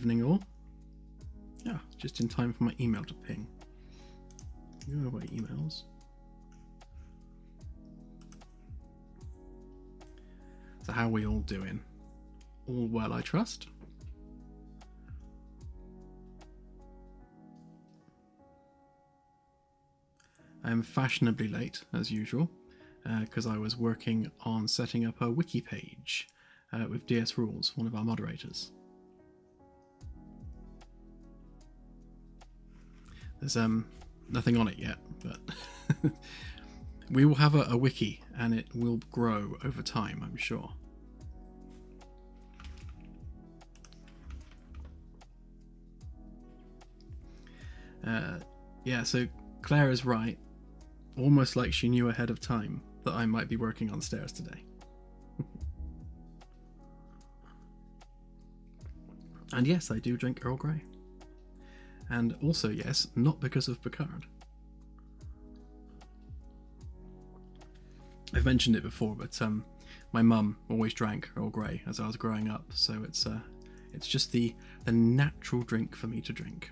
evening all. Yeah, just in time for my email to ping. Go away, emails. So how are we all doing? All well, I trust? I am fashionably late, as usual, because I was working on setting up a wiki page with DS Rules, one of our moderators. There's nothing on it yet, but we will have a wiki, and it will grow over time, I'm sure. Yeah, so Claire is right. Almost like she knew ahead of time that I might be working on Stairs today. And yes, I do drink Earl Grey. And also, yes, not because of Picard. I've mentioned it before, but my mum always drank Earl Grey as I was growing up, so it's just the natural drink for me to drink.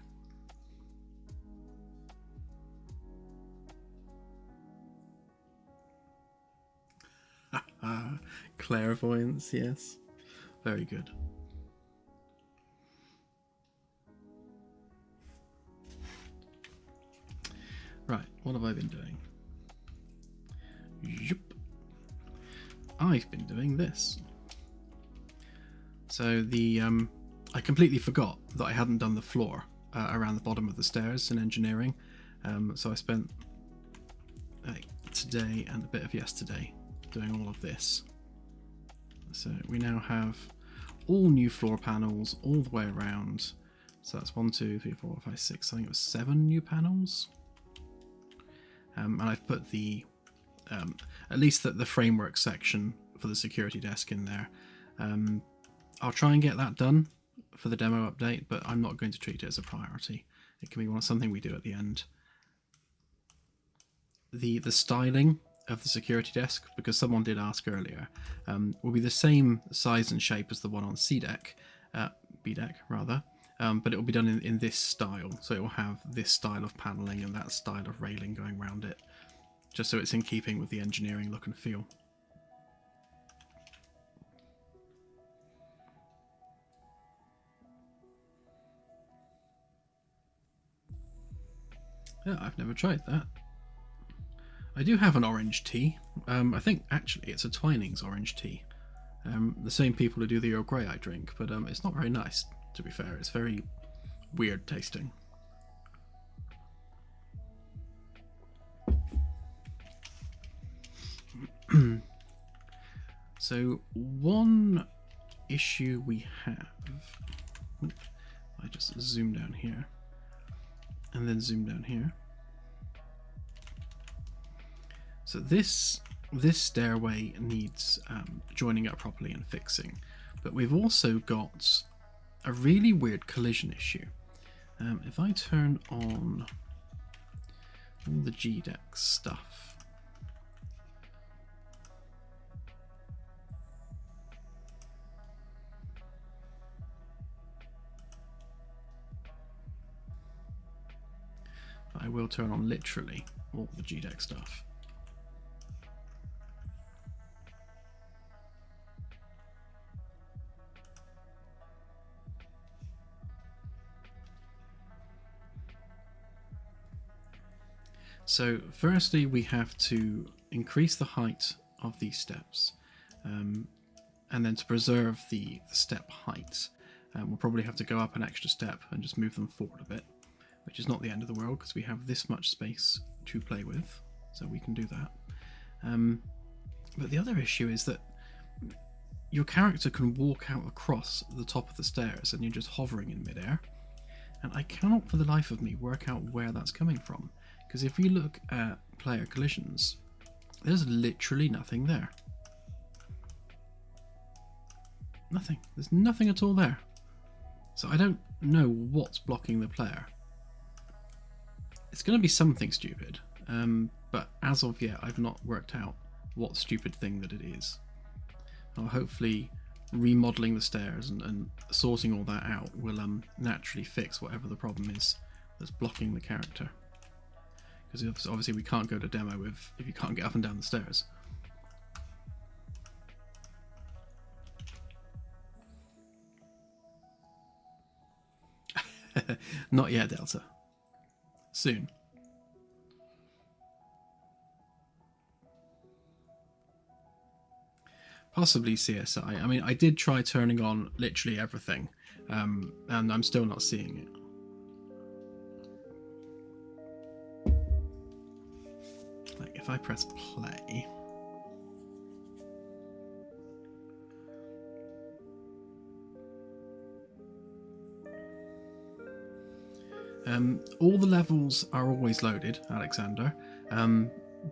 Clairvoyance, yes. Very good. Right, what have I been doing? Yep. I've been doing this. So I completely forgot that I hadn't done the floor around the bottom of the stairs in engineering. So I spent today and a bit of yesterday doing all of this. So we now have all new floor panels all the way around. So that's 1, 2, 3, 4, 5, 6. I think it was 7 new panels. And I've put the at least the framework section for the security desk in there. I'll try and get that done for the demo update, but I'm not going to treat it as a priority. It can be something we do at the end. The styling of the security desk, because someone did ask earlier, will be the same size and shape as the one on C deck, B deck rather, but it will be done in this style. So it will have this style of paneling and that style of railing going around it, just so it's in keeping with the engineering look and feel. Yeah, I've never tried that. I do have an orange tea. I think actually it's a Twinings orange tea. The same people who do the Earl Grey I drink, but it's not very nice, to be fair. It's very weird tasting. So one issue we have, I just zoom down here and then zoom down here. So this stairway needs joining up properly and fixing, but we've also got a really weird collision issue. If I turn on all the GDEX stuff, I will turn on literally all the GDEX stuff. So firstly, we have to increase the height of these steps, and then to preserve the step height, we'll probably have to go up an extra step and just move them forward a bit, which is not the end of the world because we have this much space to play with, so we can do that. But the other issue is that your character can walk out across the top of the stairs and you're just hovering in midair, and I cannot for the life of me work out where that's coming from. Because if you look at player collisions, there's literally nothing there. Nothing. There's nothing at all there. So I don't know what's blocking the player. It's going to be something stupid, but as of yet I've not worked out what stupid thing that it is. I'll hopefully remodeling the stairs and sorting all that out will naturally fix whatever the problem is that's blocking the character. Because obviously we can't go to demo if you can't get up and down the stairs. Not yet, Delta. Soon. Possibly CSI. I mean, I did try turning on literally everything, and I'm still not seeing it. Like, if I press play... all the levels are always loaded, Alexander,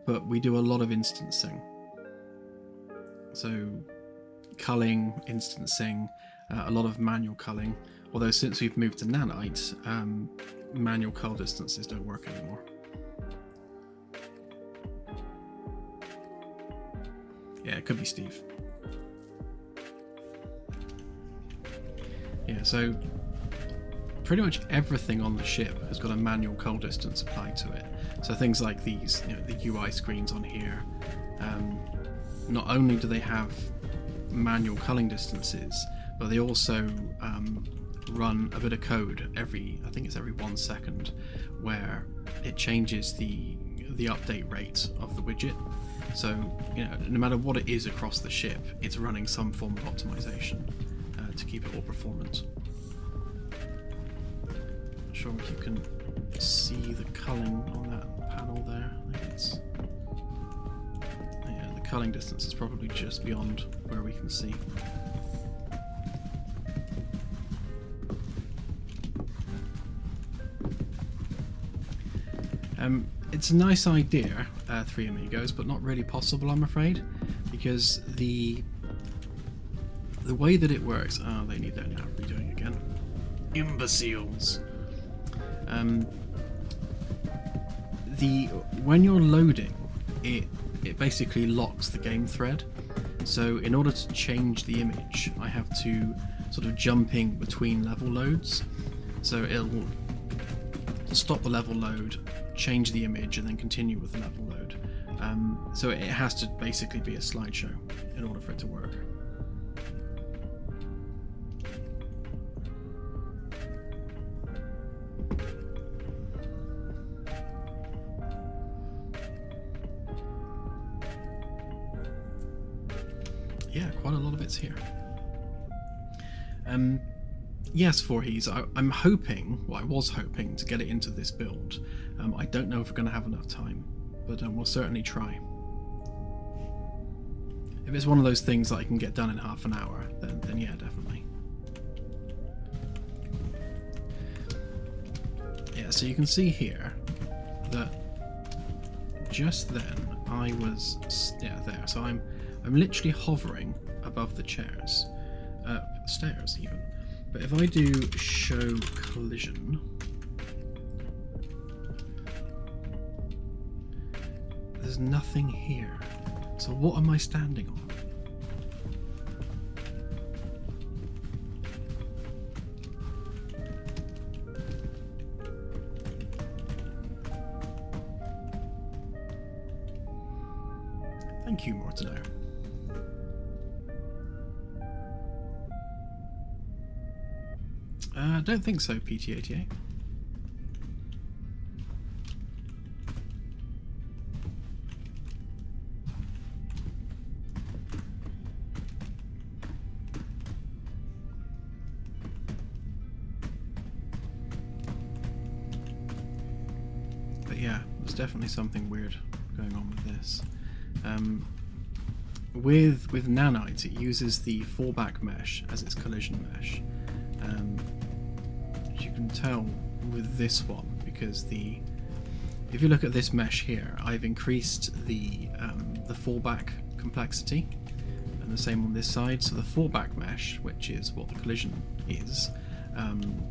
but we do a lot of instancing. So, culling, instancing, a lot of manual culling. Although since we've moved to nanite, manual cull distances don't work anymore. Yeah, it could be Steve. Yeah, so pretty much everything on the ship has got a manual cull distance applied to it. So things like these, you know, the UI screens on here, not only do they have manual culling distances, but they also run a bit of code I think it's every 1 second, where it changes the update rate of the widget. So, you know, no matter what it is across the ship, it's running some form of optimization to keep it all performant. Not sure if you can see the culling on that panel there. I think it's... yeah, the culling distance is probably just beyond where we can see. It's a nice idea, Three Amigos, but not really possible, I'm afraid, because the way that it works... oh, they need their nav redoing again. Imbeciles! When you're loading, it basically locks the game thread. So in order to change the image, I have to sort of jumping between level loads. So it'll stop the level load, change the image, and then continue with the level load. So it has to basically be a slideshow in order for it to work. Yeah, quite a lot of it's here. Yes, Voorhees, I'm hoping, well, I was hoping to get it into this build. I don't know if we're going to have enough time, but we'll certainly try. If it's one of those things that I can get done in half an hour, then yeah, definitely. Yeah, so you can see here that just then I was, yeah, there. So I'm literally hovering above the chairs, stairs even. But if I do show collision, there's nothing here. So what am I standing on? Thank you, Mortino. I don't think so, PT88. But yeah, there's definitely something weird going on with this. With nanite, it uses the fallback mesh as its collision mesh. As you can tell with this one, because if you look at this mesh here, I've increased the fallback complexity, and the same on this side. So the fallback mesh, which is what the collision is, hang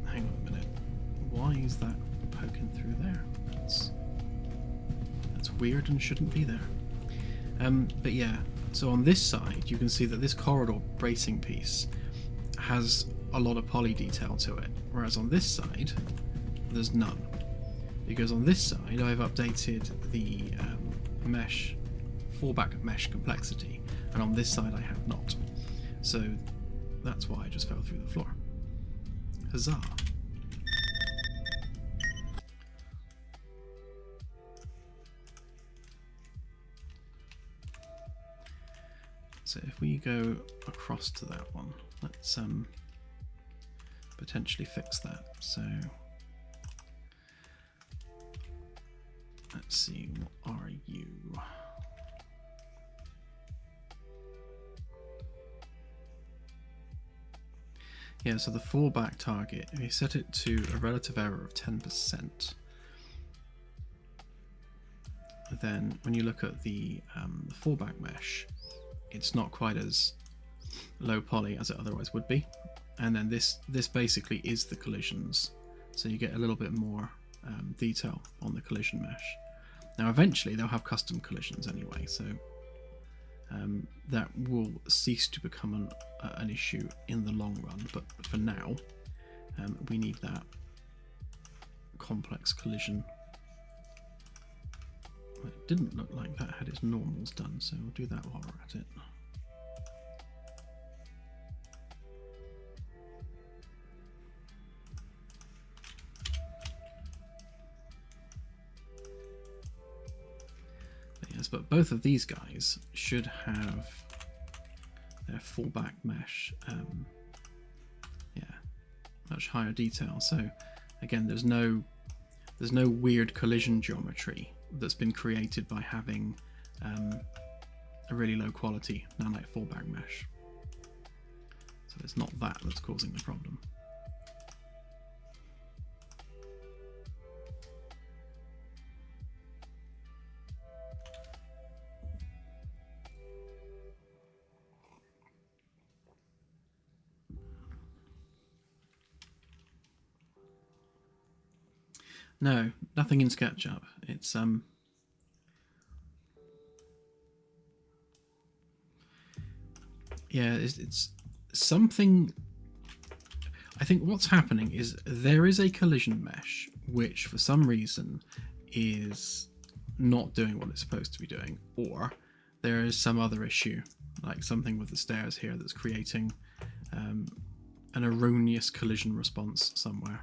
on a minute, why is that poking through there? That's weird and shouldn't be there. But yeah, So on this side, you can see that this corridor bracing piece has a lot of poly detail to it, whereas on this side, there's none. Because on this side, I've updated the mesh, fallback mesh complexity, and on this side I have not. So that's why I just fell through the floor. Huzzah! So if we go across to that one, let's potentially fix that. So let's see, what are you? Yeah, so the fallback target, if you set it to a relative error of 10%, then when you look at the fallback mesh, it's not quite as low poly as it otherwise would be. And then this basically is the collisions, so you get a little bit more detail on the collision mesh. Now eventually they'll have custom collisions anyway, so that will cease to become an issue in the long run, but for now we need that complex collision. It didn't look like that had its normals done, so we'll do that while we're at it. But both of these guys should have their fallback mesh, much higher detail. So again, there's no weird collision geometry that's been created by having a really low quality nanite fallback mesh. So it's not that that's causing the problem. No, nothing in SketchUp. It's yeah, it's something. I think what's happening is there is a collision mesh which for some reason is not doing what it's supposed to be doing, or there is some other issue, like something with the stairs here that's creating an erroneous collision response somewhere.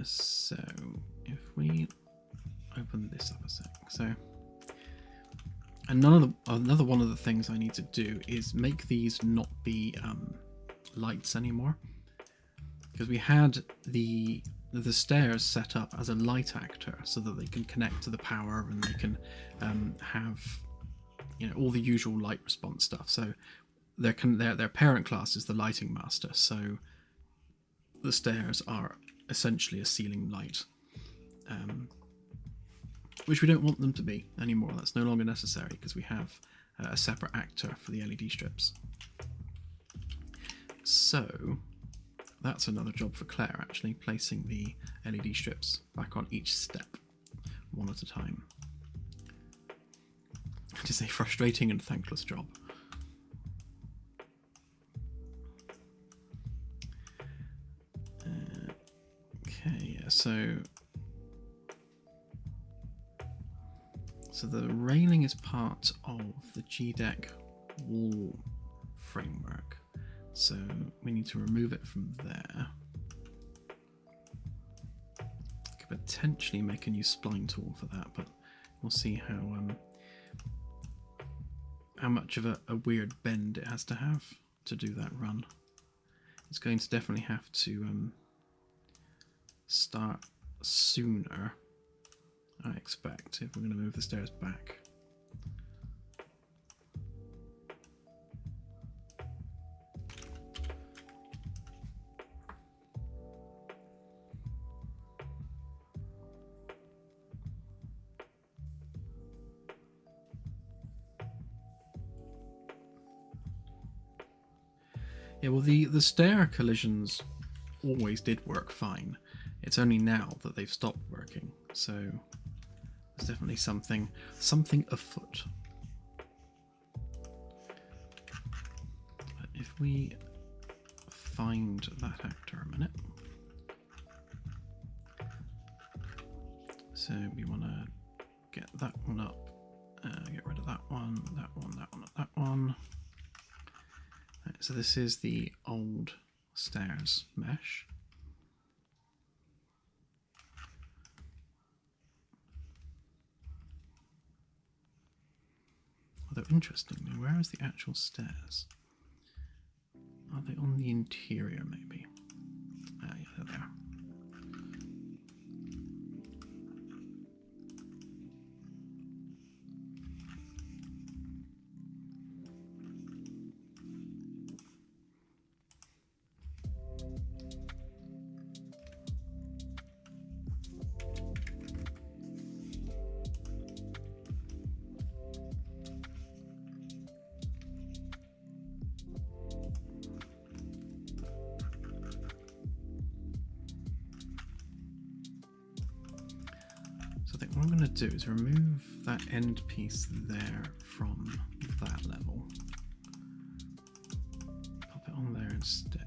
So if we open this up a sec, so another one of the things I need to do is make these not be lights anymore, because we had the stairs set up as a light actor so that they can connect to the power and they can have, you know, all the usual light response stuff. So their parent class is the lighting master, so the stairs are essentially a ceiling light, which we don't want them to be anymore. That's no longer necessary because we have a separate actor for the LED strips. So that's another job for Claire, actually, placing the LED strips back on each step, one at a time. It is a frustrating and thankless job. Okay, yeah, so the railing is part of the GDEC wall framework, so we need to remove it from there. Could potentially make a new spline tool for that, but we'll see how much of a weird bend it has to have to do that run. It's going to definitely have to start sooner, I expect, if we're going to move the stairs back. Yeah, well, the stair collisions always did work fine. It's only now that they've stopped working. So There's definitely something afoot. But if we find that actor a minute. So we want to get that one up, get rid of that one, that one, that one, that one. Right, so this is the old stairs mesh. Although interestingly, where is the actual stairs? Are they on the interior maybe? Yeah, there they are. What I'm going to do is remove that end piece there from that level. Pop it on there instead.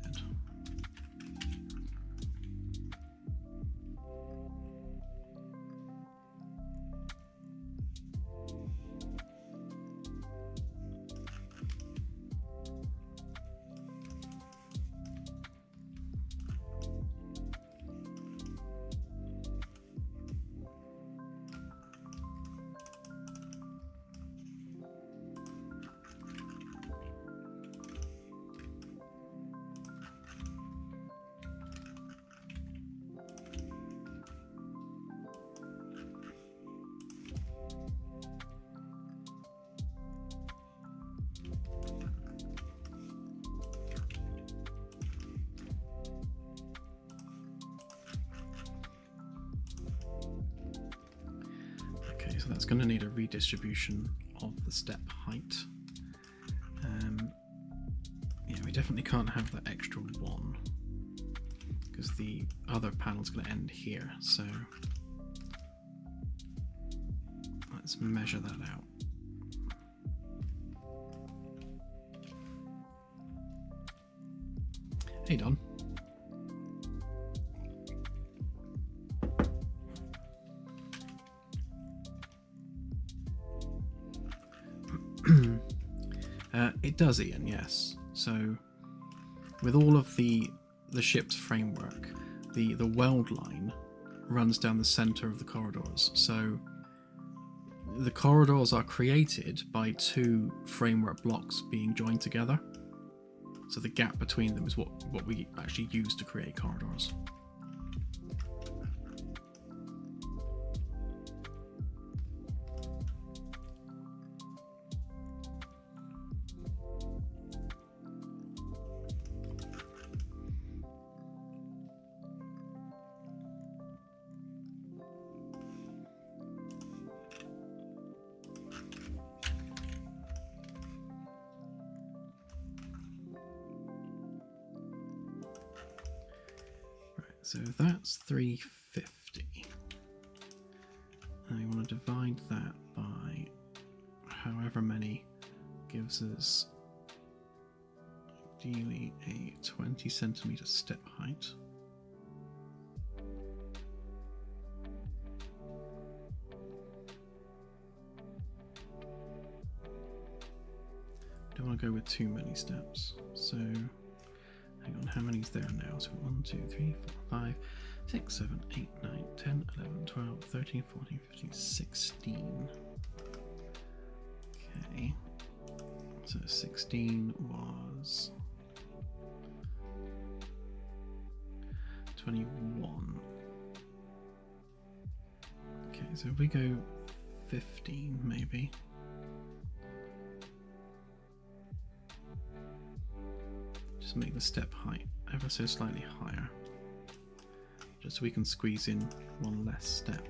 So that's going to need a redistribution of the step height. Yeah, we definitely can't have that extra one because the other panel's going to end here. So let's measure that out. Hey, Don. It does, Ian, yes. So with all of the ship's framework, the weld line runs down the center of the corridors. So the corridors are created by two framework blocks being joined together. So the gap between them is what we actually use to create corridors. So that's 350. And we want to divide that by however many gives us ideally a 20 centimeter step height. Don't want to go with too many steps. So hang on, how many's there now? So 1, 2, 3, 4, 5, 6, 7, 8, 9, 10, 11, 12, 13, 14, 15, 16. Okay. So 16 was 21. Okay, so if we go 15 maybe. Just make the step height ever so slightly higher, just so we can squeeze in one less step.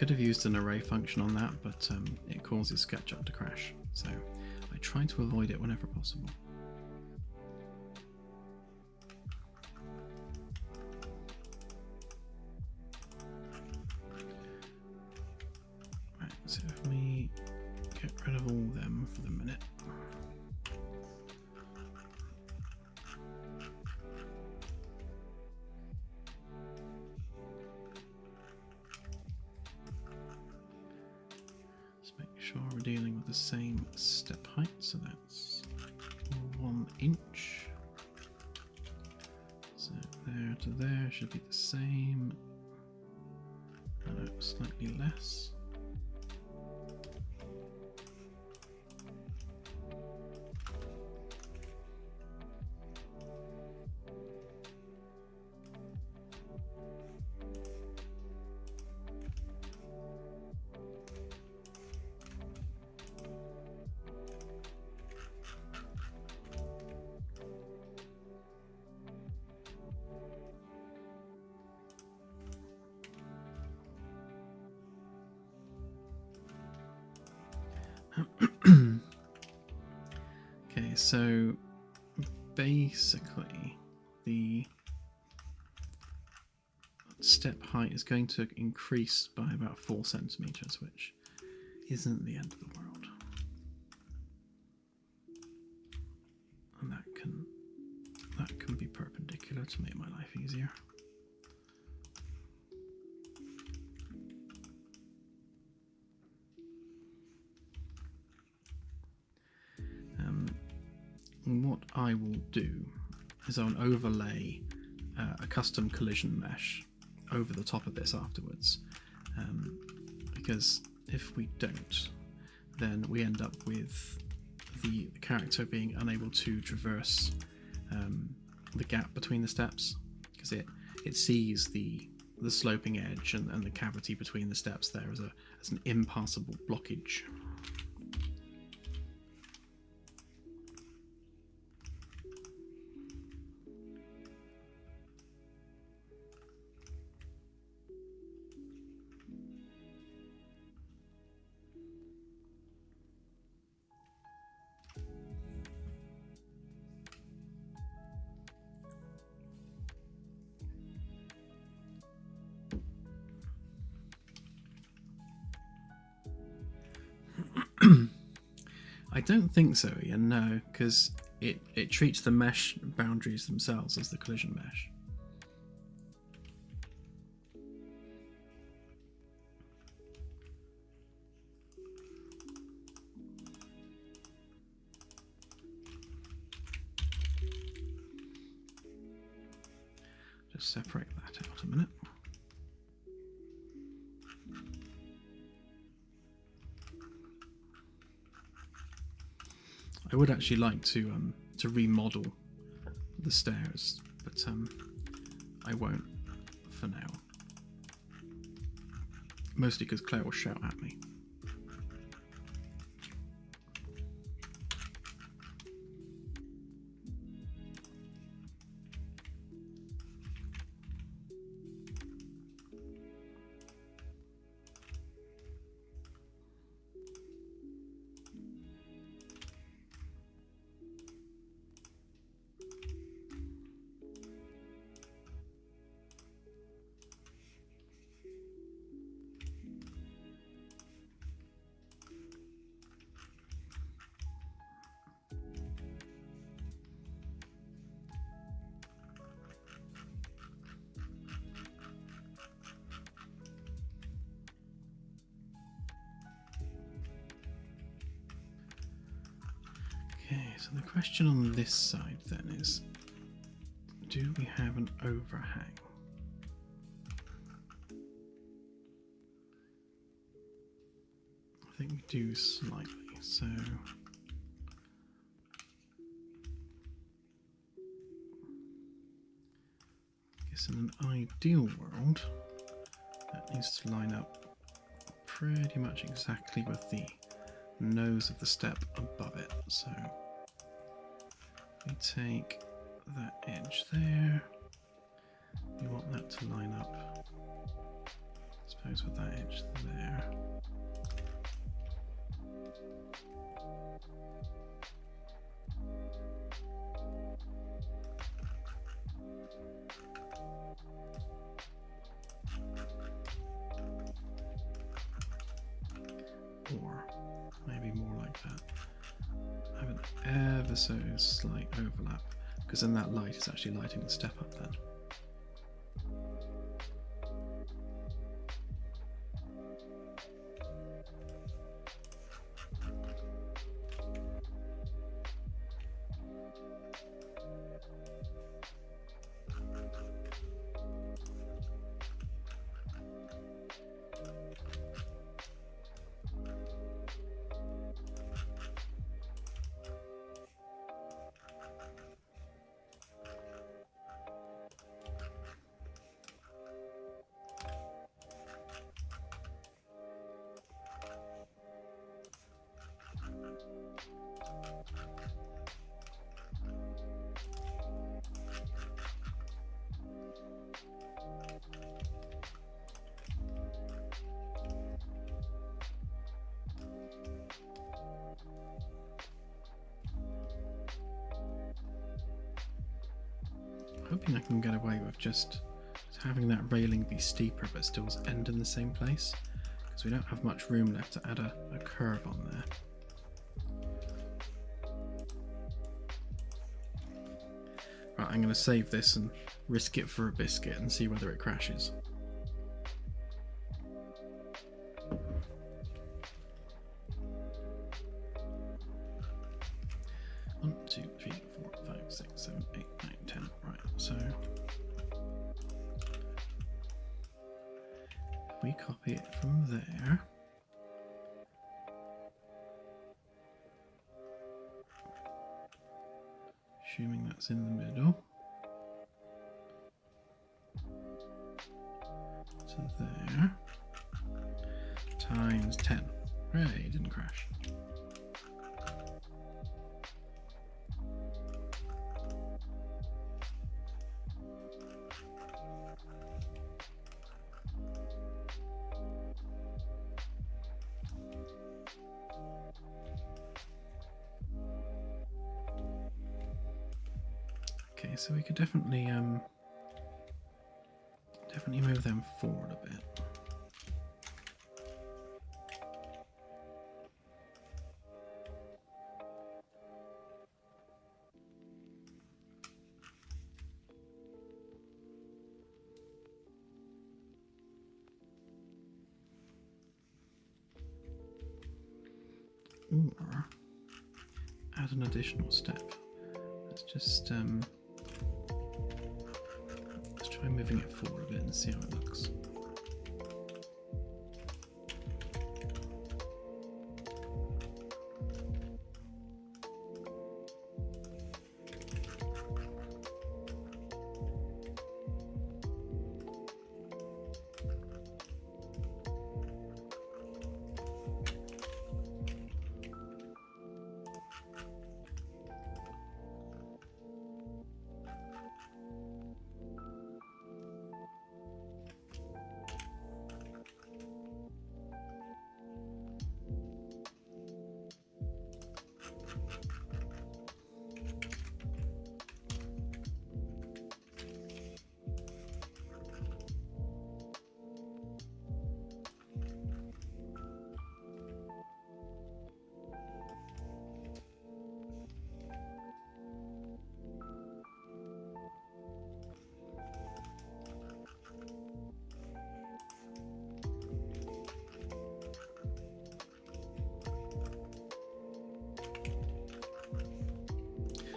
could have used an array function on that, but it causes SketchUp to crash, so I try to avoid it whenever possible. Right, so if we get rid of all them for the minute. Sure, we're dealing with the same step height, so that's 1 inch. So there to there should be the same. No, slightly less. Okay, so basically the step height is going to increase by about 4 centimeters, which isn't the end of the world. And that can be perpendicular to make my life easier. What I will do is I'll overlay a custom collision mesh over the top of this afterwards, because if we don't, then we end up with the character being unable to traverse the gap between the steps, because it sees the sloping edge and the cavity between the steps there as an impassable blockage. I don't think so, Ian, no, because it treats the mesh boundaries themselves as the collision mesh. Just separate that out a minute. I would actually like to remodel the stairs, but I won't for now. Mostly because Claire will shout at me. Okay, so the question on this side then is, do we have an overhang? I think we do slightly, so I guess in an ideal world that needs to line up pretty much exactly with the nose of the step above it. So we take that edge there, we want that to line up, I goes with that edge there. Or maybe more like that. Have an ever so slight overlap, because then that light is actually lighting the step up then. Hoping I can get away with just having that railing be steeper but still end in the same place, because we don't have much room left to add a curve on there. Right, I'm going to save this and risk it for a biscuit and see whether it crashes. 1, 2, 3, 4, 5, 6, 7, 8, 9, 10. Right, so if we copy it from there, assuming that's in the middle, to there, times 10. Hooray, it didn't crash. Okay, so we could definitely move them forward a bit. Or add an additional step. Let's just let's try moving it forward a bit and see how it looks.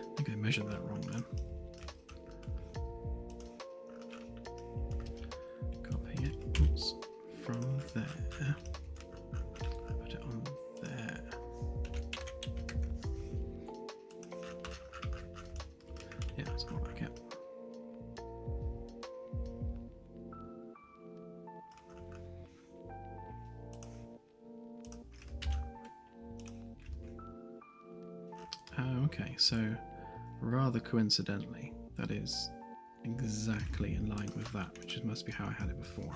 I think I measured that wrong then. Copy it, oops, from there, put it on there. Yeah, that's more like it. Okay, so rather coincidentally, that is exactly in line with that, which must be how I had it before.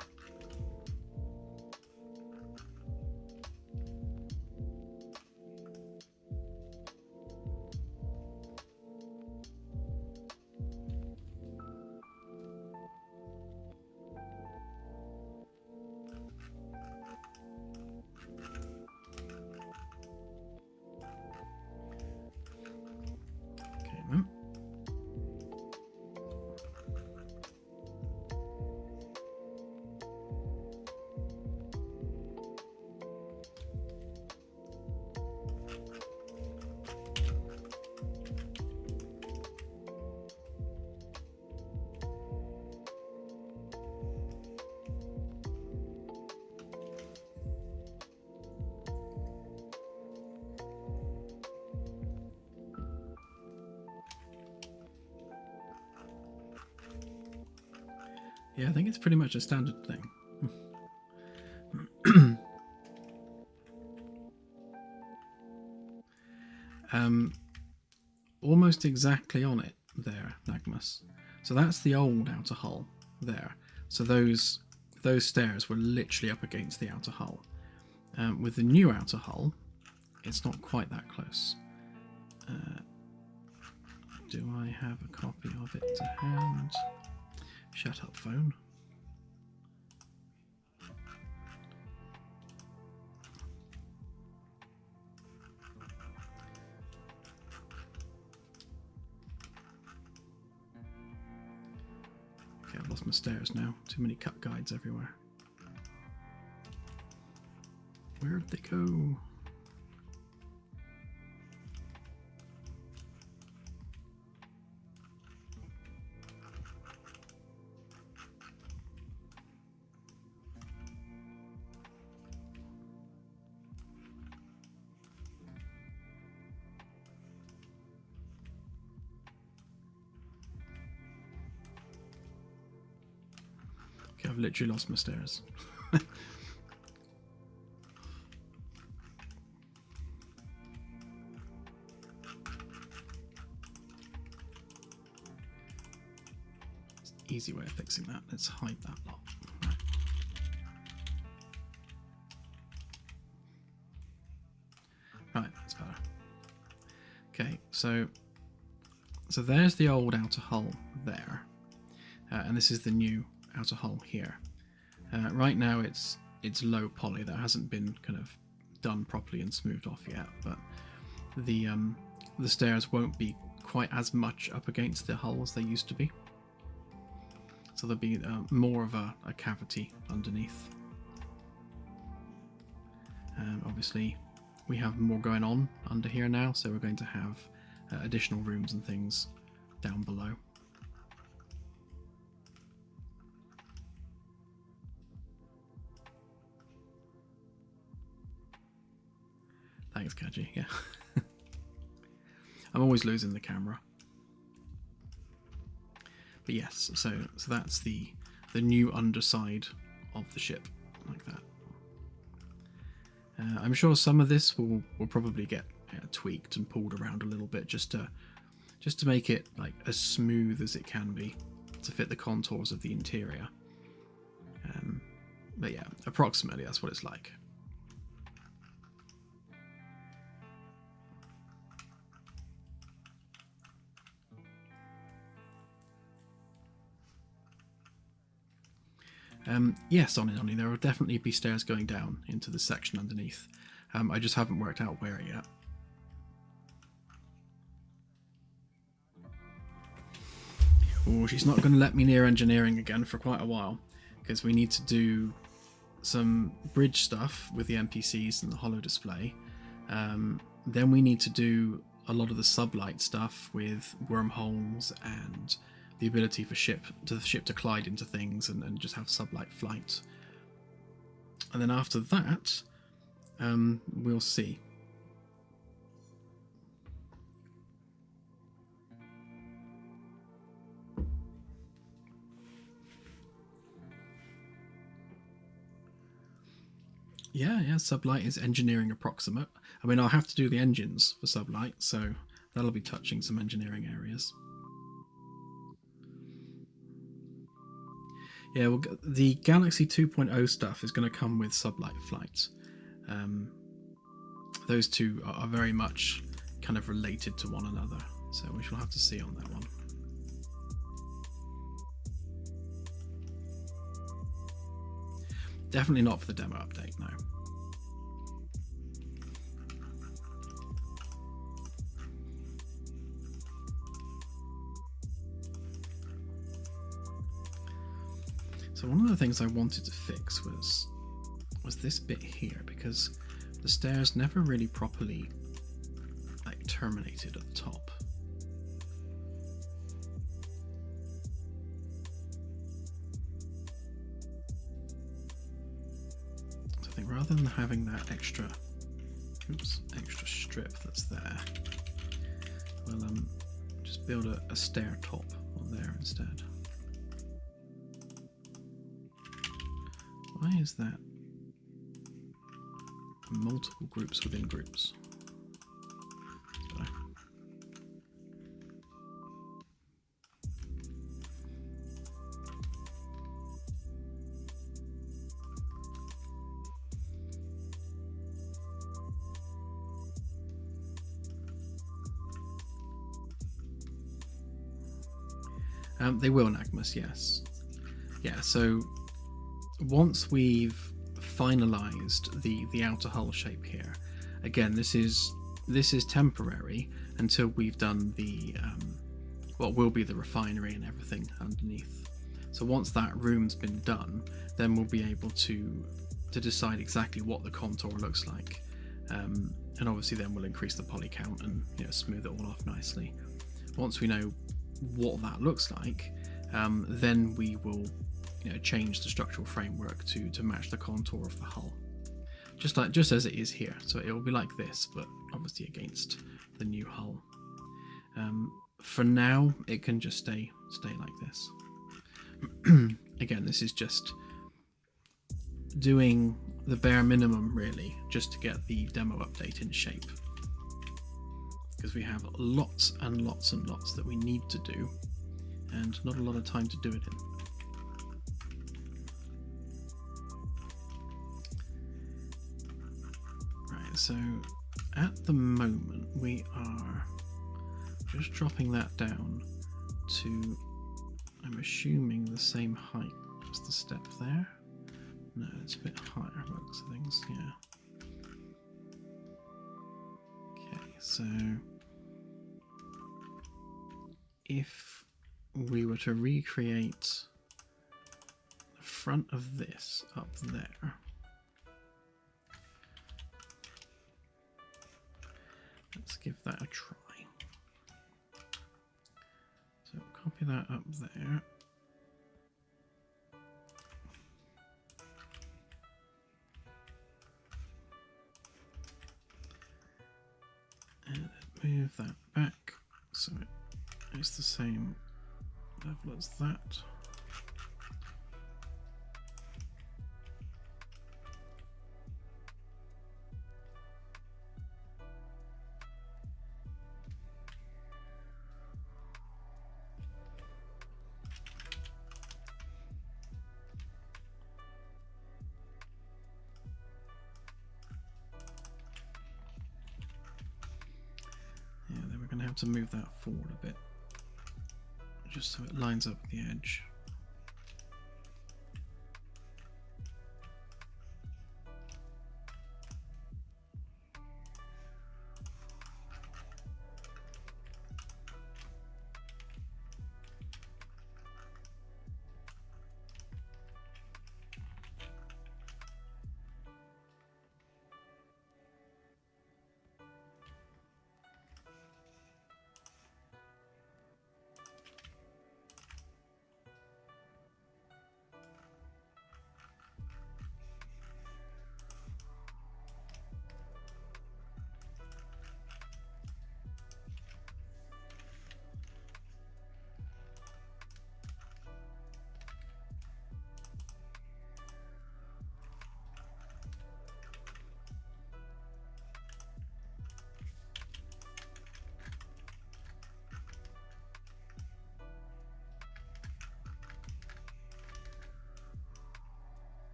Yeah, I think it's pretty much a standard thing. Almost exactly on it there, Nagmus. So that's the old outer hull there. So those stairs were literally up against the outer hull. With the new outer hull, it's not quite that close. Do I have a copy of it to hand? Shut up, phone. Okay, I've lost my stairs now. Too many cut guides everywhere. Where'd they go? Okay, I've literally lost my stairs. Easy way of fixing that. Let's hide that lot. Right, that's better. Okay, so there's the old outer hull there, and this is the new outer hull here. Right now it's low poly. That hasn't been kind of done properly and smoothed off yet, but the stairs won't be quite as much up against the hull as they used to be. So there'll be more of a cavity underneath. Obviously, we have more going on under here now, so we're going to have additional rooms and things down below. Thanks, Kaji. Yeah. I'm always losing the camera. But yes, so that's the new underside of the ship, like that. I'm sure some of this will probably get tweaked and pulled around a little bit just to make it like as smooth as it can be to fit the contours of the interior. But yeah, approximately that's what it's like. Yes, Oni, there will definitely be stairs going down into the section underneath. I just haven't worked out where yet. Oh, she's not going to let me near engineering again for quite a while, because we need to do some bridge stuff with the NPCs and the holo display. Then we need to do a lot of the sublight stuff with wormholes and the ability for the ship to glide into things and just have sublight flight. And then after that, we'll see. Yeah, sublight is engineering approximate. I mean, I'll have to do the engines for sublight, so that'll be touching some engineering areas. Yeah, well, the Galaxy 2.0 stuff is going to come with sublight flight. Those two are very much kind of related to one another, so we shall have to see on that one. Definitely not for the demo update, no. So one of the things I wanted to fix was this bit here, because the stairs never really properly like terminated at the top. So I think rather than having that extra strip that's there, we'll just build a stair top on there instead. Why is that multiple groups within groups? They will, Nagmus, yes. Yeah, so once we've finalized the outer hull shape here, again, this is temporary until we've done the what will be the refinery and everything underneath. So once that room's been done, then we'll be able to decide exactly what the contour looks like, and obviously then we'll increase the poly count and smooth it all off nicely. Once we know what that looks like, then we will change the structural framework to match the contour of the hull, just as it is here. So it will be like this, but obviously against the new hull. For now, it can just stay like this. Again, this is just doing the bare minimum, really, just to get the demo update in shape, because we have lots and lots and lots that we need to do, and not a lot of time to do it in. Right, so at the moment we are just dropping that down to, I'm assuming, the same height as the step there. No, it's a bit higher by the looks of things, yeah. Okay, so if we were to recreate the front of this up there, let's give that a try. So copy that up there. And move that back so it's the same level as that. Yeah, then we're going to have to move that forward a bit, just so it lines up with the edge.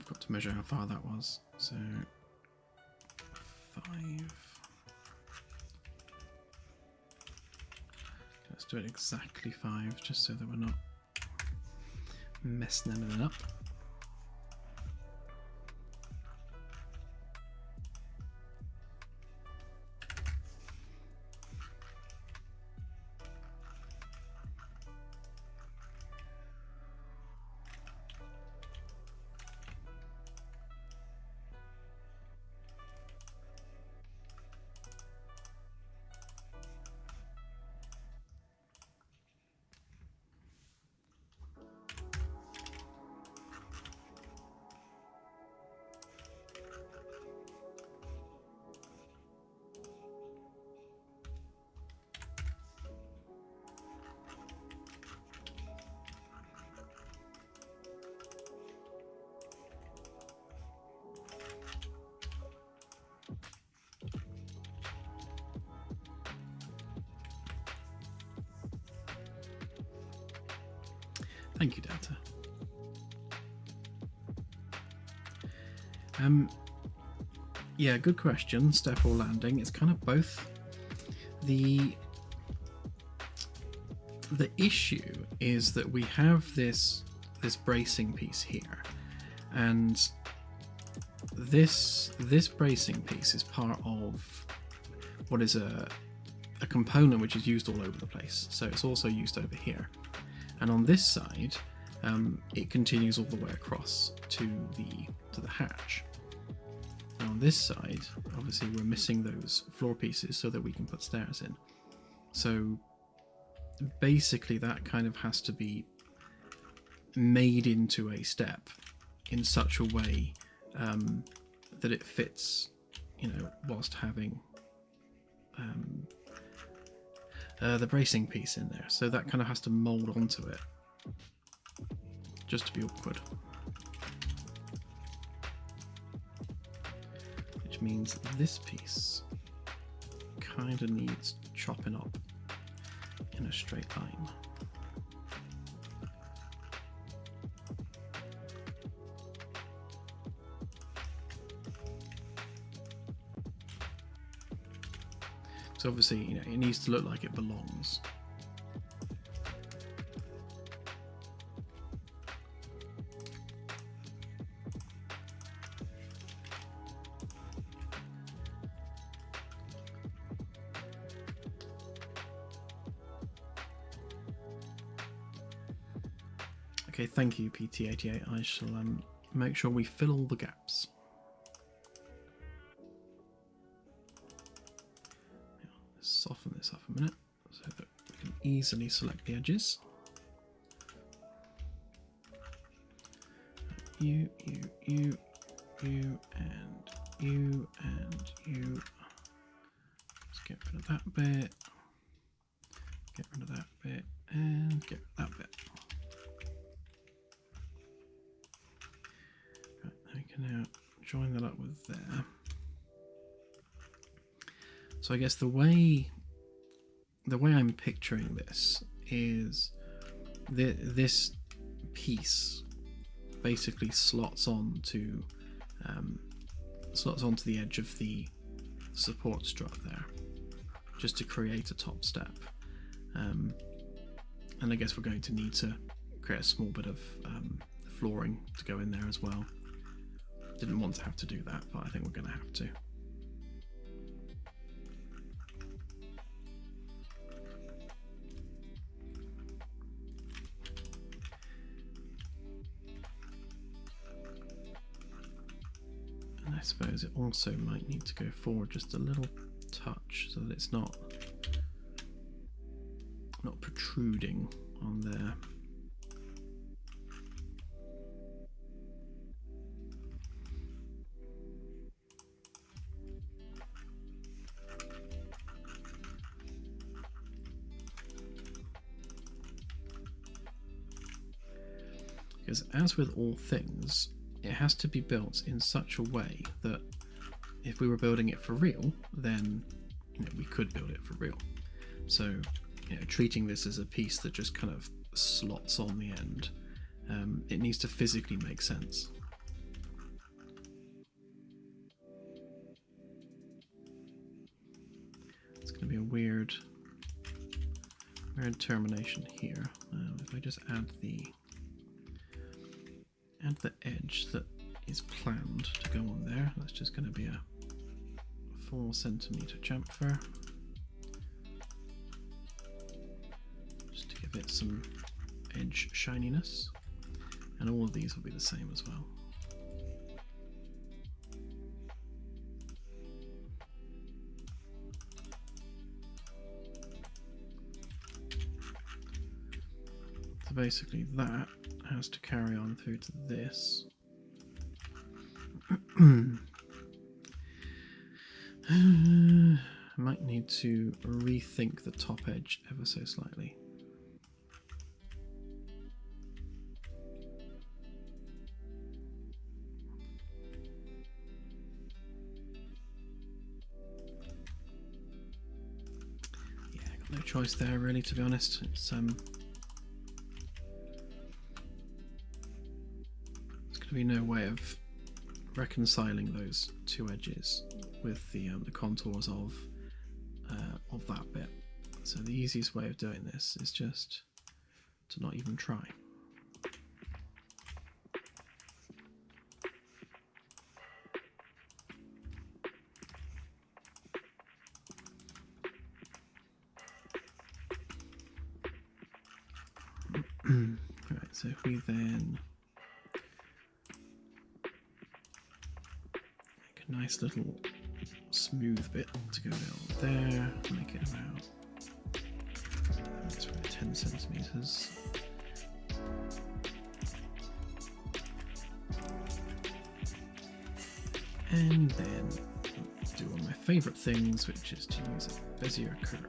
Got to measure how far that was. So 5. Let's do it exactly 5, just so that we're not messing anything up. Thank you, Delta. Yeah, good question. Step or landing. It's kind of both. The issue is that we have this bracing piece here, and this bracing piece is part of what is a component which is used all over the place. So it's also used over here, and on this side it continues all the way across to the hatch. And on this side, obviously, we're missing those floor pieces so that we can put stairs in. So basically that kind of has to be made into a step in such a way that it fits, you know, whilst having the bracing piece in there. So that kind of has to mold onto it just to be awkward, which means this piece kind of needs chopping up in a straight line. So obviously, you know, it needs to look like it belongs. Okay, thank you, PT88. I shall make sure we fill all the gaps. Let's soften this up a minute so that we can easily select the edges. You, and you, and you. Let's get rid of that bit, get rid of that bit, and get rid of that bit. We can now join that up with there. So I guess the way I'm picturing this is this piece basically slots onto the edge of the support strut there, just to create a top step. And I guess we're going to need to create a small bit of flooring to go in there as well. Didn't want to have to do that, but I think we're going to have to. And I suppose it also might need to go forward just a little touch so that it's not protruding on there. Because as with all things, it has to be built in such a way that if we were building it for real, then, you know, we could build it for real. So, you know, treating this as a piece that just kind of slots on the end, it needs to physically make sense. It's going to be a weird termination here. If I just add the edge that is planned to go on there, that's just going to be a 4 centimeter chamfer, just to give it some edge shininess, and all of these will be the same as well. So basically that has to carry on through to this. I might need to rethink the top edge ever so slightly. Yeah, got no choice there really, to be honest. It's to be no way of reconciling those two edges with the contours of that bit. So the easiest way of doing this is just to not even try. Right, so if we then make a nice little smooth bit to go down there, make it about, that's about 10 centimeters. And then do one of my favorite things, which is to use a Bezier curve.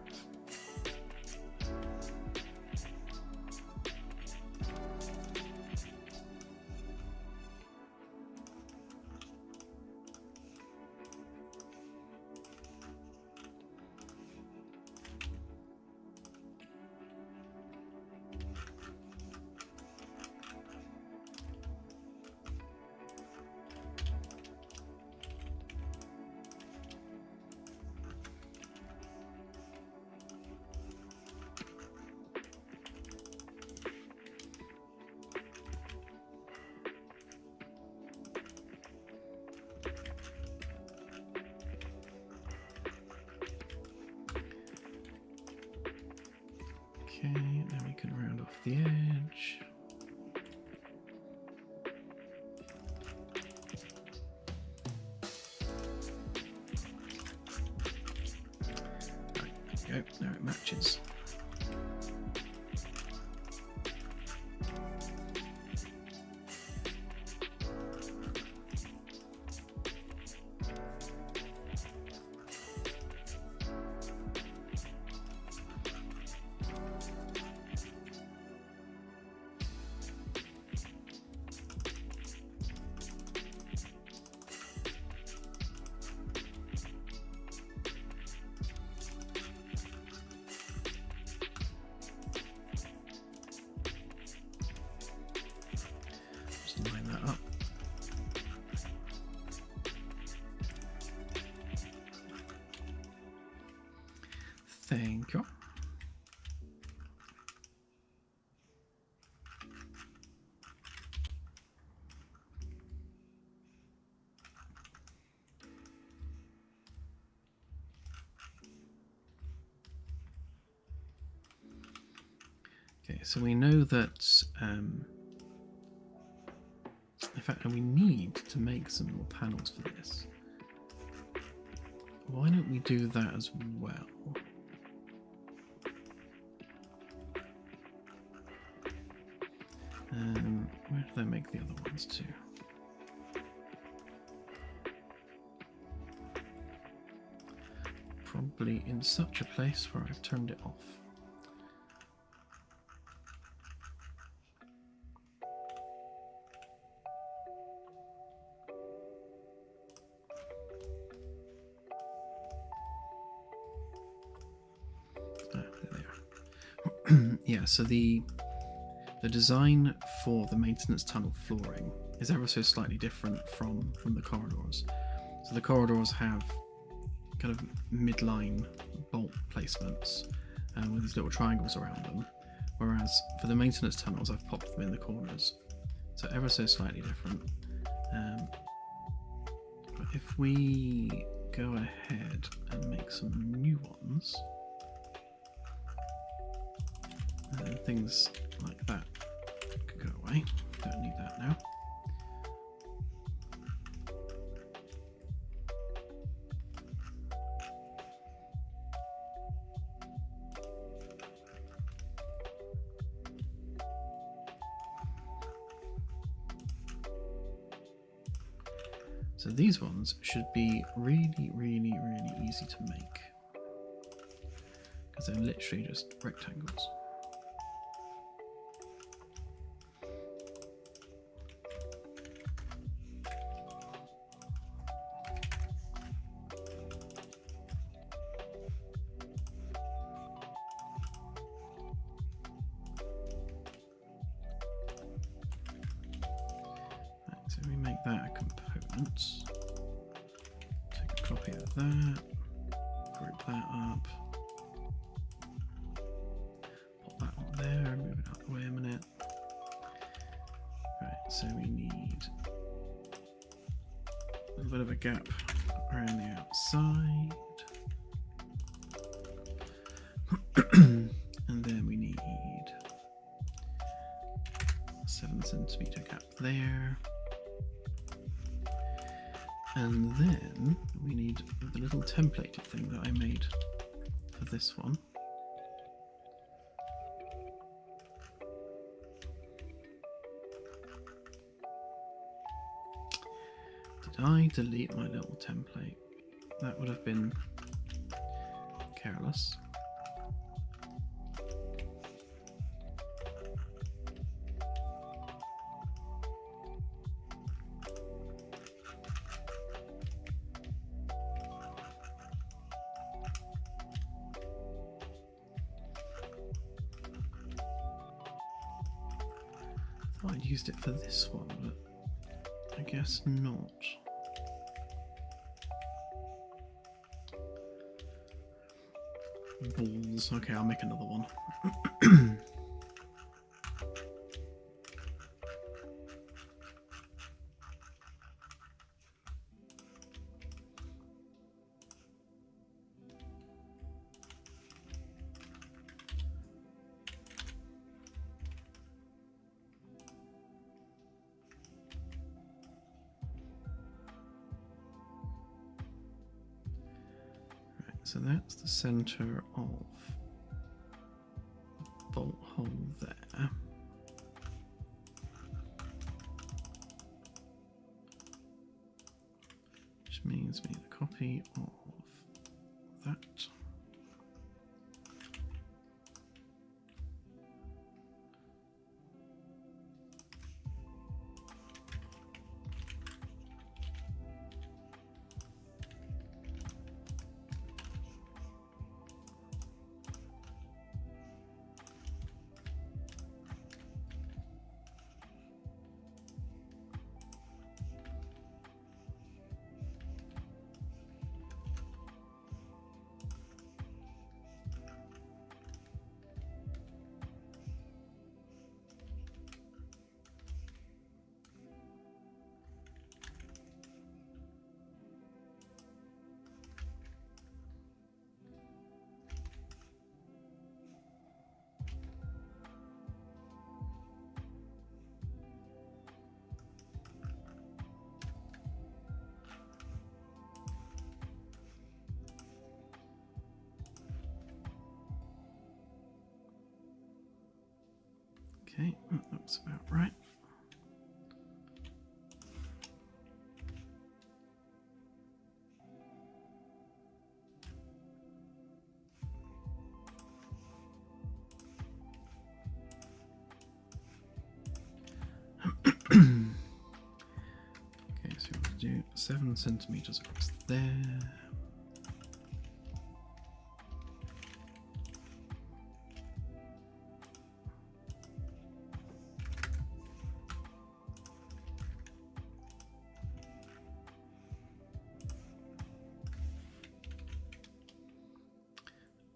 Okay, then we can round off the edge. Right, there we go, now it matches. Line that up. Thank you. Okay, so we know that in fact, we need to make some more panels for this. Why don't we do that as well? Where do they make the other ones to? Probably in such a place where I've turned it off. Yeah, so the design for the maintenance tunnel flooring is ever so slightly different from the corridors. So the corridors have kind of midline bolt placements with these little triangles around them, whereas for the maintenance tunnels I've popped them in the corners. So ever so slightly different. But if we go ahead and make some new ones, and things like that can go away. Don't need that now. So these ones should be really easy to make, because they're literally just rectangles. we make that a component. Take a copy of that, group that up, put that on there, move it out of the way a minute. Right, so we need a little bit of a gap around the outside. And then we need a 7 centimeter gap there. And then we need the little templated thing that I made for this one. Did I delete my little template? That would have been careless. I thought I'd used it for this one, but I guess not. Balls. Okay, I'll make another one. So that's the center of the bolt hole there. Which means we need a copy of that. Okay, that looks about right. Okay, so we'll do 7 centimeters across there.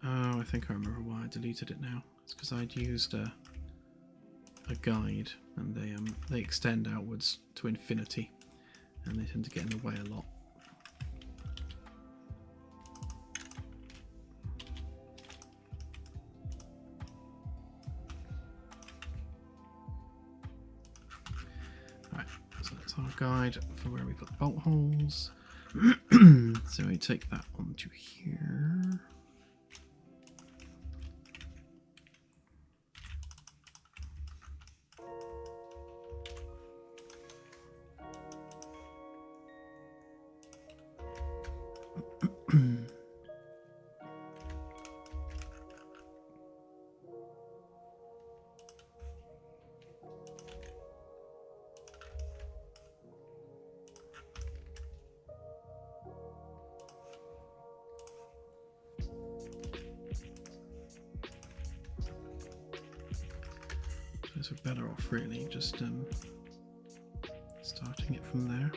Oh, I think I remember why I deleted it now. It's because I'd used a guide, and they extend outwards to infinity, and they tend to get in the way a lot. Right, so that's our guide for where we put the bolt holes. So we take that onto here. So we're better off really just starting it from there.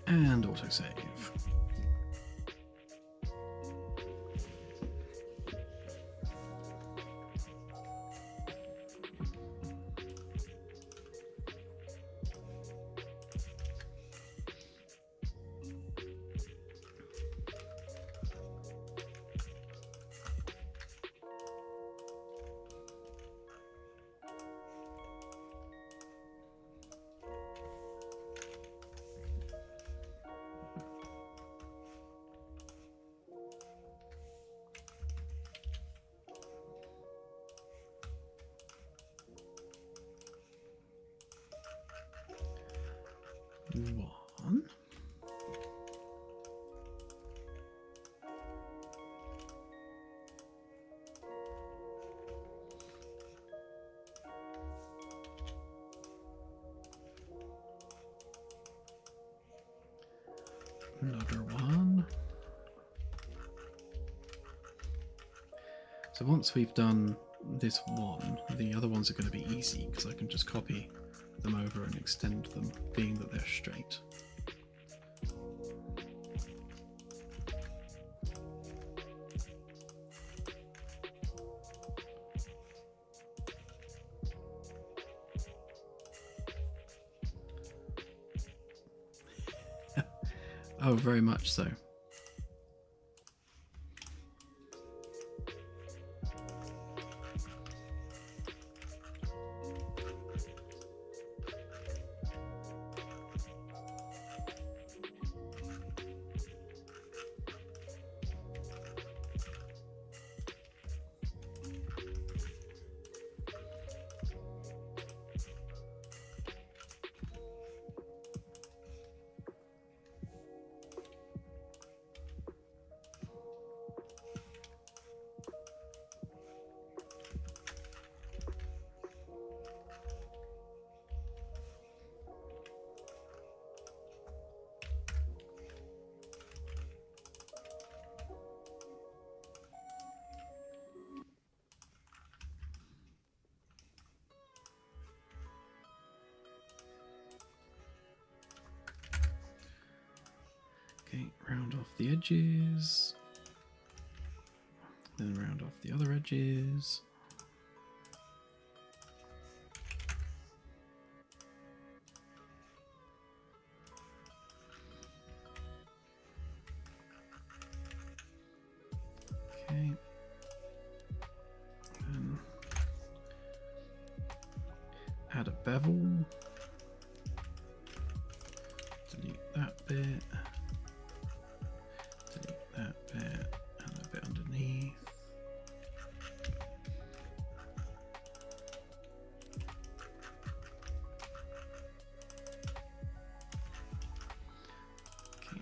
And autosave. One. Another one. So once we've done this one, the other ones are going to be easy because I can just copy them over and extend them, being that they're straight. Oh, very much so. Okay, round off the edges, then round off the other edges. Okay, then add a bevel, delete that bit. That bit and a bit underneath. Okay.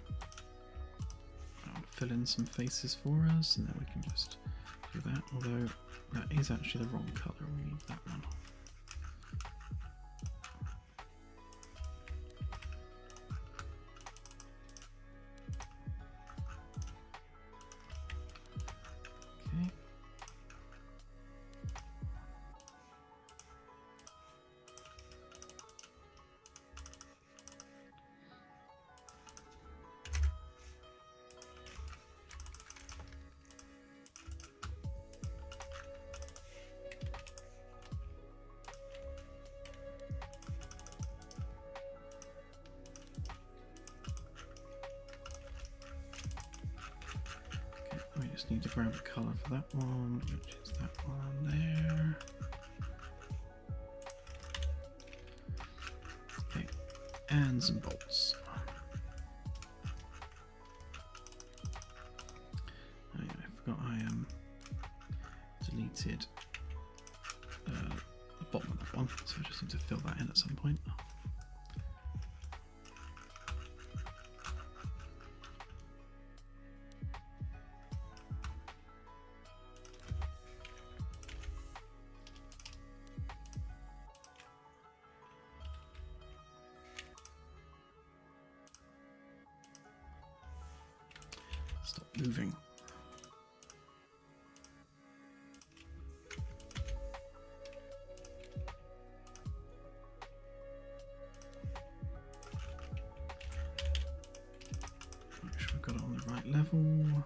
I'll fill in some faces for us and then we can just do that, although that is actually the wrong colour, we need that one. Need to grab a colour for that one, which is that one there. Okay, and some bolts. the bottom of that one, so I just need to fill that in at some point. Stop moving. Make sure we've got it on the right level.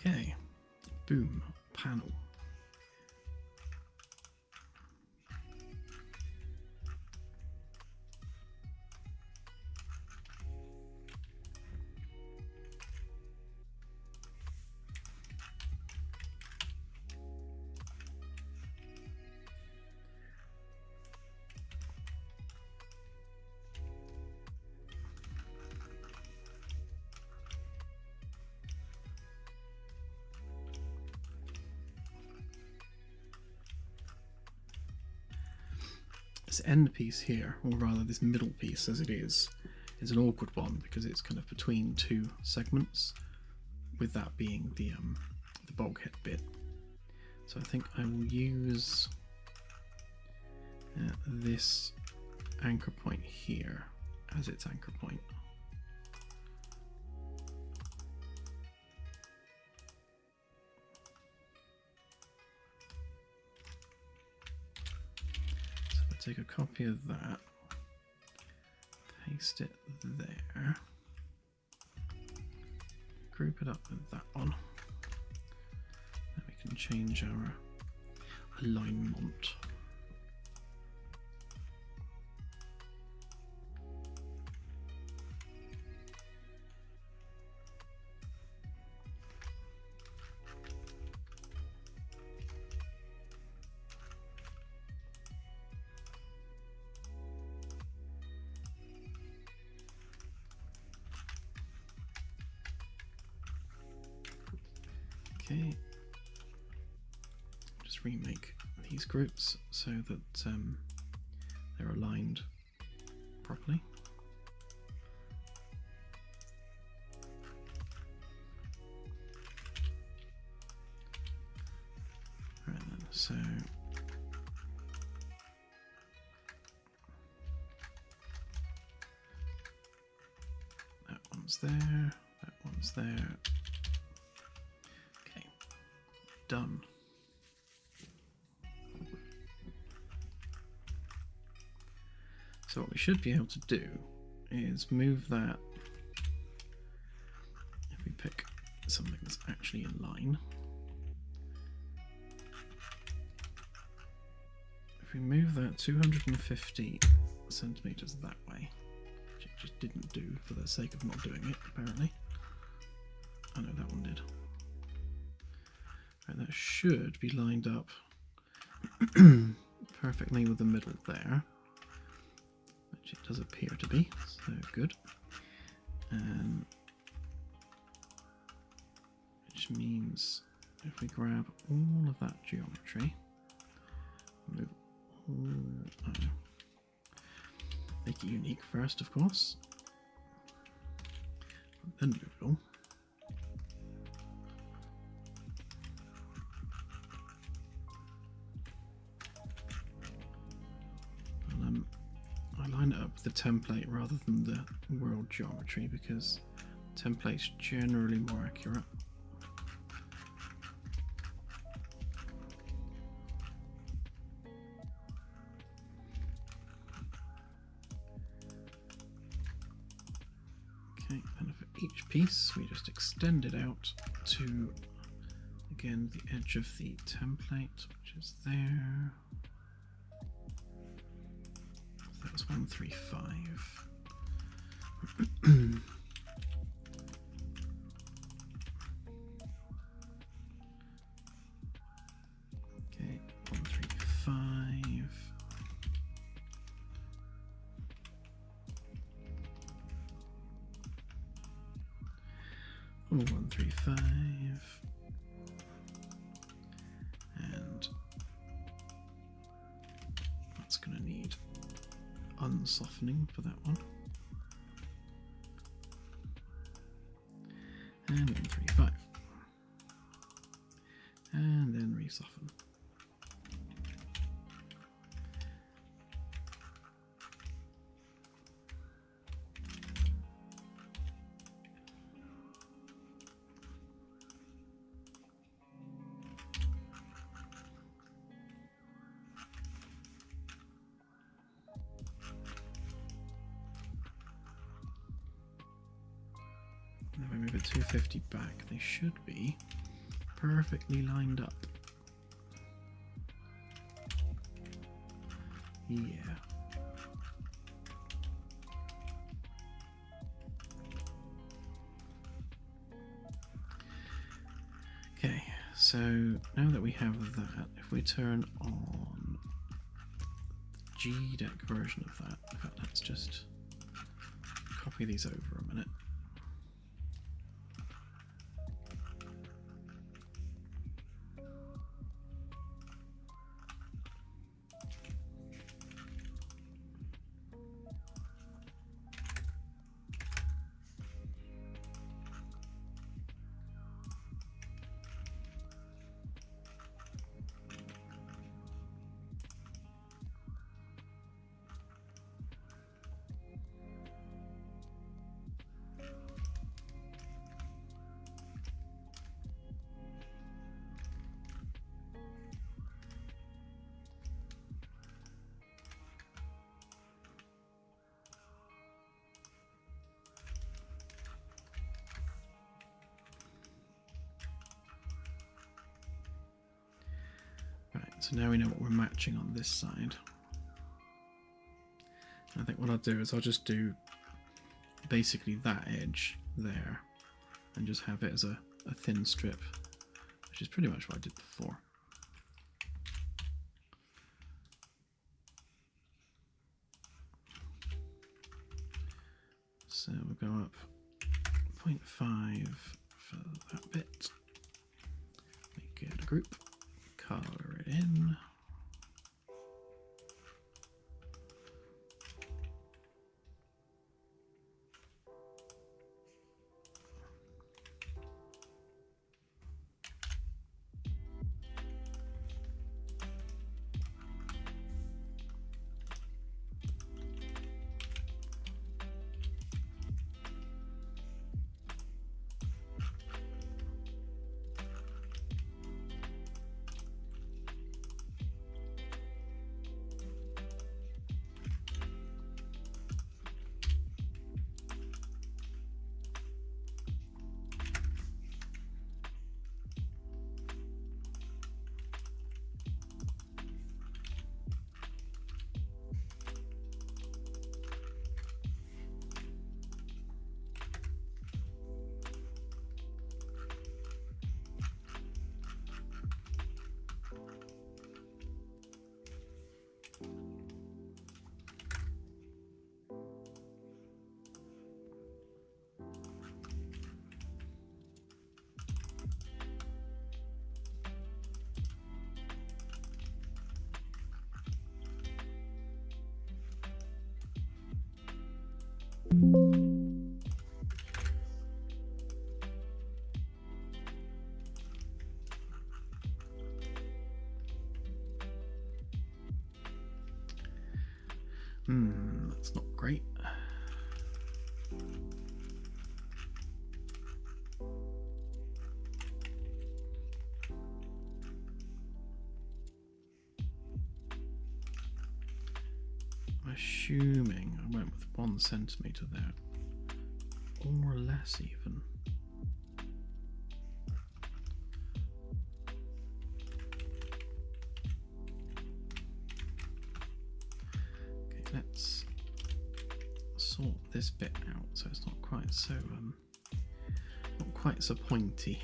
Okay, boom, panel. This end piece here, or rather this middle piece as it is an awkward one because it's kind of between two segments, with that being the bulkhead bit. So I think I will use this anchor point here as its anchor point. Take a copy of that, paste it there, group it up with that one, and we can change our alignment. Okay, just remake these groups so that they're aligned properly. Right then, so that one's there, that one's there. Done. So what we should be able to do is move that, if we pick something that's actually in line, if we move that 250 centimeters that way, which it just didn't do for the sake of not doing it apparently. I know that one did. Right, that should be lined up perfectly with the middle there, which it does appear to be, so good. Which means if we grab all of that geometry, move all, make it unique first, of course, then move it all. I line it up with the template rather than the world geometry because template's generally more accurate. Okay, and for each piece we just extend it out to, again, the edge of the template, which is there. That was 135. Okay, 135. Oh, 135. And that's going to need unsoftening for that one. And 135. And then resoften. And if I move it 250 back, they should be perfectly lined up. Yeah. Okay, so now that we have that, if we turn on GDeck version of that, in fact, let's just copy these over a minute. So now we know what we're matching on this side. I think what I'll do is I'll just do basically that edge there and just have it as a thin strip, which is pretty much what I did before. So we'll go up 0.5 for that bit, make it a group, color it in. That's not great. I'm assuming I went with 1 centimetre there. or less even. Okay, let's sort this bit out so it's not quite so pointy.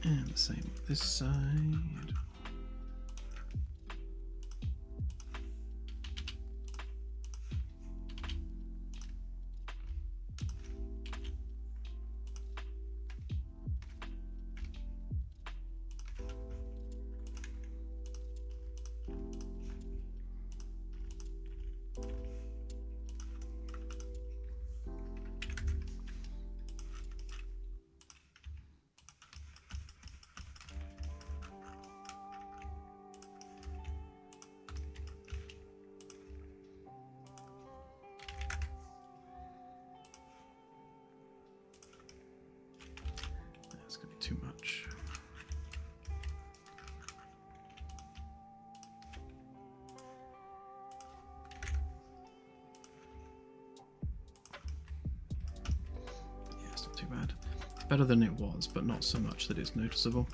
And the same with this side. That's going to be too much. Yeah, it's not too bad. Better than it was, but not so much that it's noticeable.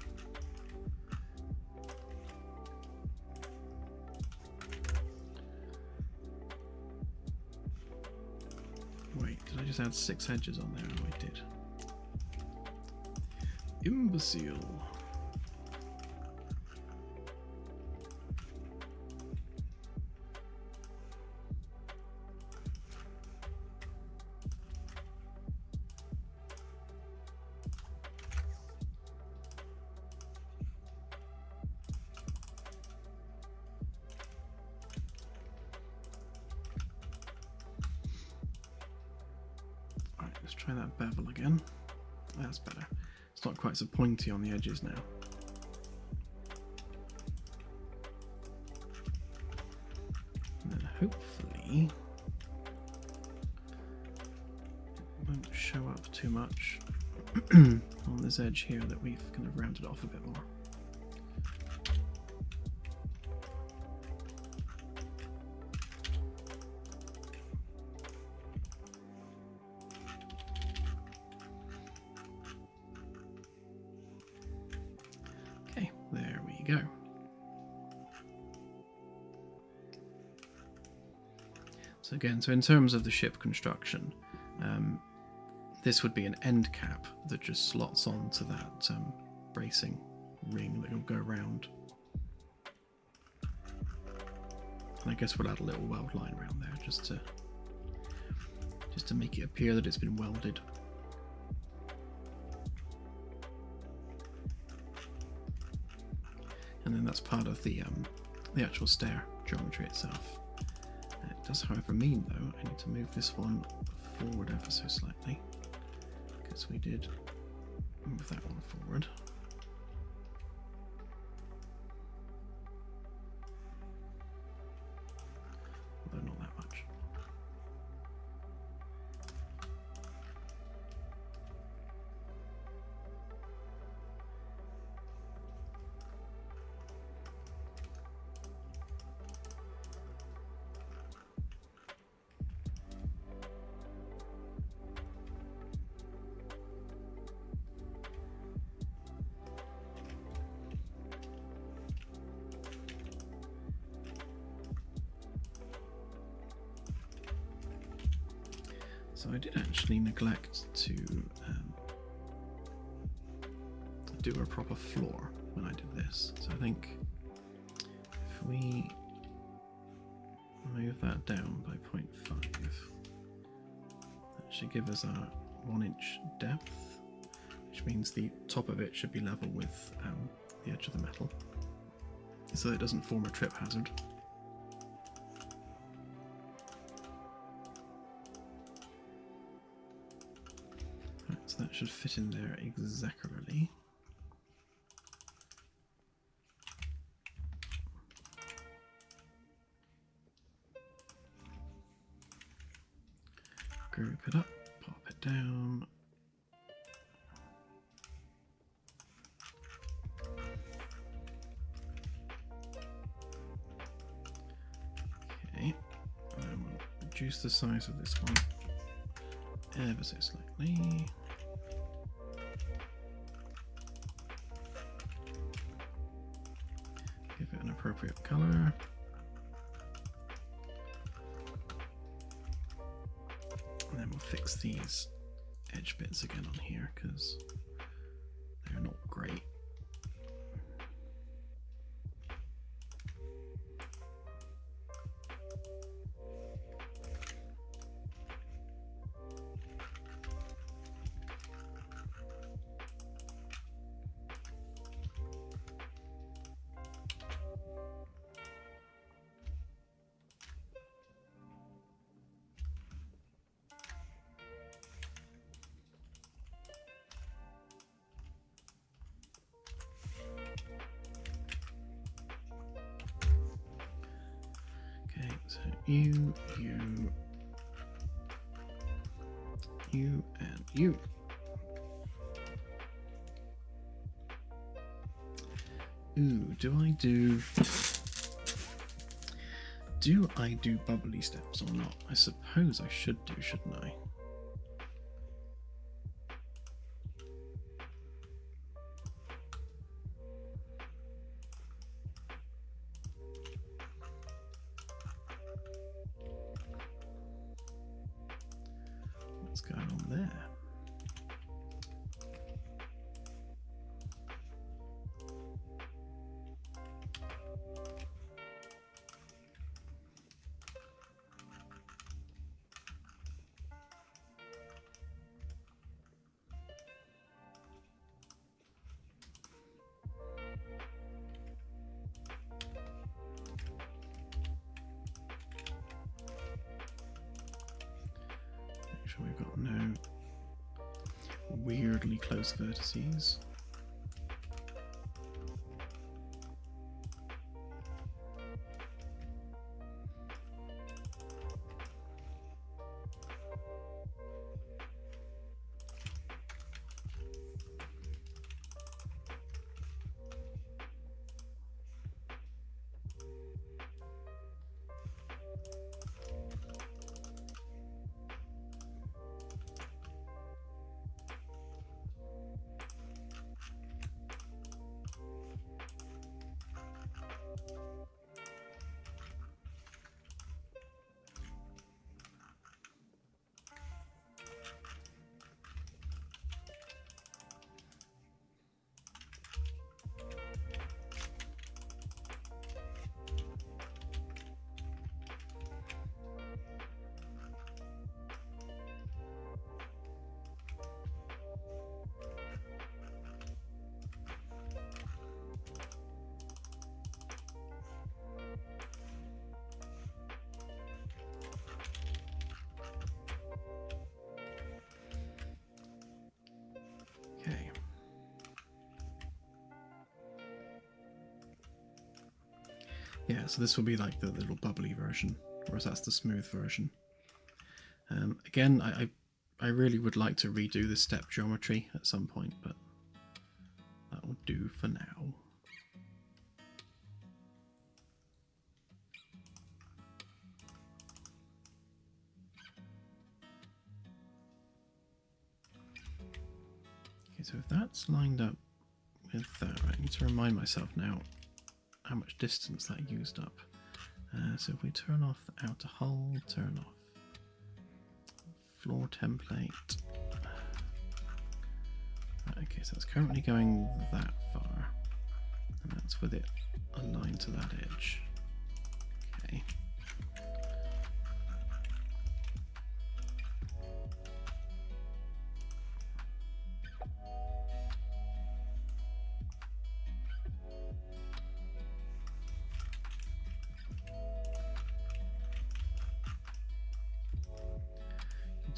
Wait, did I just add 6 edges on there? Oh, I did. Imbecile. Alright, let's try that bevel again. That's better. It's not quite so pointy on the edges now. And then hopefully it won't show up too much on this edge here that we've kind of rounded off a bit more. There we go. So again, so in terms of the ship construction, this would be an end cap that just slots onto that bracing ring that will go around. And I guess we'll add a little weld line around there just to make it appear that it's been welded. And then that's part of the actual stair geometry itself. It does, however, mean though I need to move this one forward ever so slightly, because we did move that one forward. Although not that much. So I did actually neglect to do a proper floor when I did this. So I think if we move that down by 0.5, that should give us a 1-inch depth, which means the top of it should be level with the edge of the metal, so it doesn't form a trip hazard. So that should fit in there exactly. Group it up, pop it down. Okay, and then we'll reduce the size of this one ever so slightly. Give it an appropriate color. And then we'll fix these edge bits again on here because they're not great. So you, and you. Ooh, do I do bubbly steps or not? I suppose I should do, shouldn't I? What's going on there? Make sure we've got no weirdly close vertices. Okay. Yeah, so this will be like the little bubbly version, whereas that's the smooth version. Again, I really would like to redo the step geometry at some point, but that will do for now. Okay, so if that's lined up with that, I need to remind myself now how much distance that used up. So if we turn off the outer hull, turn off floor template. Right, okay, so it's currently going that far, and that's with it aligned to that edge. Okay.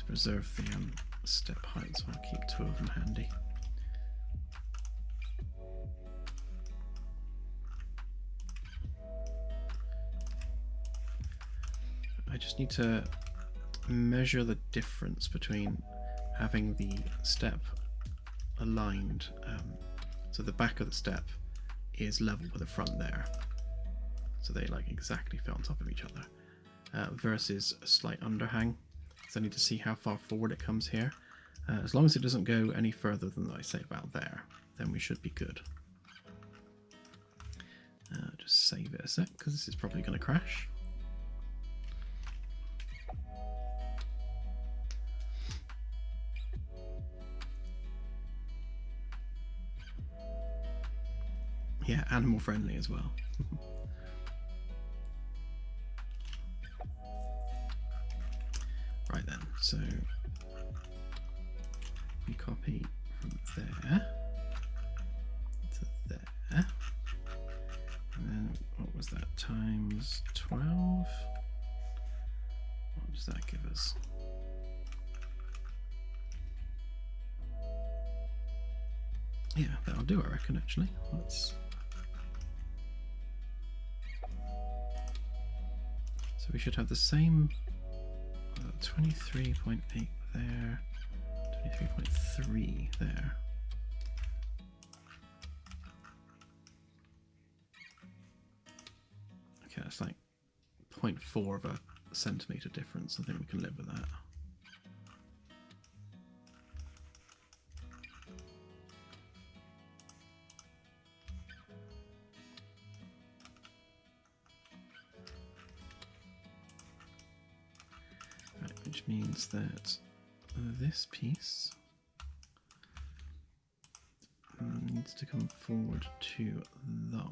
Preserve the step height, so I'll keep two of them handy. I just need to measure the difference between having the step aligned, so the back of the step is level with the front there, so they like exactly fit on top of each other, versus a slight underhang. So I need to see how far forward it comes here. As long as it doesn't go any further than I say about there, then we should be good. Just save it a sec, because this is probably going to crash. Yeah, animal friendly as well. Right then, so we copy from there to there, and then what was that, times 12? What does that give us? Yeah, that'll do, I reckon, actually. So we should have the same 23.8 there, 23.3 there. Okay, that's like 0.4 of a centimetre difference. I think we can live with that. Which means that this piece needs to come forward to the.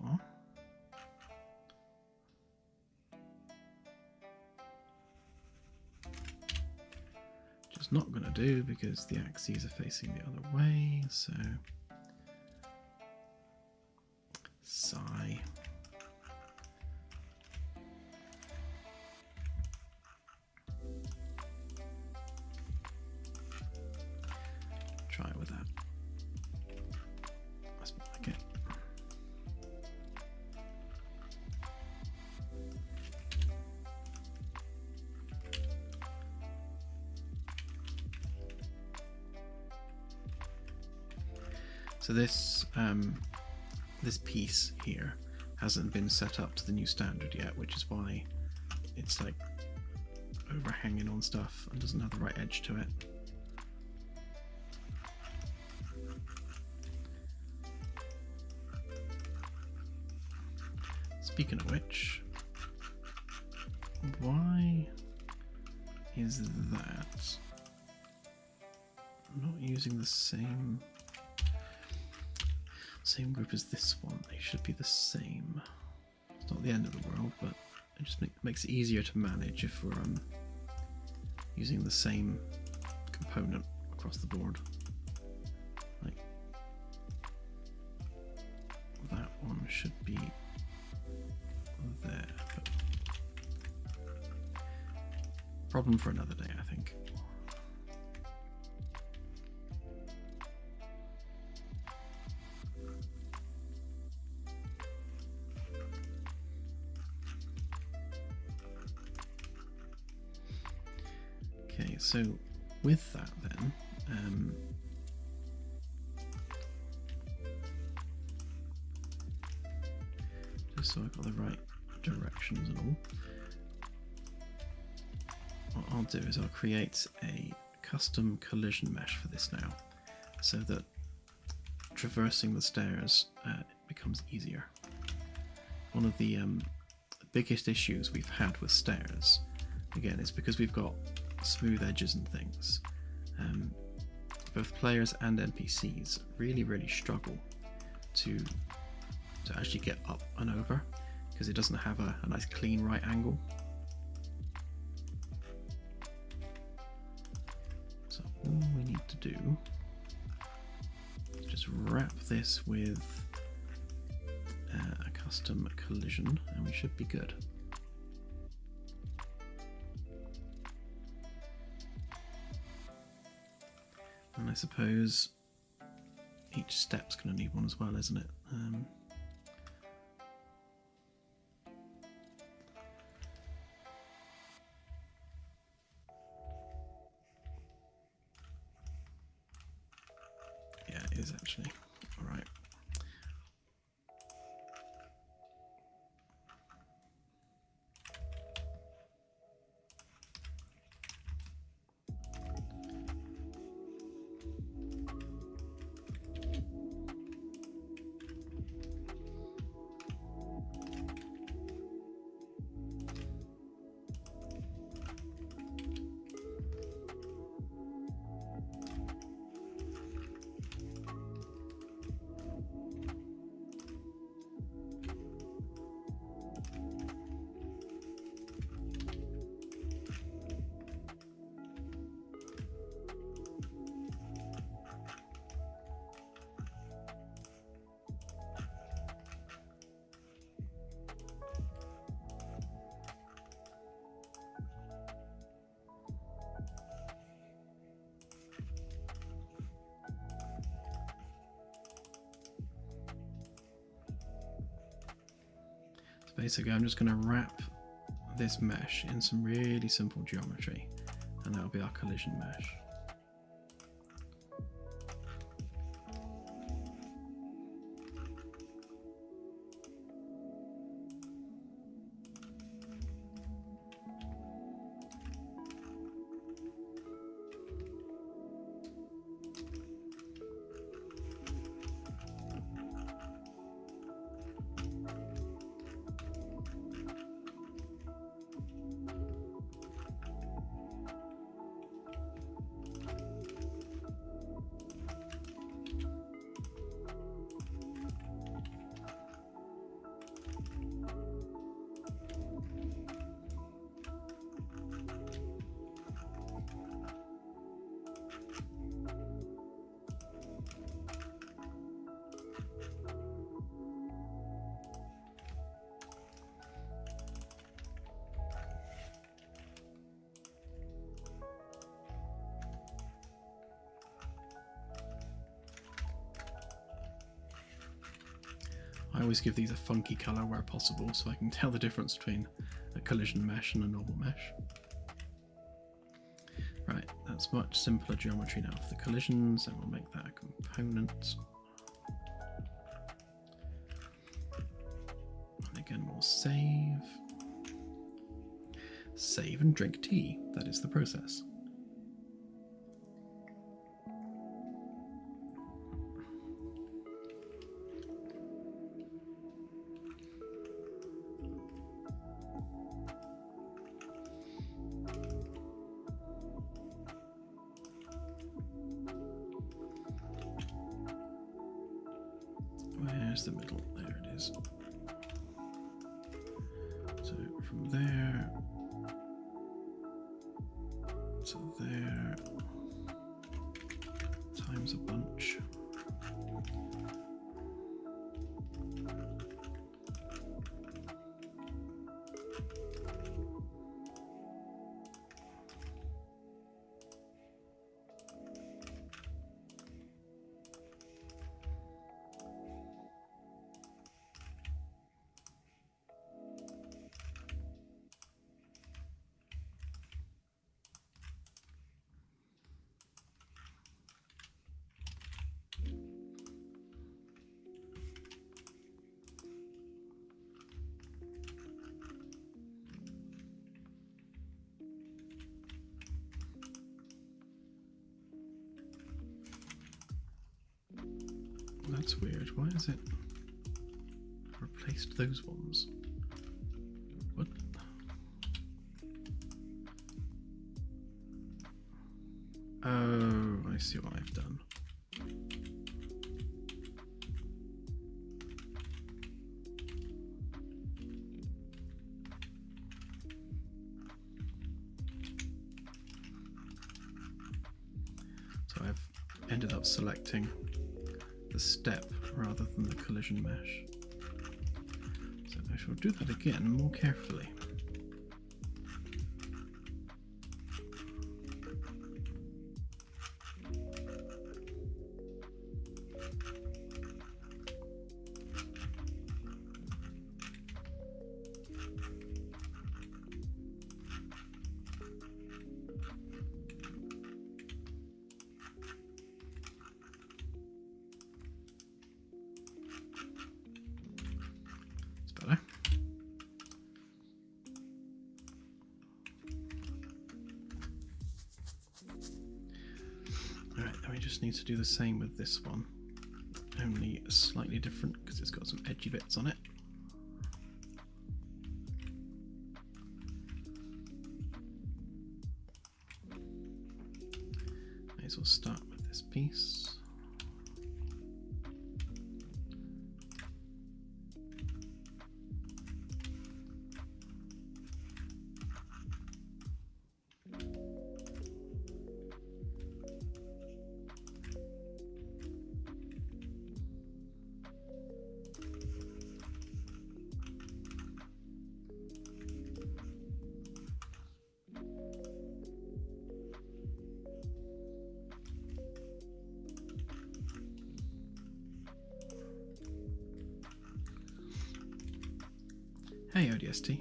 Which is not going to do because the axes are facing the other way, so sigh. Try it with that. That's like it. So this piece here hasn't been set up to the new standard yet, which is why it's like overhanging on stuff and doesn't have the right edge to it. Speaking of which, why is that not using the same group as this one? They should be the same. It's not the end of the world, but it just makes it easier to manage if we're using the same component across the board. Like that one should be there. But problem for another day, I think. Okay, so with that then, just so I've got the right directions and all, what I'll do is I'll create a custom collision mesh for this now, so that traversing the stairs becomes easier. One of the biggest issues we've had with stairs, again, is because we've got smooth edges and things. Both players and NPCs really struggle to actually get up and over, because it doesn't have a nice clean right angle. So all we need to do is just wrap this with a custom collision and we should be good. And I suppose each step's going to need one as well, isn't it? basically I'm just going to wrap this mesh in some really simple geometry, and that'll be our collision mesh. I always give these a funky colour where possible so I can tell the difference between a collision mesh and a normal mesh. Right, that's much simpler geometry now for the collisions, and we'll make that a component. And again we'll save. Save and drink tea, that is the process. Where's the middle? There it is. So from there to there times a bunch. That's weird. Why is it replaced those ones? What? Oh, I see what I've done. So I've ended up selecting the step rather than the collision mesh. So I shall do that again more carefully. Need to do the same with this one, only slightly different because it's got some edgy bits on it. May as well start with this piece. Hey, ODST.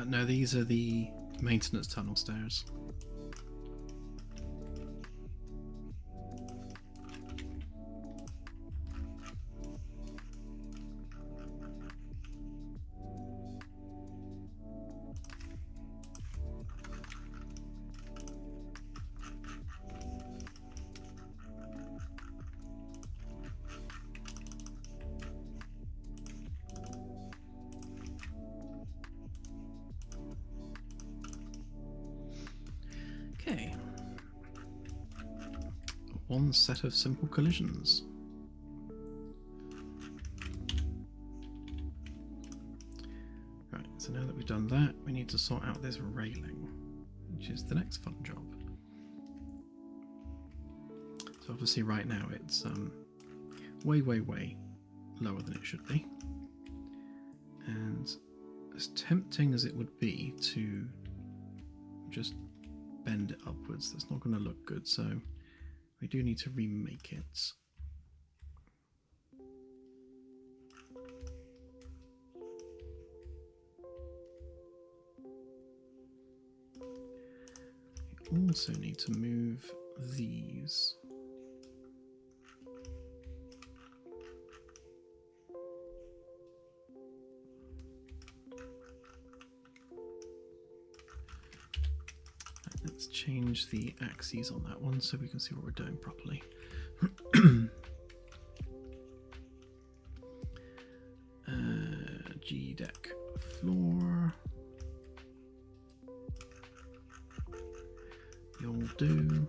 No, these are the maintenance tunnel stairs. Okay. One set of simple collisions. Right, so now that we've done that, we need to sort out this railing, which is the next fun job. So obviously right now it's way lower than it should be. And as tempting as it would be to just bend it upwards, that's not going to look good, so we do need to remake it. We also need to move these. Let's change the axes on that one so we can see what we're doing properly. G deck floor. You'll do.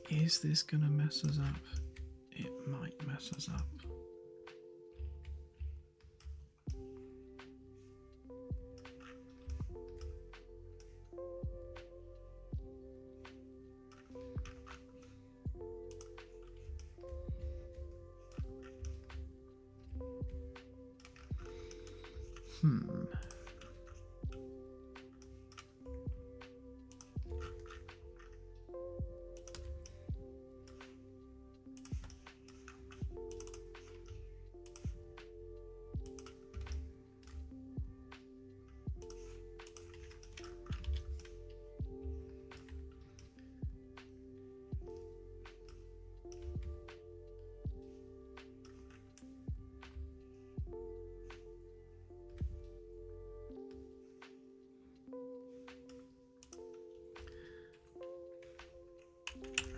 Is this going to mess us up? It might mess us up.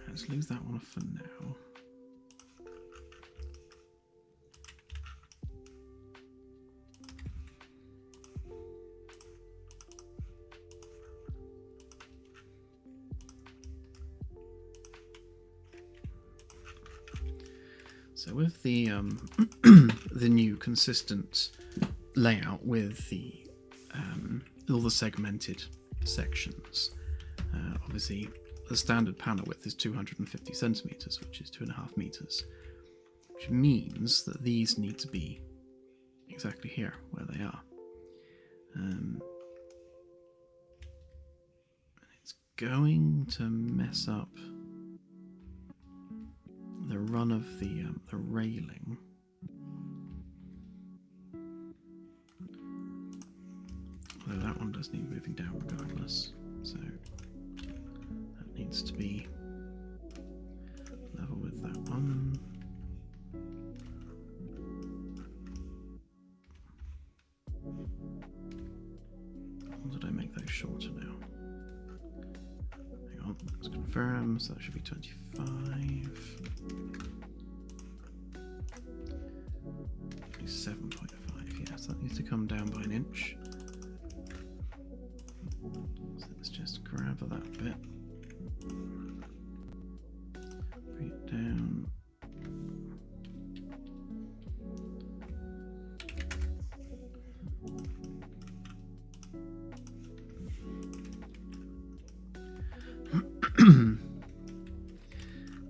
Let's lose that one for now. So with the the new consistent layout with the all the segmented sections, obviously the standard panel width is 250 centimeters, which is 2.5 meters, which means that these need to be exactly here where they are. It's going to mess up the run of the railing. Although that one does need moving down regardless, so that needs to be level with that one. Or did I make those shorter now? Hang on, let's confirm. So that should be 25. 7.5, yes, that needs to come down by an inch. So let's just grab that bit, bring it down.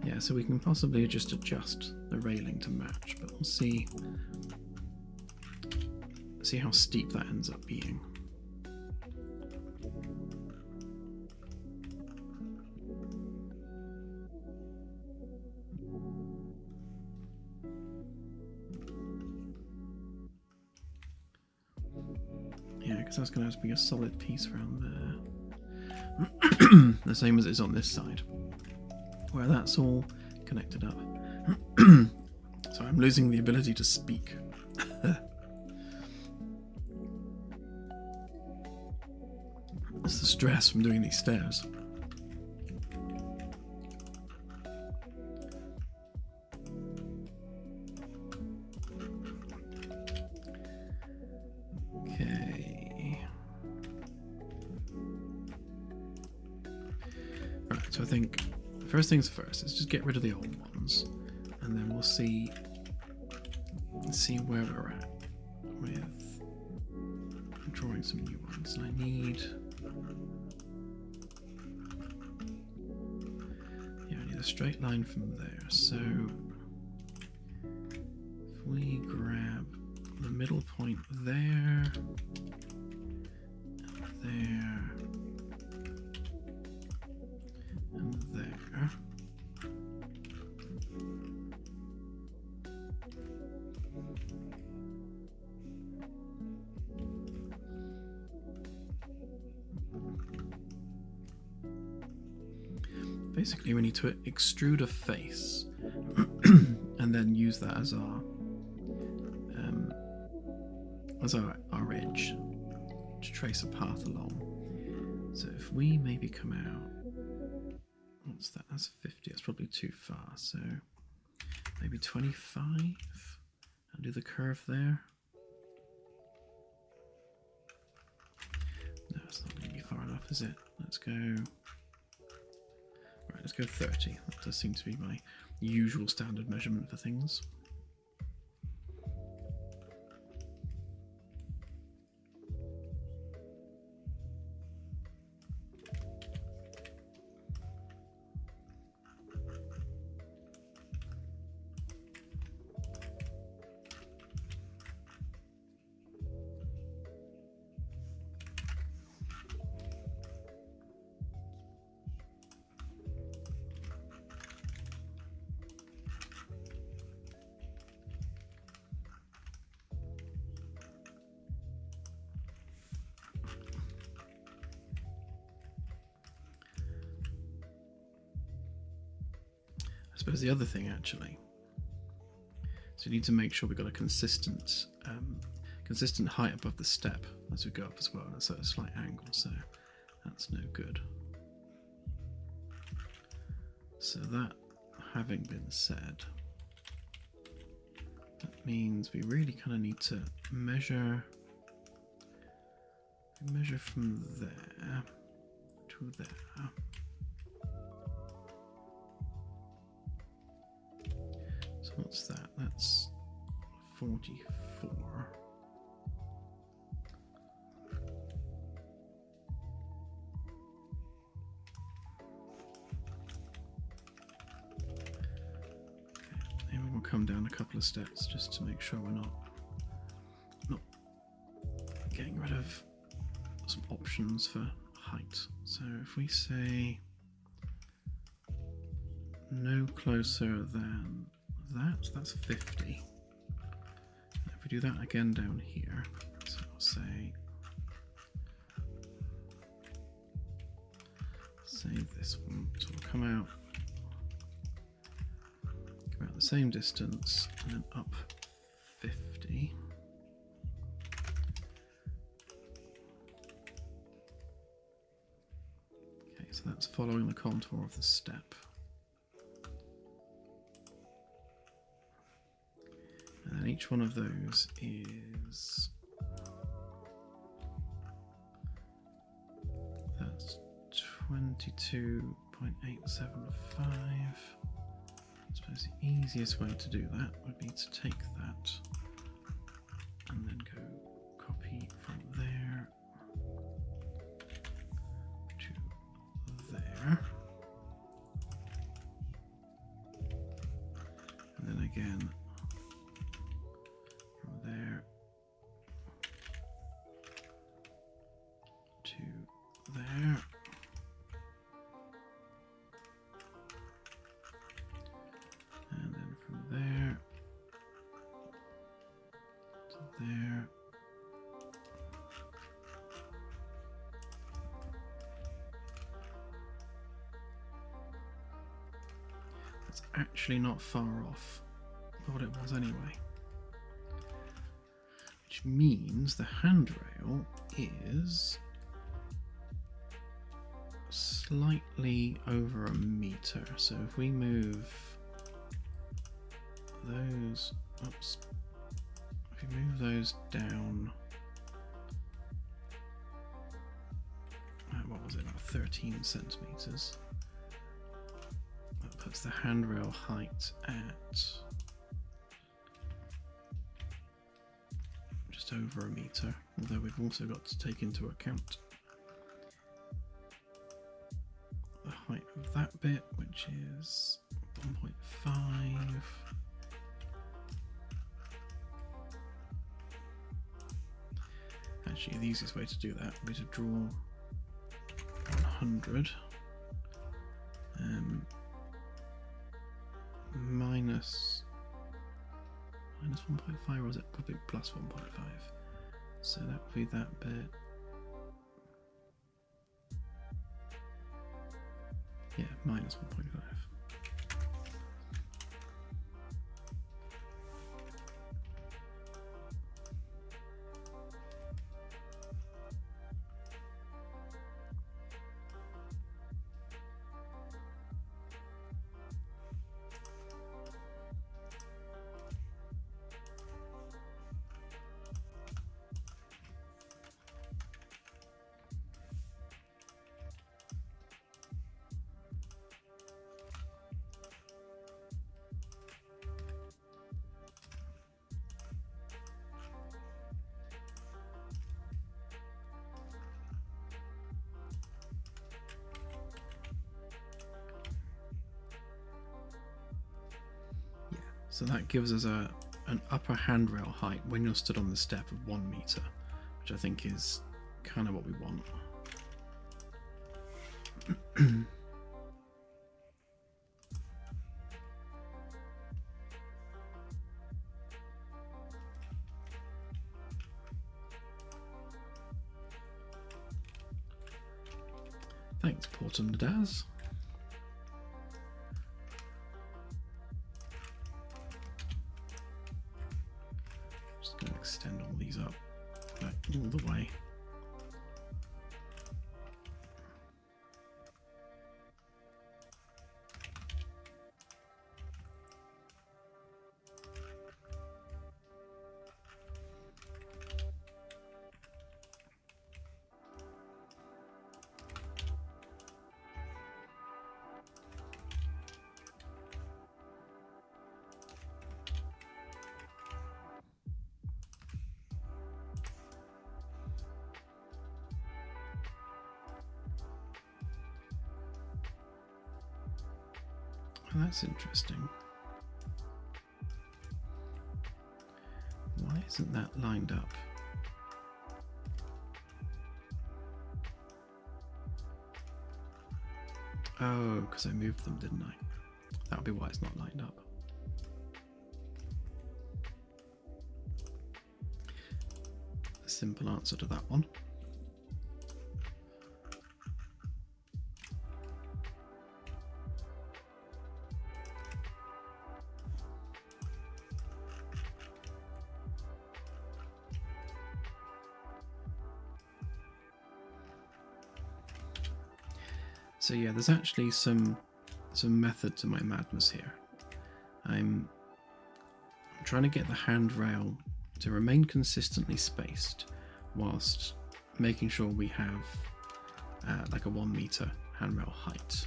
Yeah, so we can possibly just adjust the railing to match, but we'll see how steep that ends up being. Yeah, because that's going to have to be a solid piece around there. The same as it is on this side, where that's all connected up. So I'm losing the ability to speak. It's the stress from doing these stairs. Okay. Right, so I think first things first, let's just get rid of the old ones, and then we'll see where we're at with drawing some new ones. And I need a straight line from there. So if we grab the middle point there, there, and there. Basically, we need to extrude a face and then use that as our edge to trace a path along. So if we maybe come out, what's that? That's 50. That's probably too far. So maybe 25 and do the curve there. No, it's not going to be far enough, is it? Let's go. Right, let's go 30. That does seem to be my usual standard measurement for things. I suppose the other thing actually, so you need to make sure we've got a consistent height above the step as we go up as well. That's at a slight angle, so that's no good. So that having been said, that means we really kind of need to measure from there to there. So what's that? That's 44. Maybe we'll come down a couple of steps just to make sure we're not getting rid of some options for height. So if we say no closer than that, that's 50. And if we do that again down here, so I'll say save this one, so we'll come out the same distance and then up 50. Okay, so that's following the contour of the step. And then each one of those is, that's 22.875. I suppose the easiest way to do that would be to take that and then go copy from there to there, and then again from there to there. There to there, that's actually not far off what it was anyway, which means the handrail is slightly over a meter. So if we move those, oops, if you move those down, what was it, about 13 centimeters, that puts the handrail height at just over a meter, although we've also got to take into account the height of that bit, which is 1.5. Actually, the easiest way to do that would be to draw 100 minus 1.5, or is it probably plus 1.5? So that would be that bit. Yeah, minus 1.5. So that gives us an upper handrail height when you're stood on the step of 1 meter, which I think is kind of what we want. Thanks, Porton Daz. Just going to extend all these up back all the way. Oh, that's interesting. Why isn't that lined up? Oh, because I moved them, didn't I? That would be why it's not lined up. A simple answer to that one. So yeah, there's actually some method to my madness here. I'm trying to get the handrail to remain consistently spaced whilst making sure we have like a 1 meter handrail height.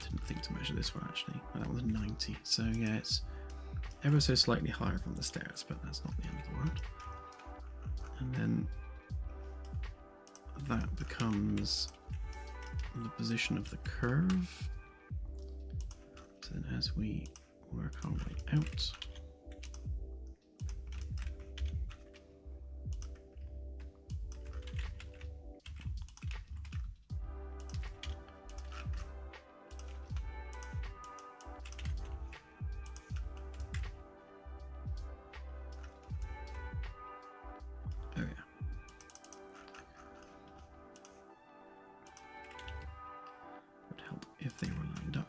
Didn't think to measure this one actually. That was 90. So yeah, it's ever so slightly higher from the stairs, but that's not the end of the world. And then that becomes the position of the curve. So then as we work our way out, oh yeah. Would help if they were lined up.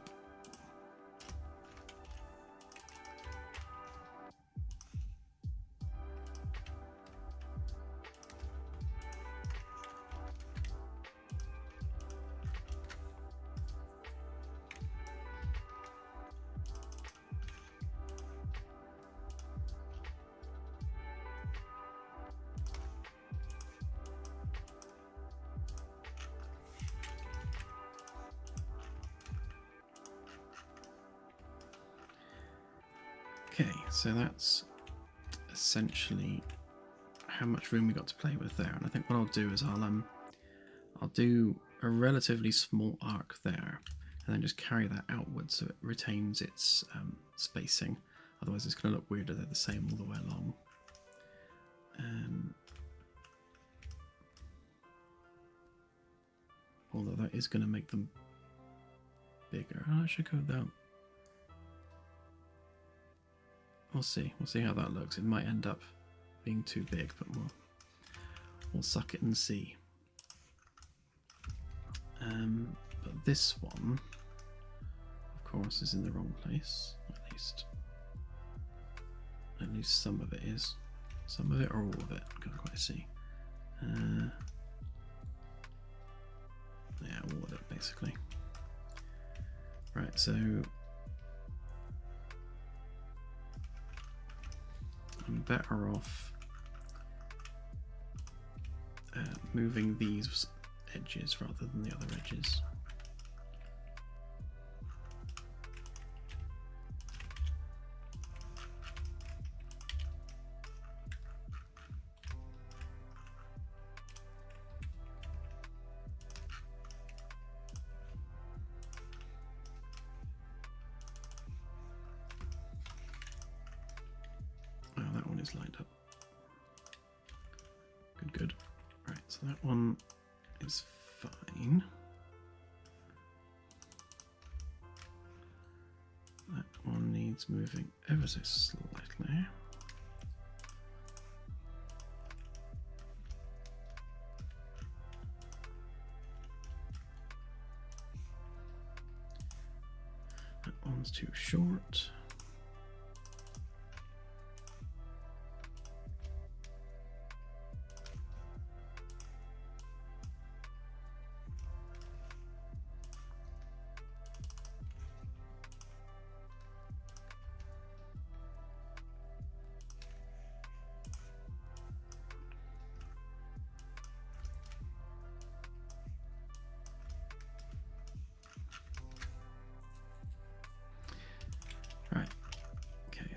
Okay, so that's essentially how much room we got to play with there. And I think what I'll do is I'll do a relatively small arc there, and then just carry that outwards so it retains its spacing. Otherwise, it's going to look weird if they're the same all the way along. Although that is going to make them bigger. I should go down. We'll see. We'll see how that looks. It might end up being too big, but we'll suck it and see. But this one, of course, is in the wrong place. At least some of it is. Some of it or all of it. Can't quite see. Yeah, all of it basically. Right. So I'm better off moving these edges rather than the other edges. Lined up. Good. Right, so that one is fine. That one needs moving ever so slightly. That one's too short.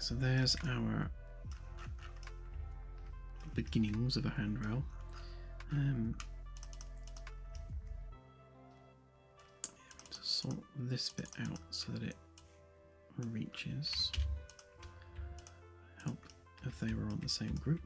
so there's our beginnings of a handrail. To sort this bit out so that it reaches. Help if they were on the same group.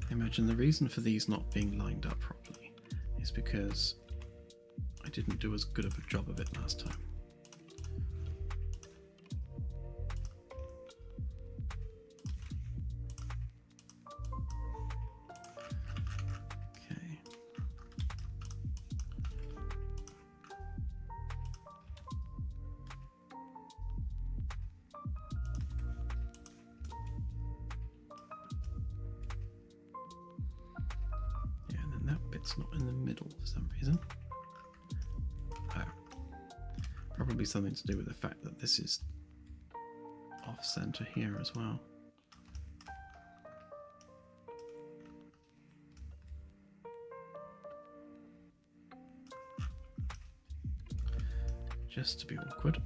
I imagine the reason for these not being lined up properly is because I didn't do as good of a job of it last time. Okay. It's not in the middle for some reason. Oh. Probably something to do with the fact that this is off center here as well. Just to be awkward.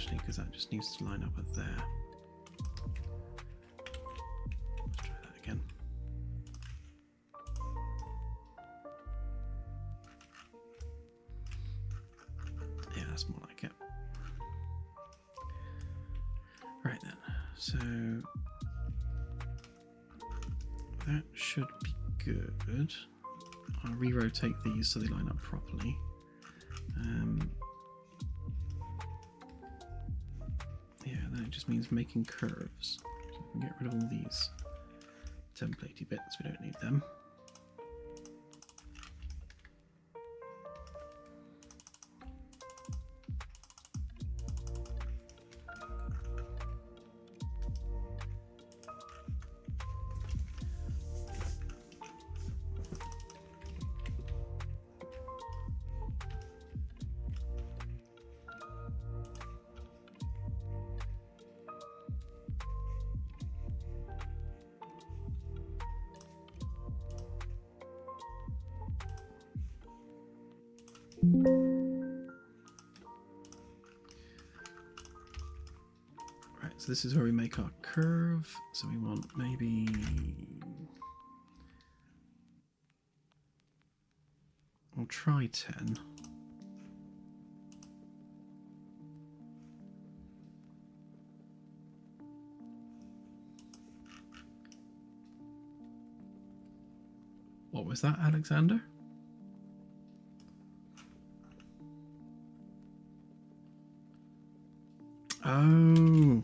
Because that just needs to line up with there. Let's try that again. Yeah, that's more like it. Right then, so that should be good. I'll re-rotate these so they line up properly. It just means making curves. So we can get rid of all these templatey bits, we don't need them. Right, so this is where we make our curve. So we want maybe we'll try 10. What was that, Alexander? Oh,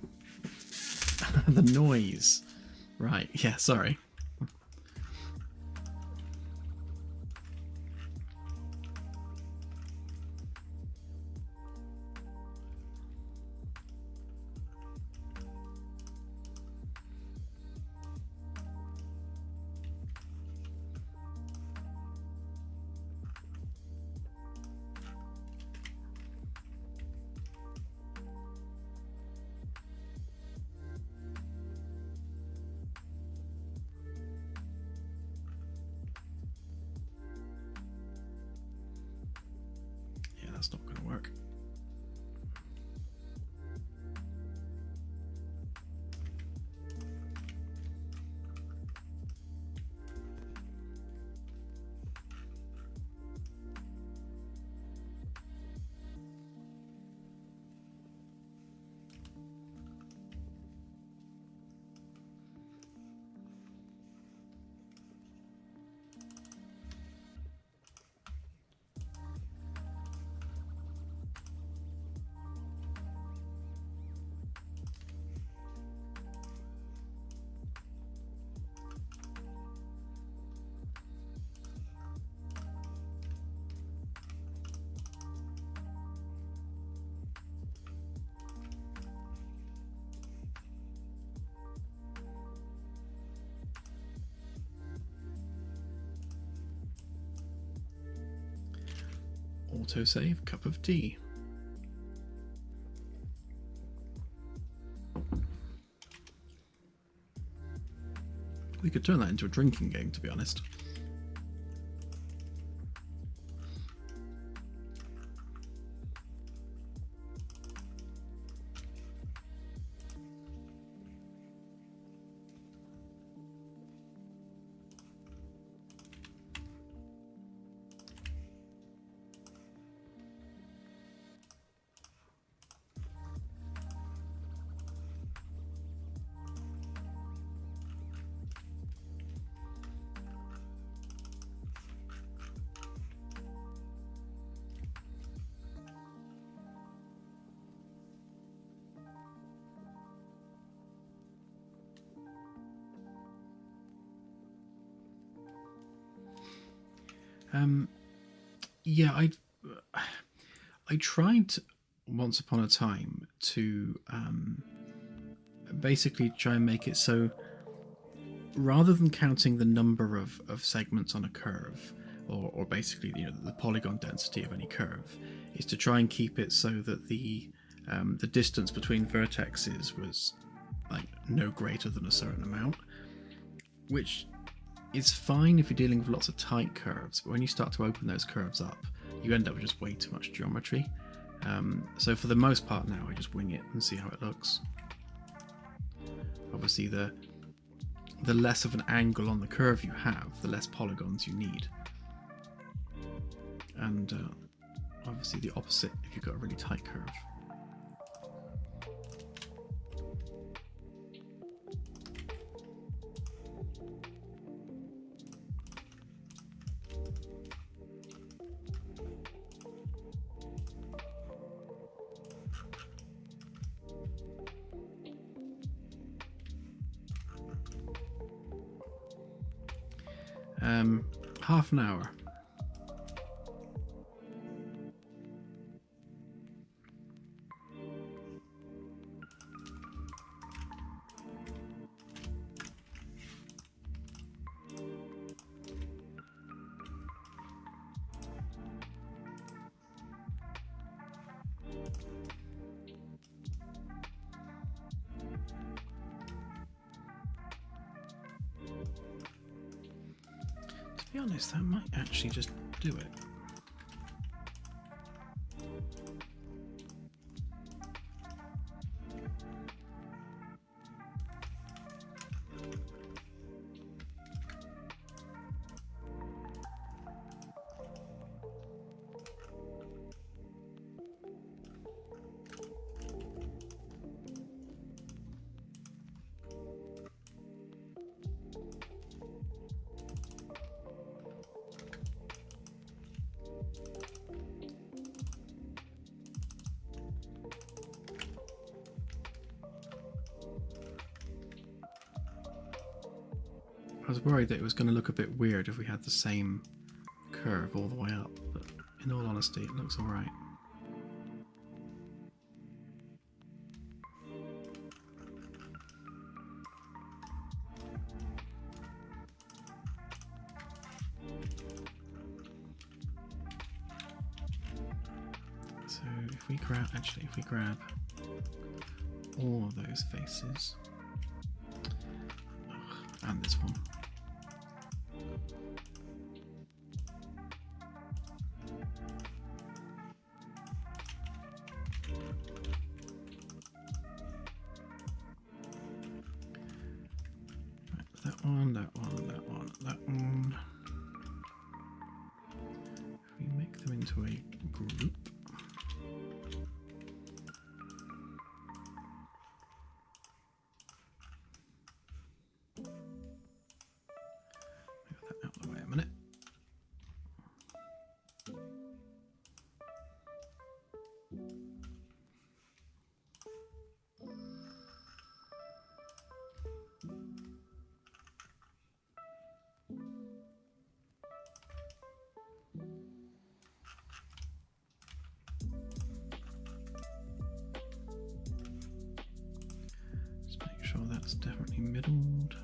the noise. Right, yeah, sorry. autosave cup of tea. We could turn that into a drinking game, to be honest. Yeah, I tried once upon a time to basically try and make it so rather than counting the number of segments on a curve, or basically the polygon density of any curve, is to try and keep it so that the distance between vertexes was like no greater than a certain amount, which is fine if you're dealing with lots of tight curves, but when you start to open those curves up, you end up with just way too much geometry. So for the most part now, I just wing it and see how it looks. Obviously, the less of an angle on the curve you have, the less polygons you need. And obviously the opposite if you've got a really tight curve. Half an hour. To be honest, that might actually just do it. I was worried that it was going to look a bit weird if we had the same curve all the way up, but in all honesty, it looks alright. So if we grab all of those faces, and this one. That one, that one, that one, that one. If we make them into a group. That's definitely middled.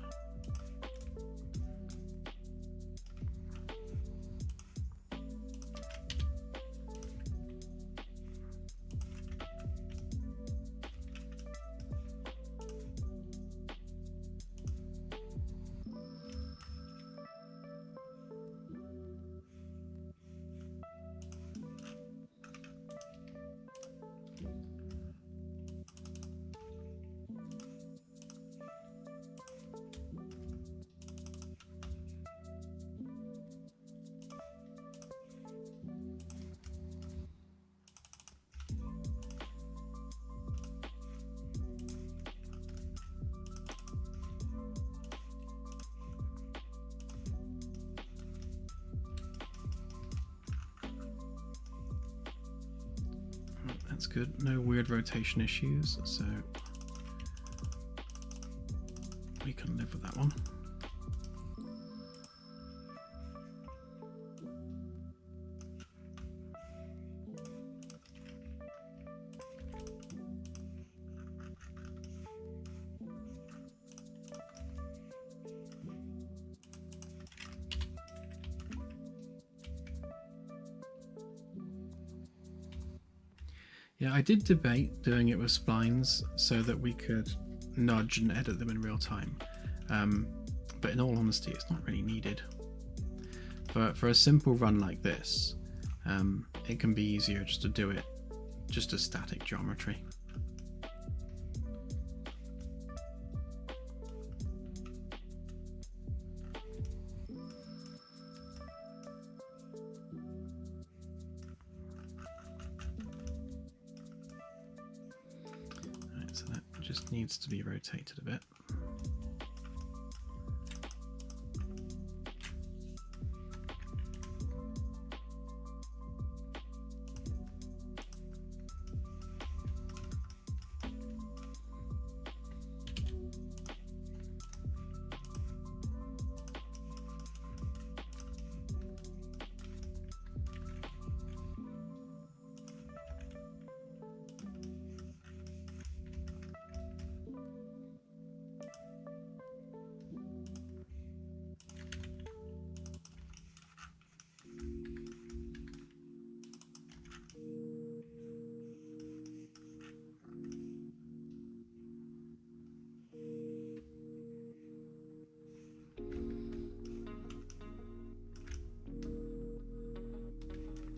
good. No weird rotation issues, so we can live with that one. Yeah, I did debate doing it with splines so that we could nudge and edit them in real time. But in all honesty, it's not really needed. For a simple run like this, it can be easier just to do it just as static geometry. So that just needs to be rotated a bit.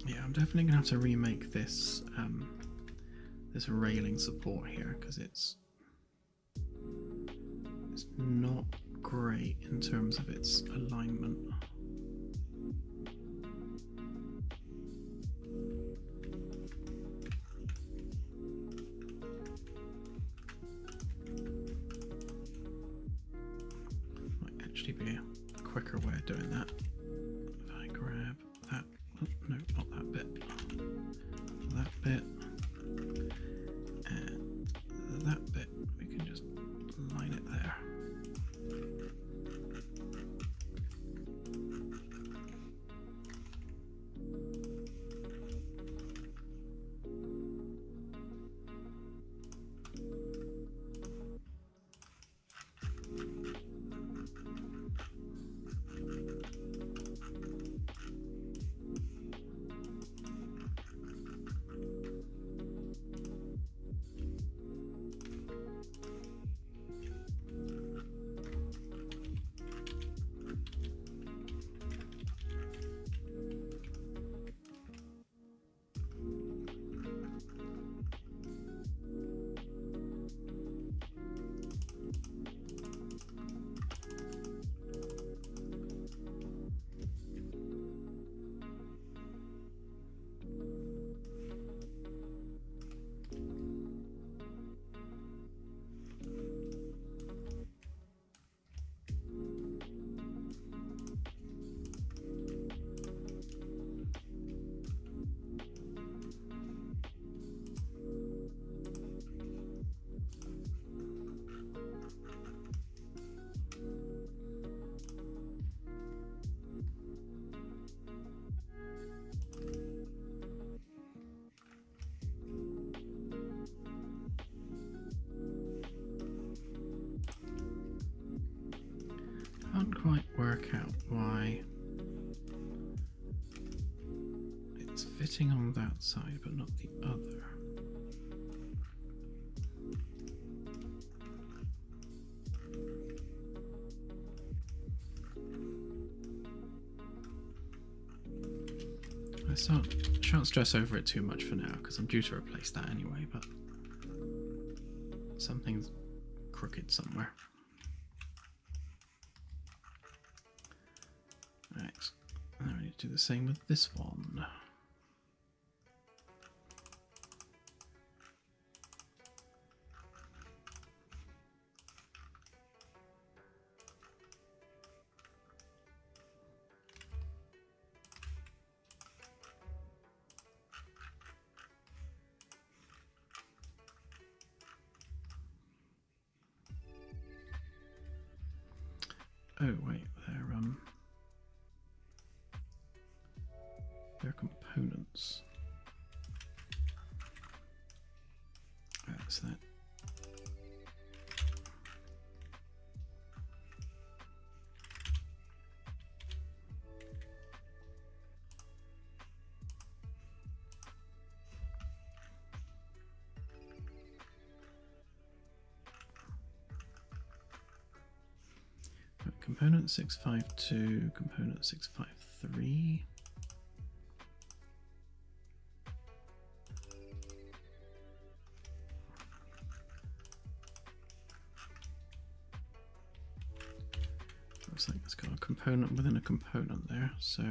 Yeah, I'm definitely gonna have to remake this this railing support here because it's not great in terms of its alignment. Might actually be a quicker way of doing that. If I grab that, oh, no, not that bit, that bit, and that bit, we can just line it there. Can't quite work out why it's fitting on that side but not the other. I shan't stress over it too much for now because I'm due to replace that anyway, but something's crooked somewhere. Right, now we need to do the same with this one. Oh wait, they're components. That's that. Component 652, component 653. Looks like it's got a component within a component there. So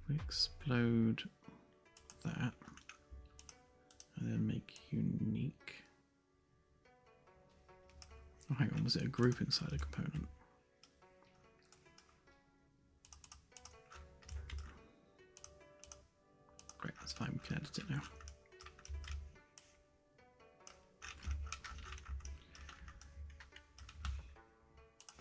we explode that and then make unique. Oh, hang on, was it a group inside a component? Great, that's fine, we can edit it now.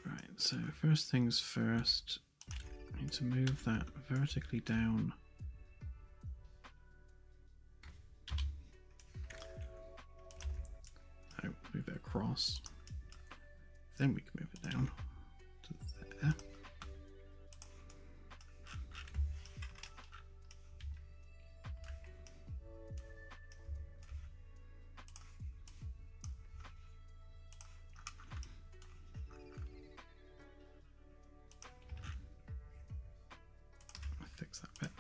Right, so first things first, I need to move that vertically down. Oh, move it across. Then we can move it down to there. I'll fix that bit.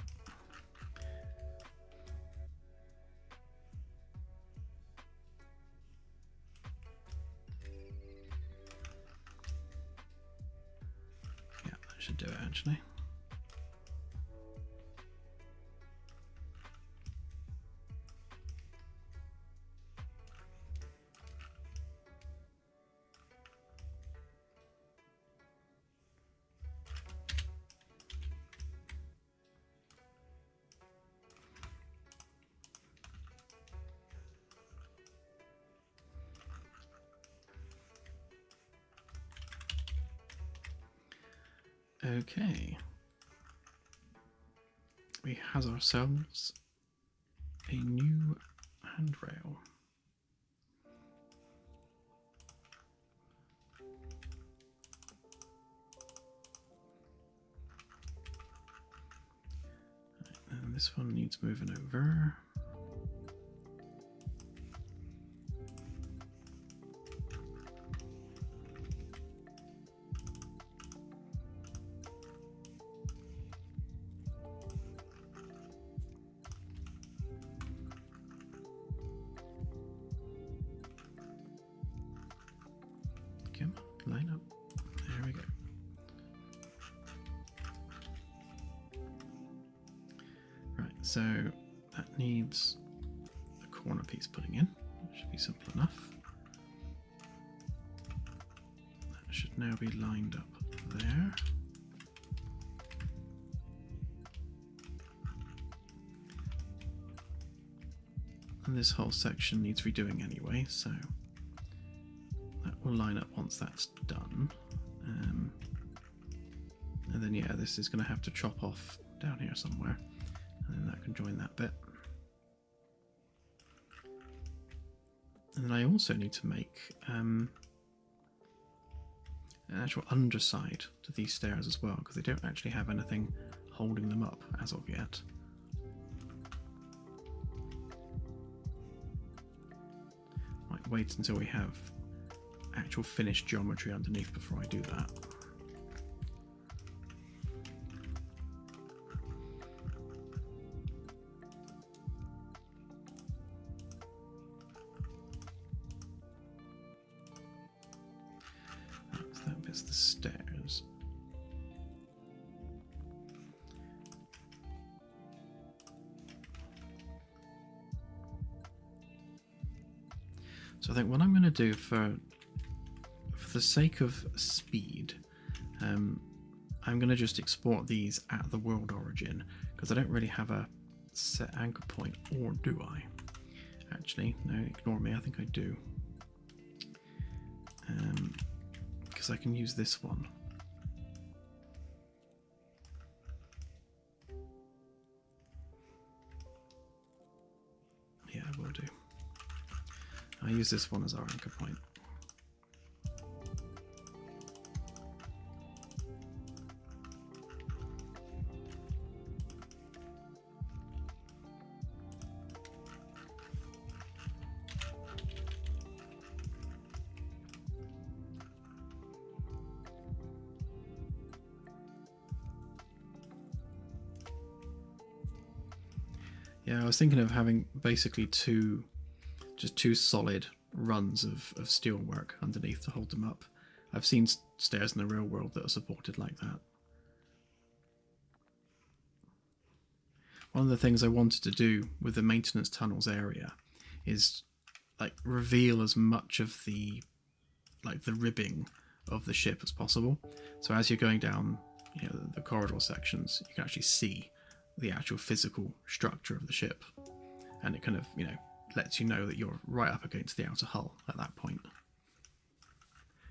Should do it actually. Okay, we have ourselves a new handrail. Right, and this one needs moving over. Line up. There we go. Right, so that needs a corner piece putting in. Should be simple enough. That should now be lined up there. And this whole section needs redoing anyway, so will line up once that's done. And then yeah, this is going to have to chop off down here somewhere, and then that can join that bit. And then I also need to make an actual underside to these stairs as well, because they don't actually have anything holding them up as of yet. Might wait until we have actual finished geometry underneath before I do that. That bit's the stairs. So I think what I'm going to do for the sake of speed, I'm going to just export these at the world origin, because I don't really have a set anchor point, or do I? Actually, no, ignore me, I think I do. Because I can use this one. Yeah, I will do. I'll use this one as our anchor point. Yeah, I was thinking of having basically just two solid runs of steelwork underneath to hold them up. I've seen stairs in the real world that are supported like that. One of the things I wanted to do with the maintenance tunnels area is like reveal as much of the ribbing of the ship as possible. So as you're going down, you know, the corridor sections, you can actually see the actual physical structure of the ship, and it kind of, you know, lets you know that you're right up against the outer hull at that point.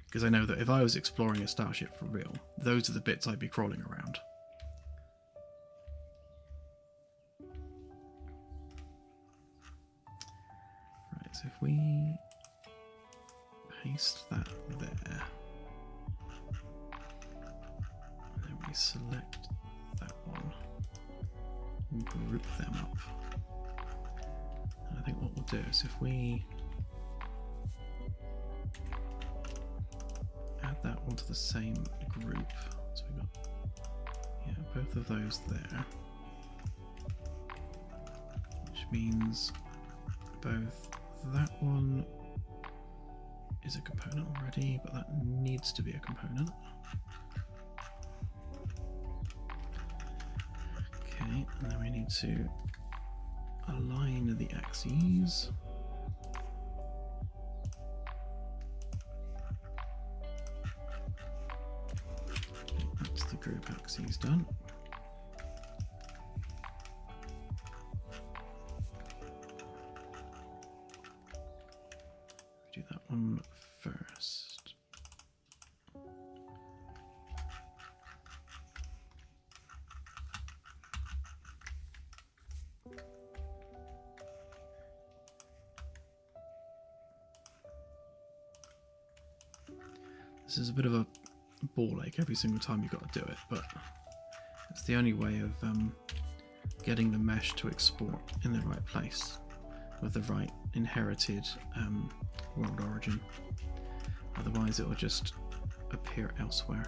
Because I know that if I was exploring a starship for real, those are the bits I'd be crawling around. Right, so if we paste that there, and then we select that one, and group them up. And I think what we'll do is if we add that onto the same group, so we've got both of those there, which means both that one is a component already, but that needs to be a component. Okay, and then we need to align the axes. That's the group axes done. Do that one first. This is a bit of a ball ache every single time you've got to do it, but it's the only way of getting the mesh to export in the right place with the right inherited world origin. Otherwise it will just appear elsewhere.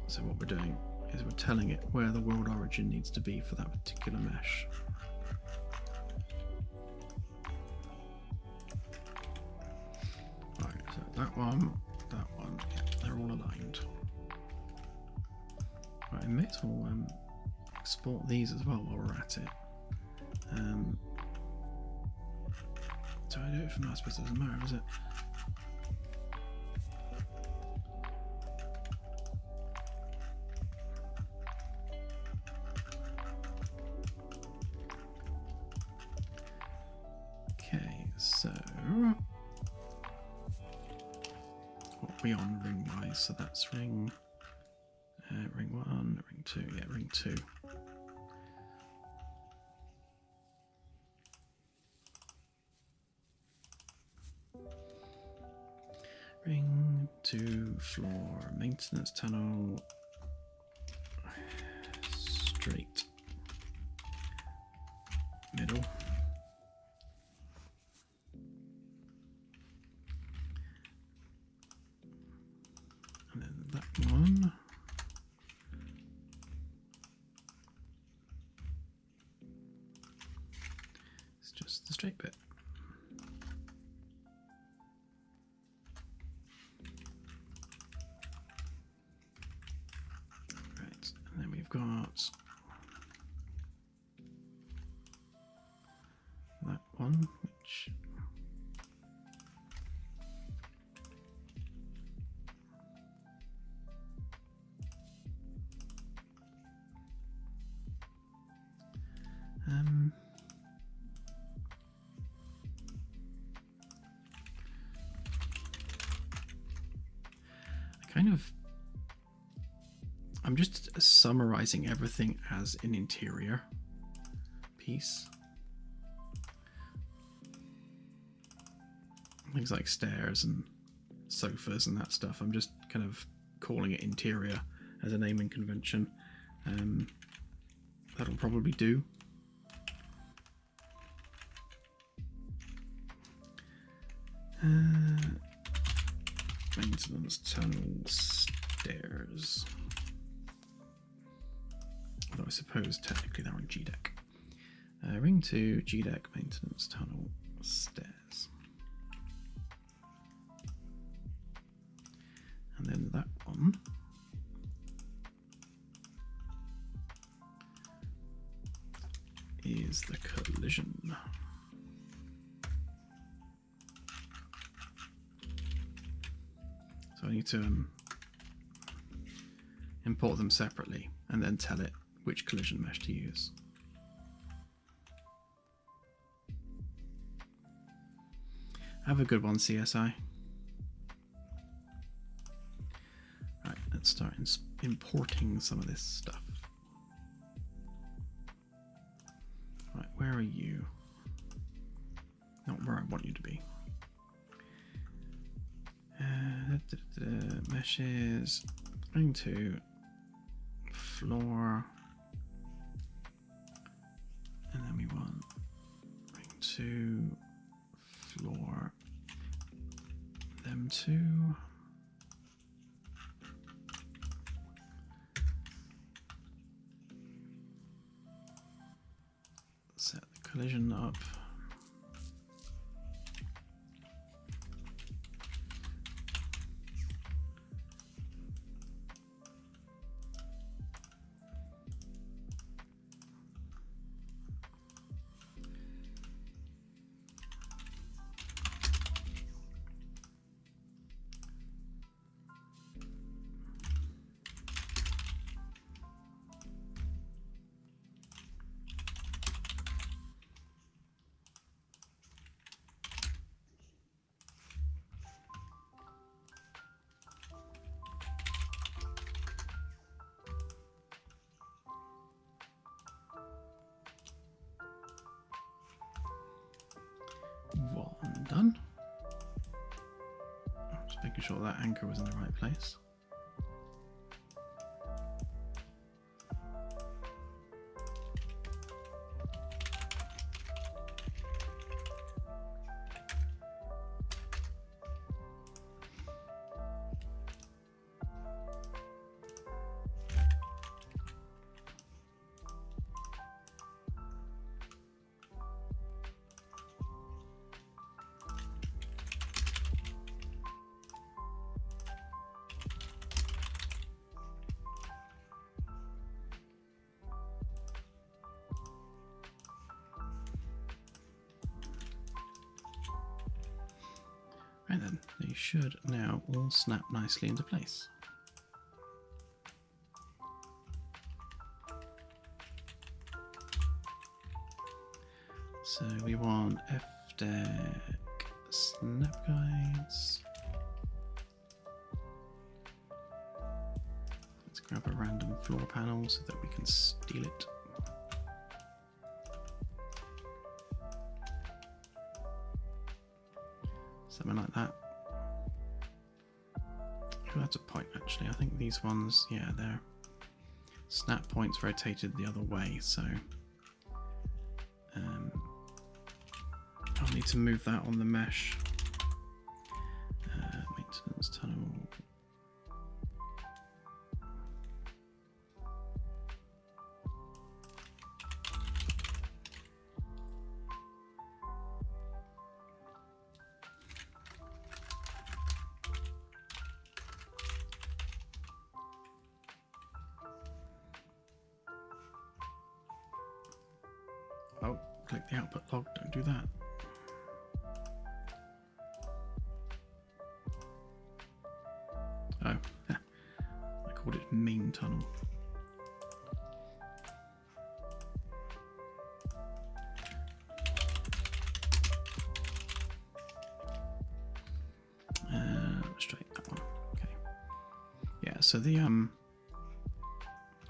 So what we're doing is we're telling it where the world origin needs to be for that particular mesh. Right, so that one, yeah, they're all aligned. Right, I may as well export these as well while we're at it. So I do it from that, I suppose it doesn't matter, does it? Okay, so what are we on ring wise? So that's ring 1, ring 2, yeah, ring 2. Ring 2 floor, maintenance tunnel, straight, middle. And then that one. It's just the straight bit. And then we've got that one, which I'm just summarizing everything as an interior piece. Things like stairs and sofas and that stuff, I'm just kind of calling it interior as a naming convention. That'll probably do. Maintenance tunnel stairs. Although I suppose technically they're on G deck. Ring 2 G deck maintenance tunnel stairs. And then that one is the collision. So I need to import them separately and then tell it which collision mesh to use. Have a good one, CSI. Right, let's start importing some of this stuff. Right, where are you? Not where I want you to be. Meshes, going to floor, and then we want ring 2 floor, them 2. Set the collision up. One done. Just making sure that anchor was in the right place. Right then, they should now all snap nicely into place. So we want FDeck snap guides. Let's grab a random floor panel so that we can steal it. Something like that. Oh, that's a point actually. I think these ones, yeah, they're snap points rotated the other way, so I'll need to move that on the mesh. Maintenance tunnel. Oh, click the output log, don't do that. Oh, I called it main tunnel. Straight, that one, okay. so the on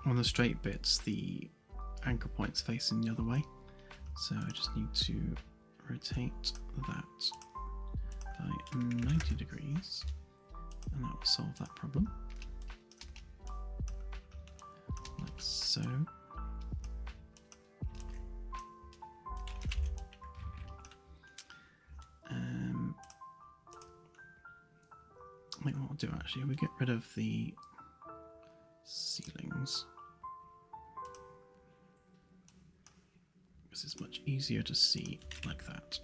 the straight bits, the anchor point's facing the other way. So I just need to rotate that by 90 degrees, and that will solve that problem. Like so. I think what we'll do actually, we get rid of the ceilings, because it's much easier to see like that.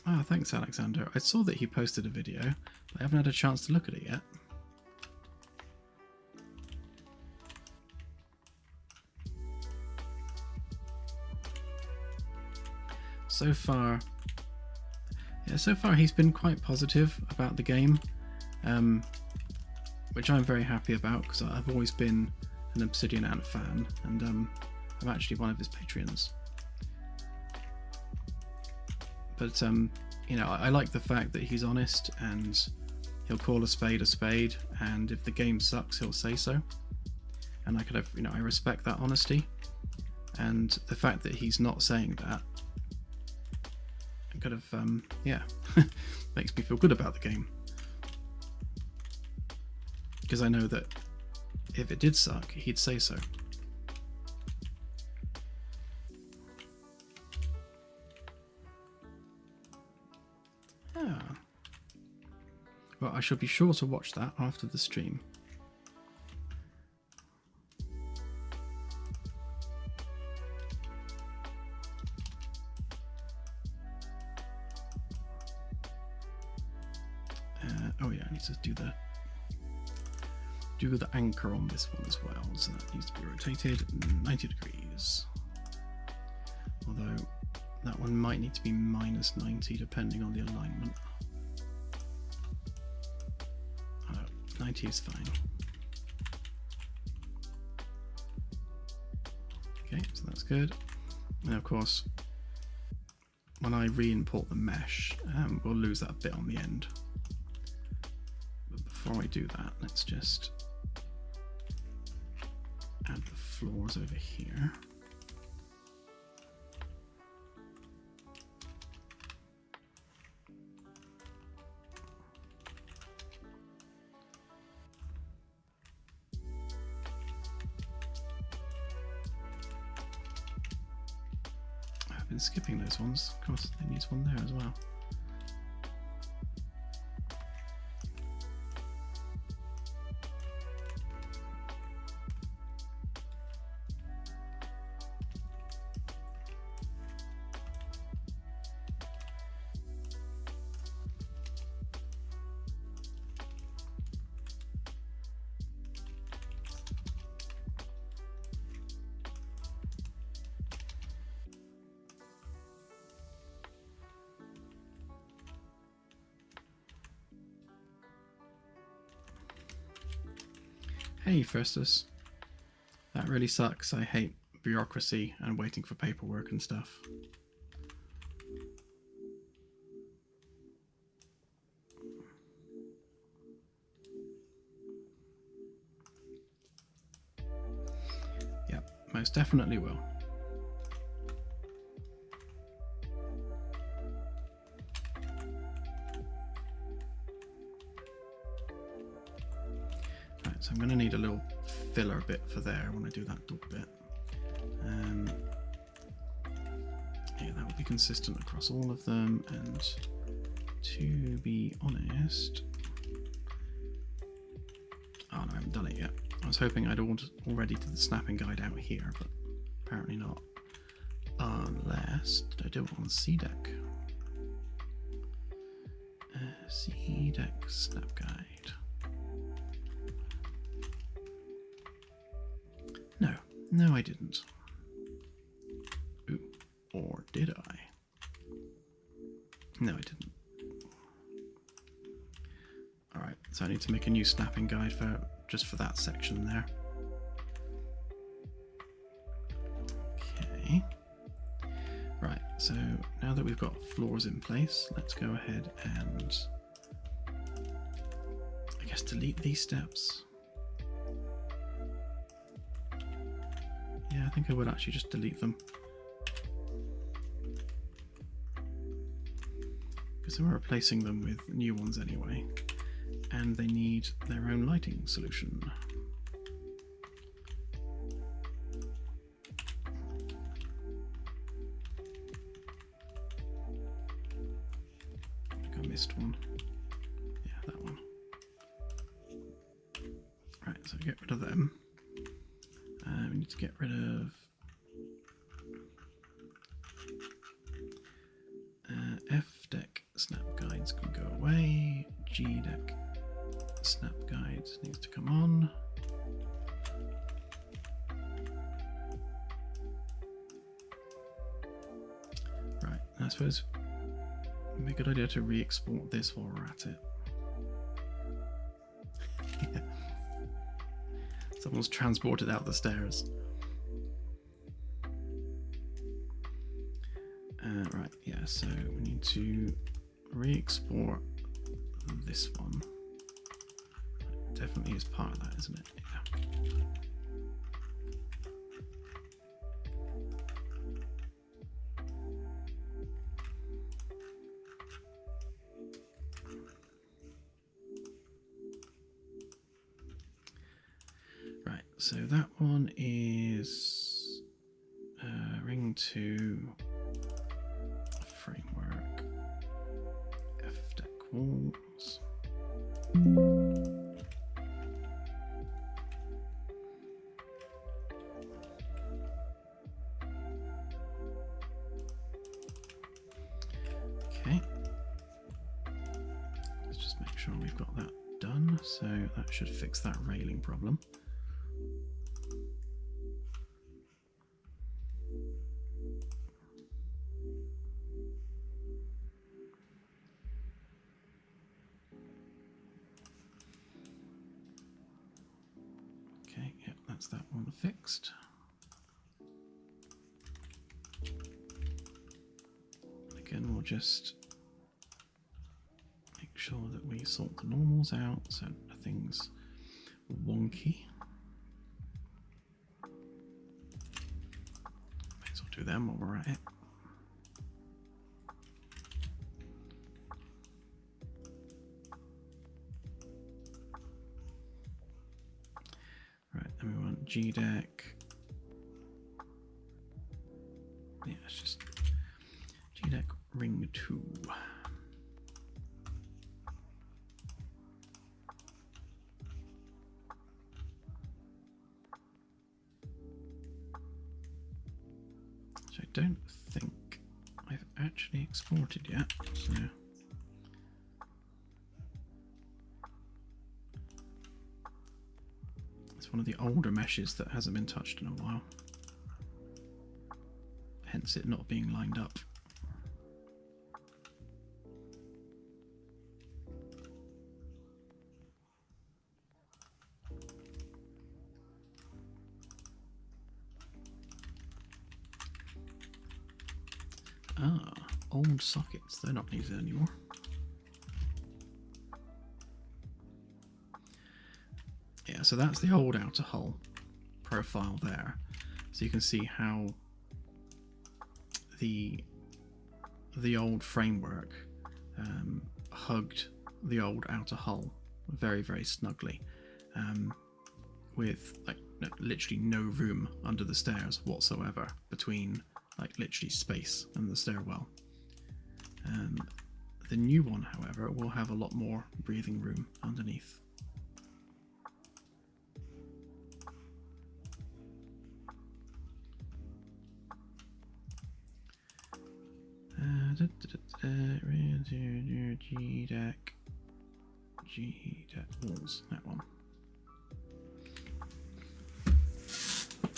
Ah, thanks Alexander. I saw that he posted a video, but I haven't had a chance to look at it yet. So far he's been quite positive about the game, which I'm very happy about, because I've always been an Obsidian Ant fan, and I'm actually one of his Patreons. But you know, I like the fact that he's honest, and he'll call a spade, and if the game sucks, he'll say so. And I respect that honesty, and the fact that he's not saying that kind of makes me feel good about the game, because I know that if it did suck, he'd say so. Well, I shall be sure to watch that after the stream. Oh yeah, I need to do the anchor on this one as well, so that needs to be rotated 90 degrees. Although that one might need to be minus 90 depending on the alignment. 90 is fine. Okay, so that's good. And of course, when I re-import the mesh, we'll lose that bit on the end. But before I do that, let's just add the floors over here. I've been skipping those ones. Of course, there needs one there as well. Hey Festus, that really sucks. I hate bureaucracy and waiting for paperwork and stuff. Yep, most definitely will. So I'm going to need a little filler bit for there when I do that double bit. Yeah, that will be consistent across all of them, and to be honest... Oh no, I haven't done it yet. I was hoping I'd already did the snapping guide out here, but apparently not. Unless... Did I do it on C deck? C deck snap guide. No, I didn't. Ooh, or did I? No, I didn't. Alright, so I need to make a new snapping guide just for that section there. we've got floors in place, let's go ahead and I guess delete these steps. Yeah, I think I would actually just delete them, because we're replacing them with new ones anyway, and they need their own lighting solution. I think I missed one. Yeah, that one. Right, so get rid of them. We need to get rid of F deck snap guides can go away. G deck snap guides needs to come on. Right, I suppose it'd be a good idea to re-export this while we're at it. Yeah. Someone's transported out the stairs. Right, yeah, so we need to re-export this one. Definitely is part of that, isn't it? Yeah. Right, so that one is ring 2 framework, F deck walls. Okay, let's just make sure we've got that done. So that should fix that railing problem. Okay, yep, that's that one fixed. Again, we'll just make sure that we sort the normals out so nothing's wonky. May as well do them while we're at it. Right, then we want G deck. Yeah, it's just G deck ring 2. Which I don't think I've actually exported yet, so it's one of the older meshes that hasn't been touched in a while, hence it not being lined up. Ah, old sockets, they're not needed anymore. Yeah, so that's the old outer hull profile there. So you can see how the old framework hugged the old outer hull very, very snugly, with like literally no room under the stairs whatsoever between like literally space and the stairwell. The new one, however, will have a lot more breathing room underneath. G deck walls, that one.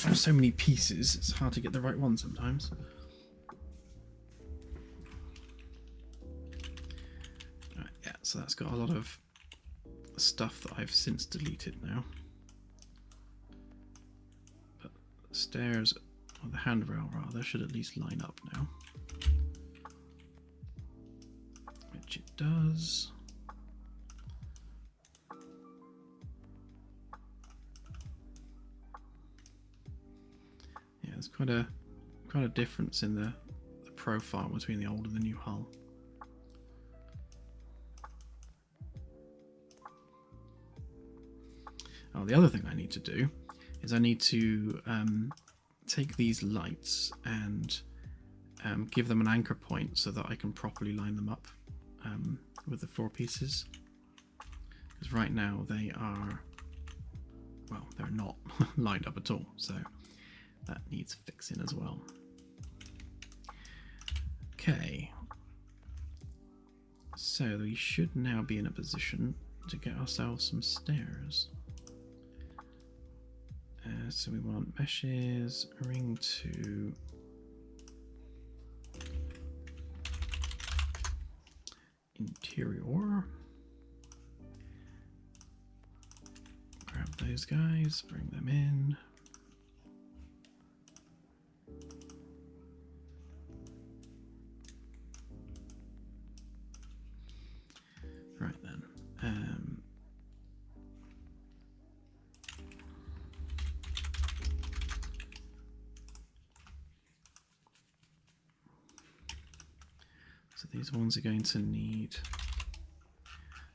There's so many pieces, it's hard to get the right one sometimes. Right, yeah, so that's got a lot of stuff that I've since deleted now. But the stairs, or the handrail rather, should at least line up now. does. Yeah, there's quite a difference in the profile between the old and the new hull. Oh, the other thing I need to do is I need to take these lights and give them an anchor point so that I can properly line them up with the 4 pieces. Because right now they are, well, they're not lined up at all, so that needs fixing as well. Okay, so we should now be in a position to get ourselves some stairs. So we want meshes, ring 2, interior. Grab those guys, bring them in. Right then. So these ones are going to need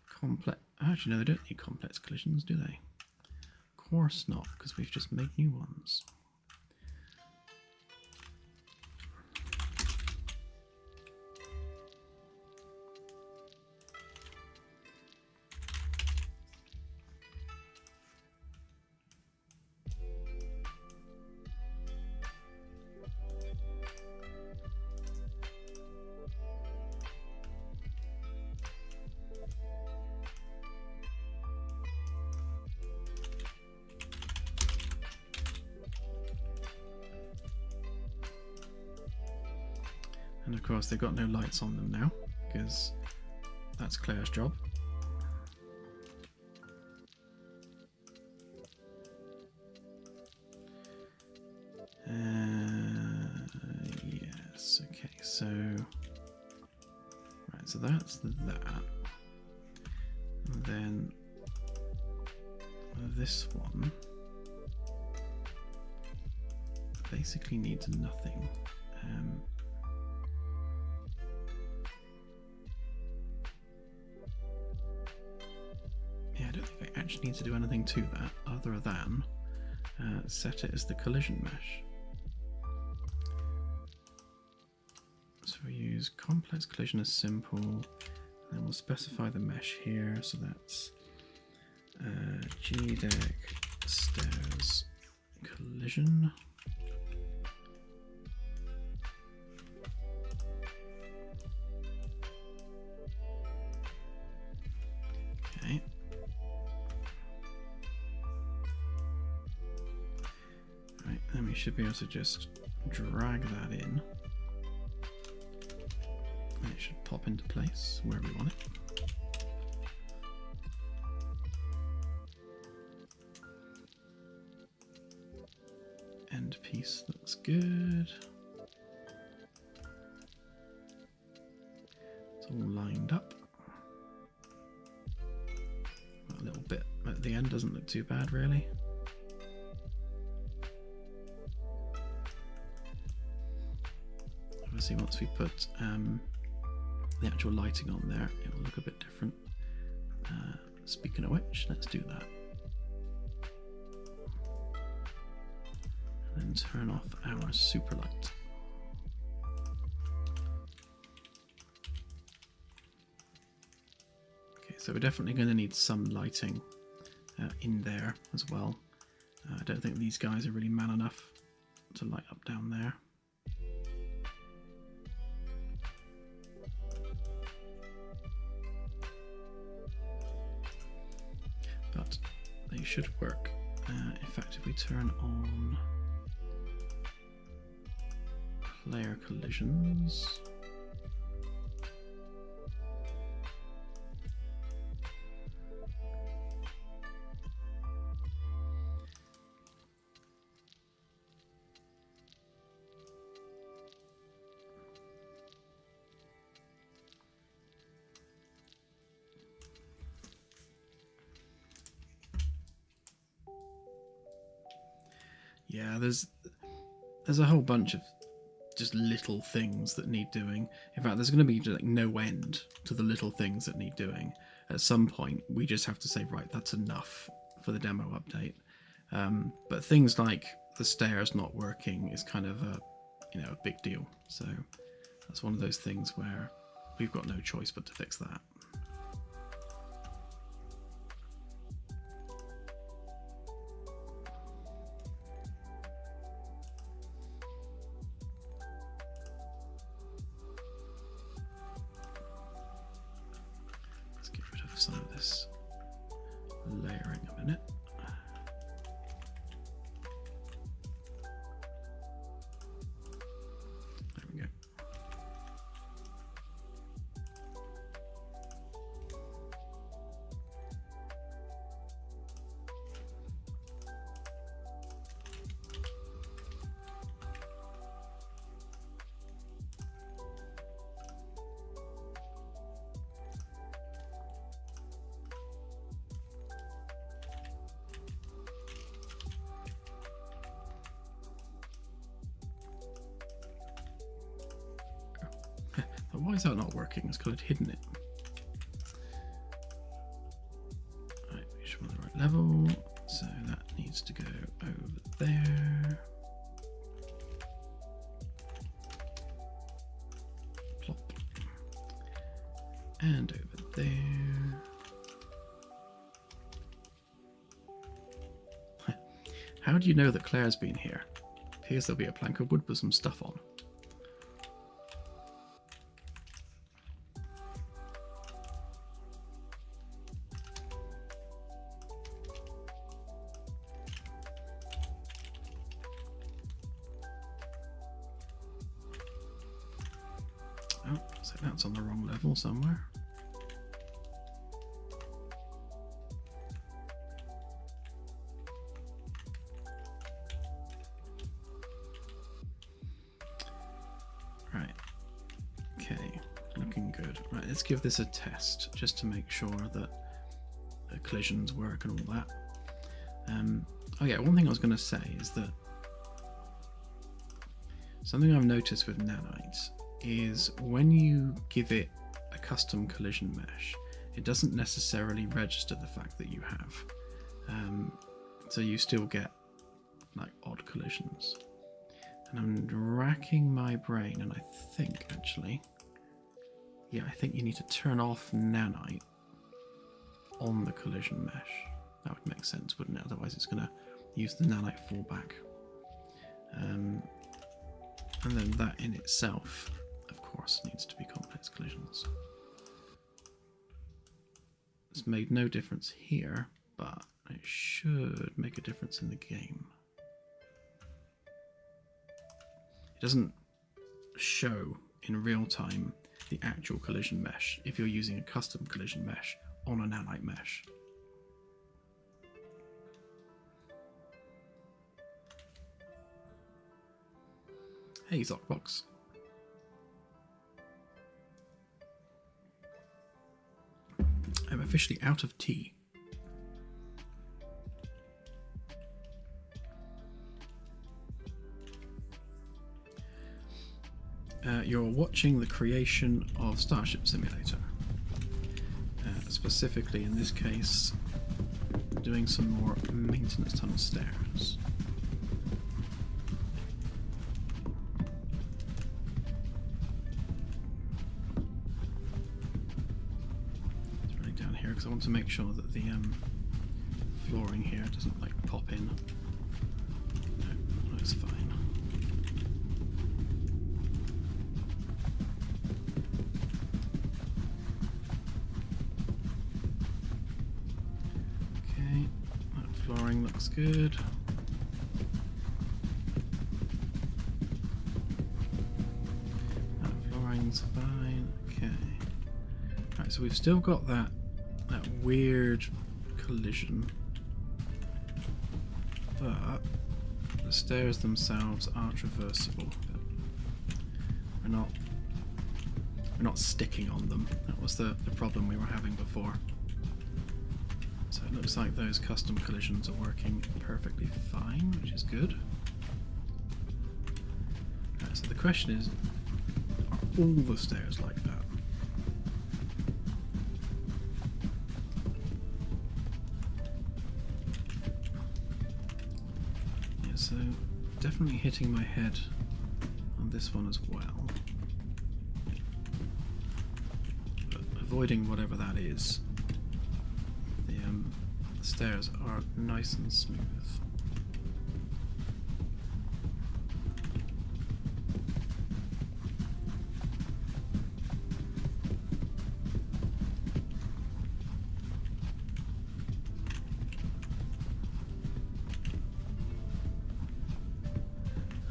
complex. Actually, no, they don't need complex collisions, do they? Of course not, because we've just made new ones. And of course they've got no lights on them now, because that's Claire's job. Yes, okay, so... Right, so that's that. And then this one basically needs nothing. Yeah, I don't think I actually need to do anything to that other than set it as the collision mesh. So we use complex collision as simple, and then we'll specify the mesh here. So that's GDEC stairs collision. Okay. Right, then we should be able to just drag that in. And it should pop into place where we want it. End piece looks good. It's all lined up. A little bit at the end doesn't look too bad, really. Obviously, once we put the actual lighting on there, it will look a bit different. Speaking of which, let's do that. And then turn off our super light. Okay, so we're definitely going to need some lighting in there as well. I don't think these guys are really man enough to light up down there. But they should work. In fact, if we turn on player collisions, Yeah, there's a whole bunch of just little things that need doing. In fact, there's going to be like no end to the little things that need doing. At some point, we just have to say, right, that's enough for the demo update. But things like the stairs not working is kind of a big deal. So that's one of those things where we've got no choice but to fix that. Let's get rid of some of this layering a minute. There we go. Why is that not working? It's because I'd hidden it. Right, make sure we're on the right level. So that needs to go over there. Plop. And over there. How do you know that Claire's been here? Appears there'll be a plank of wood with some stuff on. Oh, so that's on the wrong level somewhere. Right. Okay, looking good. Right, let's give this a test just to make sure that the collisions work and all that. Oh yeah, one thing I was going to say is that something I've noticed with nanites is when you give it a custom collision mesh, it doesn't necessarily register the fact that you have. So you still get like odd collisions. And I'm racking my brain, and I think actually, yeah, I think you need to turn off nanite on the collision mesh. That would make sense, wouldn't it? Otherwise it's going to use the nanite fallback. And then that in itself, of course, needs to be complex collisions. It's made no difference here, but it should make a difference in the game. It doesn't show in real time the actual collision mesh if you're using a custom collision mesh on a nanite mesh. Hey, Zockbox. I'm officially out of tea. You're watching the creation of Starship Simulator. Specifically, in this case, doing some more maintenance tunnel stairs. It's running down here because I want to make sure that the flooring here doesn't like pop in. No, it's fine. Flooring looks good. That flooring's fine. Okay. Right, so we've still got that weird collision, but the stairs themselves are traversable. We're not sticking on them. That was the problem we were having before. So looks like those custom collisions are working perfectly fine, which is good. So the question is, are all the stairs like that? Yeah, so definitely hitting my head on this one as well. But avoiding whatever that is. The stairs are nice and smooth.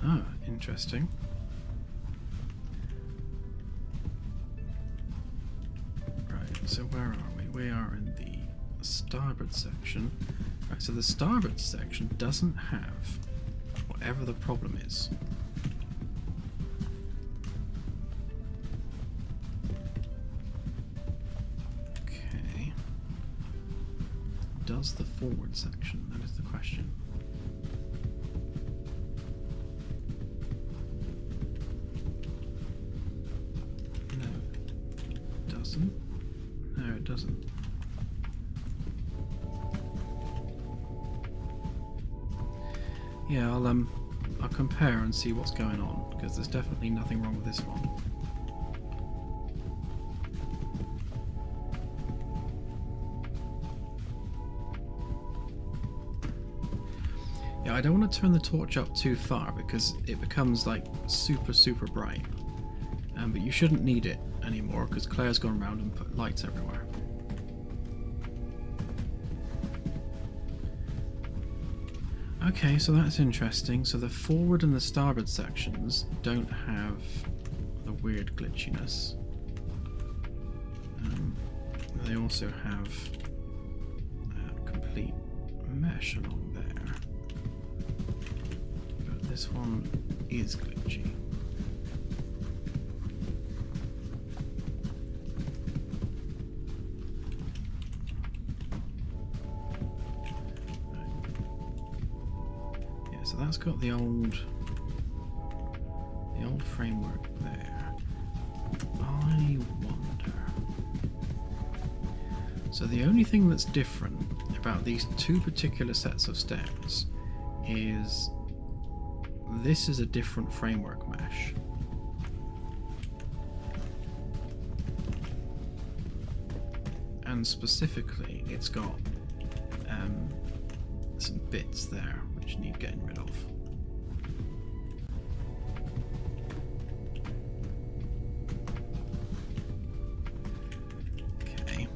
Ah, interesting. Right, so where are we? We are in the starboard section. Right, so the starboard section doesn't have whatever the problem is. Okay. Does the forward section? That is the question. No, it doesn't. Yeah, I'll compare and see what's going on, because there's definitely nothing wrong with this one. Yeah, I don't want to turn the torch up too far because it becomes like super bright. But you shouldn't need it anymore because Claire's gone around and put lights everywhere. Okay, so that's interesting. So the forward and the starboard sections don't have the weird glitchiness. They also have a complete mesh along there. But this one is glitchy. So that's got the old framework there. I wonder. So the only thing that's different about these two particular sets of stairs is this is a different framework mesh. And specifically, it's got some bits there which need getting rid of. Okay.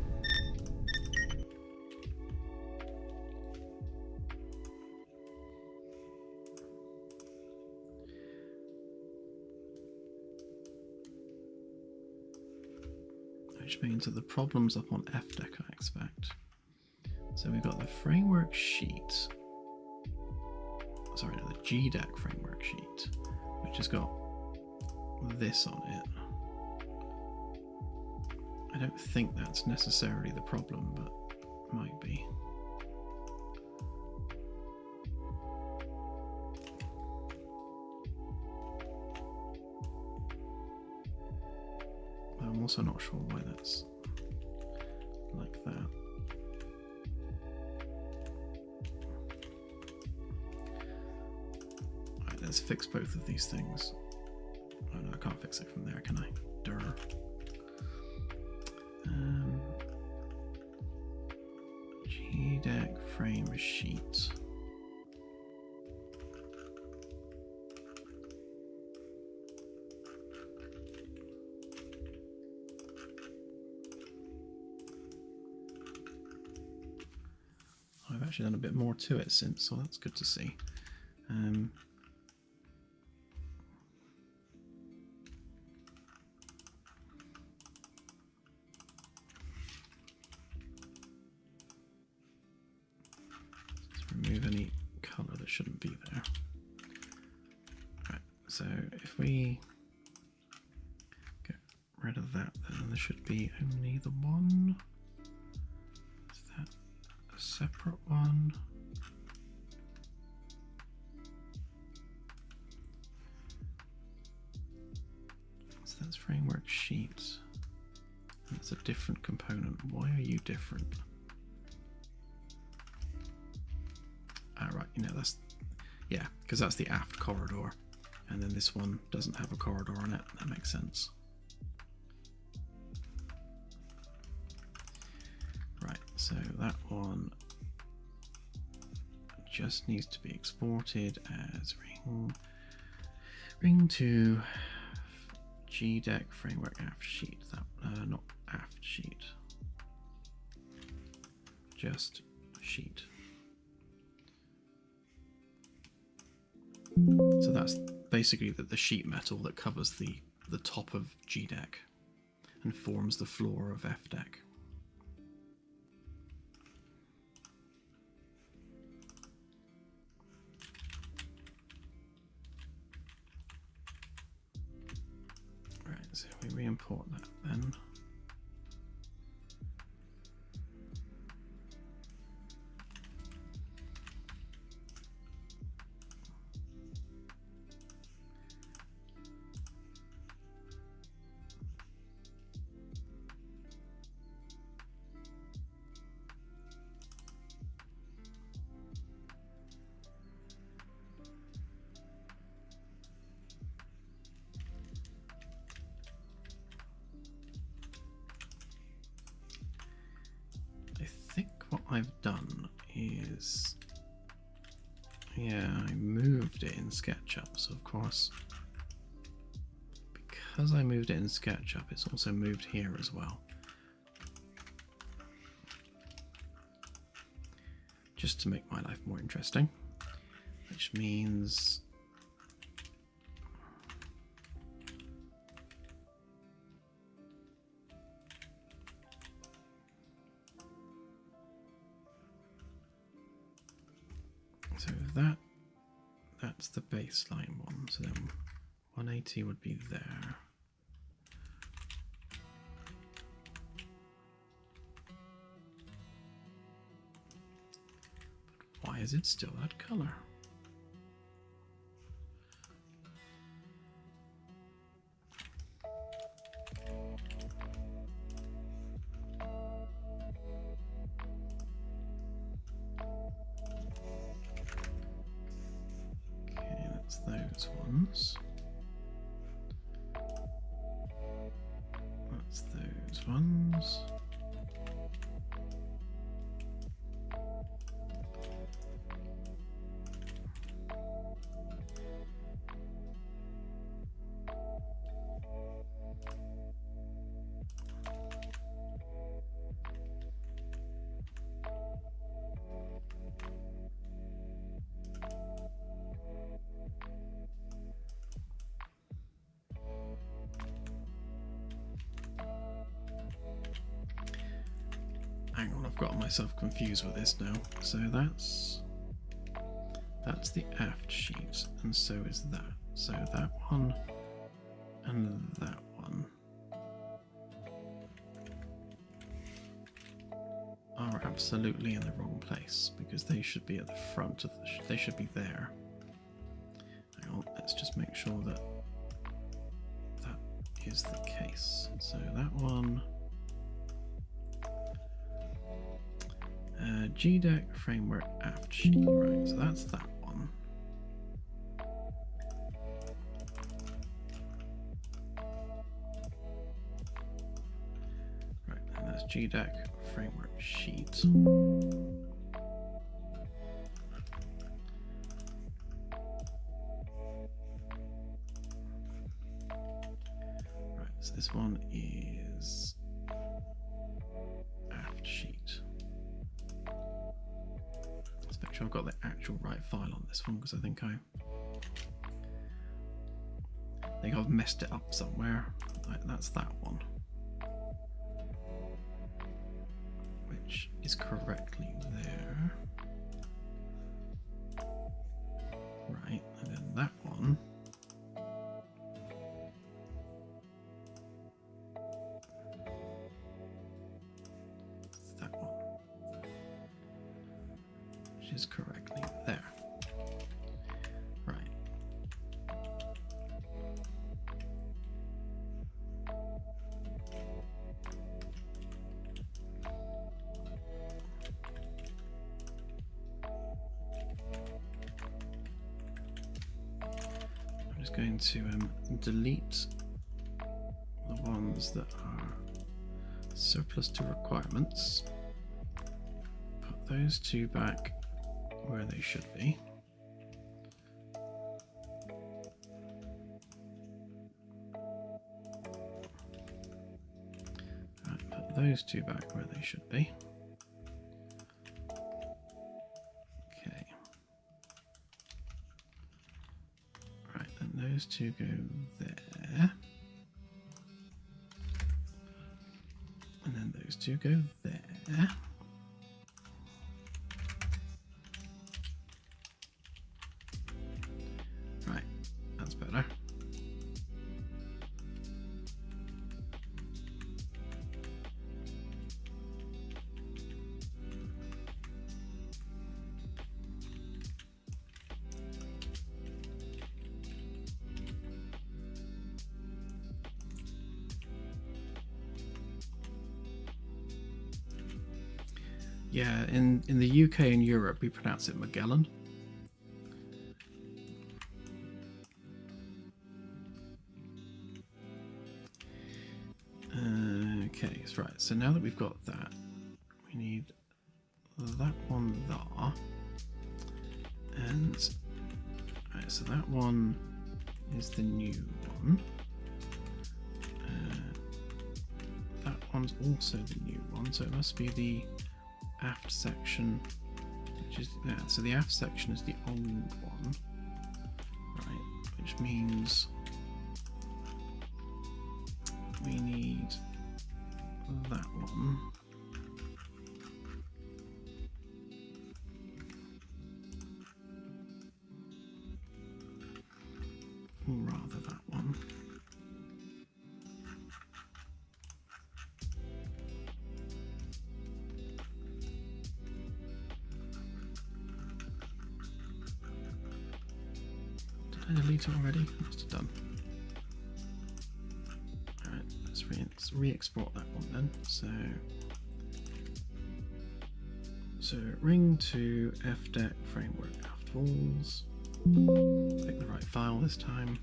Which means that the problem's up on F deck, I expect. So we've got the framework sheet. Sorry, no, the G deck framework sheet, which has got this on it. I don't think that's necessarily the problem, but might be. I'm also not sure why that's like that. Alright, let's fix both of these things. Oh no, I can't fix it from there, can I? Durr. G-deck frame sheet. I've actually done a bit more to it since, so that's good to see. Let's remove any colour that shouldn't be there. Right, so if we get rid of that, then there should be only the one. Is that separate one. So that's framework sheet. That's a different component. Why are you different? Ah, right, you know, that's, yeah, because that's the aft corridor. And then this one doesn't have a corridor on it. That makes sense. Right, so that one just needs to be exported as ring to GDEC framework aft sheet. That not aft sheet, just sheet. So that's basically the sheet metal that covers the top of GDEC and forms the floor of FDEC. Right, so we re-import that then. What I've done is, yeah, I moved it in SketchUp, so of course, because I moved it in SketchUp, it's also moved here as well. Just to make my life more interesting, which means so that's the baseline one, so then 180 would be there. But why is it still that color? Those ones. That's those ones. Hang on, I've got myself confused with this now. So that's the aft sheet, and so is that. So that one and that one are absolutely in the wrong place because they should be at the front of the. They should be there. Hang on, let's just make sure that that is the case. So that one. GDEC framework aft sheet, right, so that's that one. Right, and that's GDEC framework sheet. Right, so this one is aft sheet. Make sure I've got the actual right file on this one because I think I've messed it up somewhere. Right, that's that one, which is correctly there. Right, and then that one. That one. which is correctly there. Right. I'm just going to delete the ones that are surplus to requirements. Put those two back where they should be. Right, put those two back where they should be. Okay. Right, and those two go there. And then those two go there. Right, that's better. Yeah, in the UK and Europe we pronounce it Magellan. Okay, so right, so now that we've got that, we need that one there. And right, so that one is the new one. That one's also the new one, so it must be the aft section, which is so the aft section is the old one, right? Which means we need that one. Or rather, that one. Did I delete it already? Must have done. Alright, let's re-export that one then. So ring to fdeck framework aft walls. Pick the right file this time.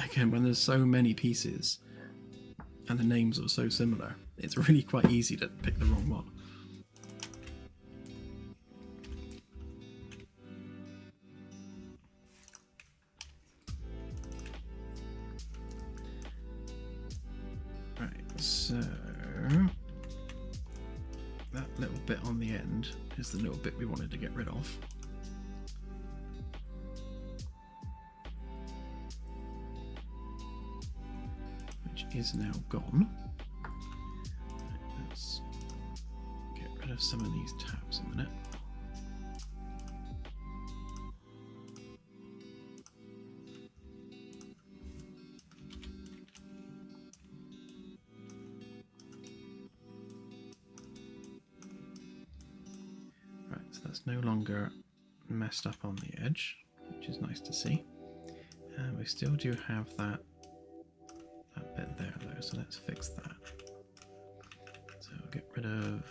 Again, when there's so many pieces and the names are so similar, it's really quite easy to pick the wrong one. Right, so that little bit on the end is the little bit we wanted to get rid of. Which is now gone. Right, let's get rid of some of these tabs a minute. That's no longer messed up on the edge, which is nice to see. And we still do have that bit there though, so let's fix that. So we'll get rid of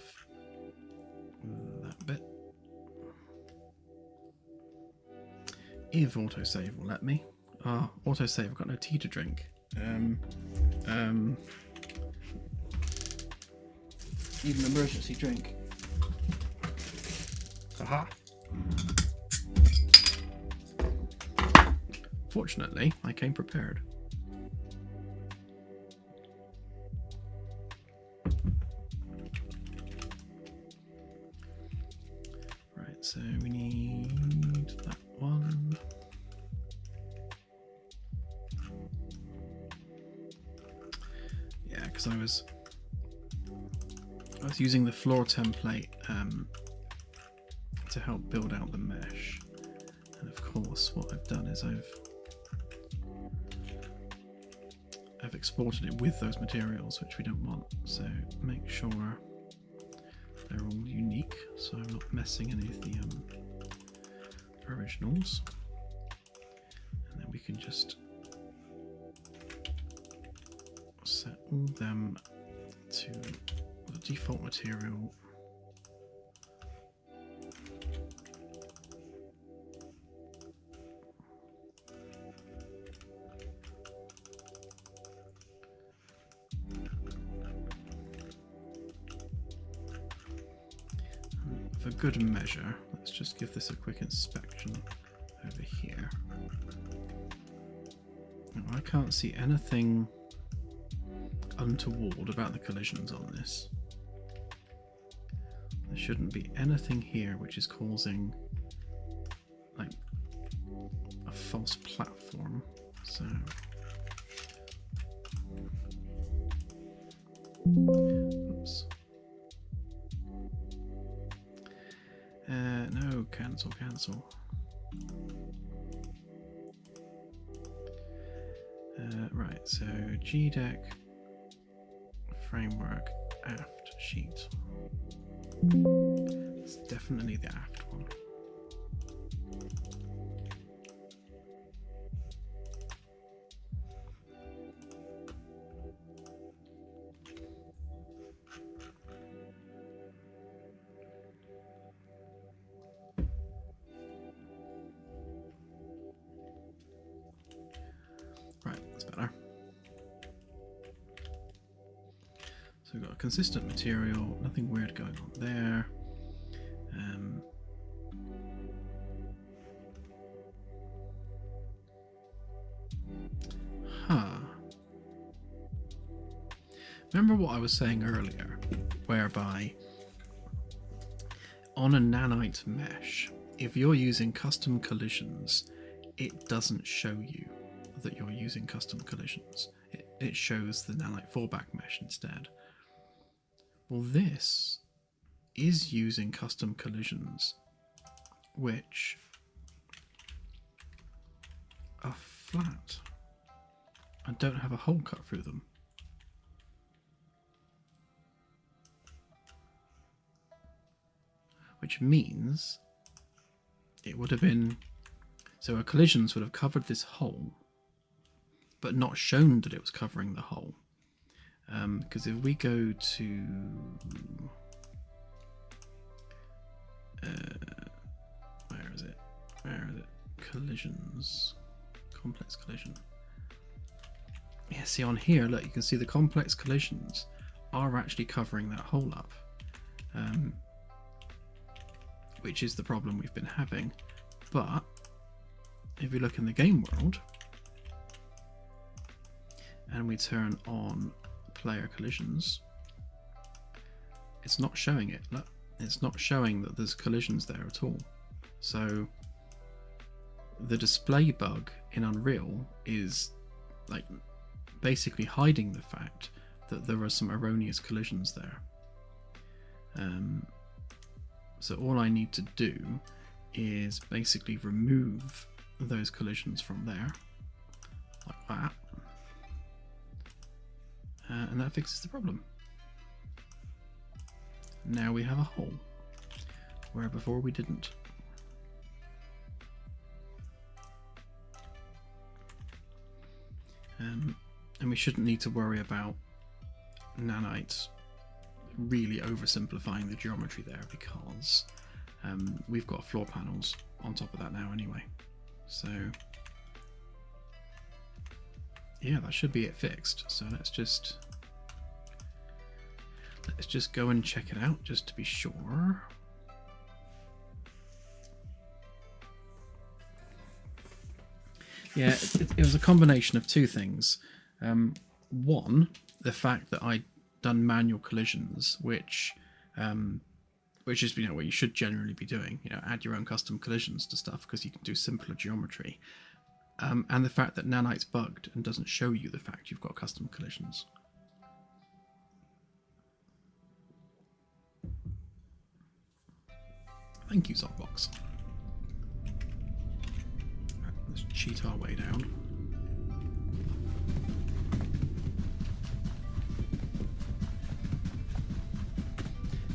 that bit. If autosave will let me. Ah, oh, autosave, I've got no tea to drink. Need an emergency drink. Aha. Fortunately, I came prepared. Right, so we need that one. Yeah, because I was using the floor template to help build out the mesh, and of course what I've done is I've exported it with those materials which we don't want, so make sure they're all unique. Geek, so I'm not messing any of the originals. And then we can just set all them to the default material. For good measure, let's just give this a quick inspection over here. Now, I can't see anything untoward about the collisions on this. There shouldn't be anything here which is causing like a false platform. So oops. No, cancel. Right, so GDEC framework aft sheet. It's definitely the aft one. Right, that's better. So we've got a consistent material, nothing weird going on there. Remember what I was saying earlier, whereby on a nanite mesh, if you're using custom collisions, it doesn't show you that you're using custom collisions. It shows the nanite fallback mesh instead. Well, this is using custom collisions, which are flat and don't have a hole cut through them. Which means it would have been, so our collisions would have covered this hole, but not shown that it was covering the hole. Because if we go to where is it? Collisions, complex collision. Yeah, see on here, look, you can see the complex collisions are actually covering that hole up, which is the problem we've been having. But if we look in the game world and we turn on player collisions, it's not showing it. Look, it's not showing that there's collisions there at all. So the display bug in Unreal is like basically hiding the fact that there are some erroneous collisions there. So all I need to do is basically remove those collisions from there, like that, and that fixes the problem. Now we have a hole, where before we didn't. And we shouldn't need to worry about nanites really oversimplifying the geometry there, because we've got floor panels on top of that now anyway. So yeah, that should be it fixed. So let's just go and check it out just to be sure. Yeah, it was a combination of two things. One, the fact that I'd done manual collisions, which is, you know, what you should generally be doing. You know, add your own custom collisions to stuff because you can do simpler geometry. And the fact that nanite's bugged and doesn't show you the fact you've got custom collisions. Thank you, Zotbox. Right, let's cheat our way down.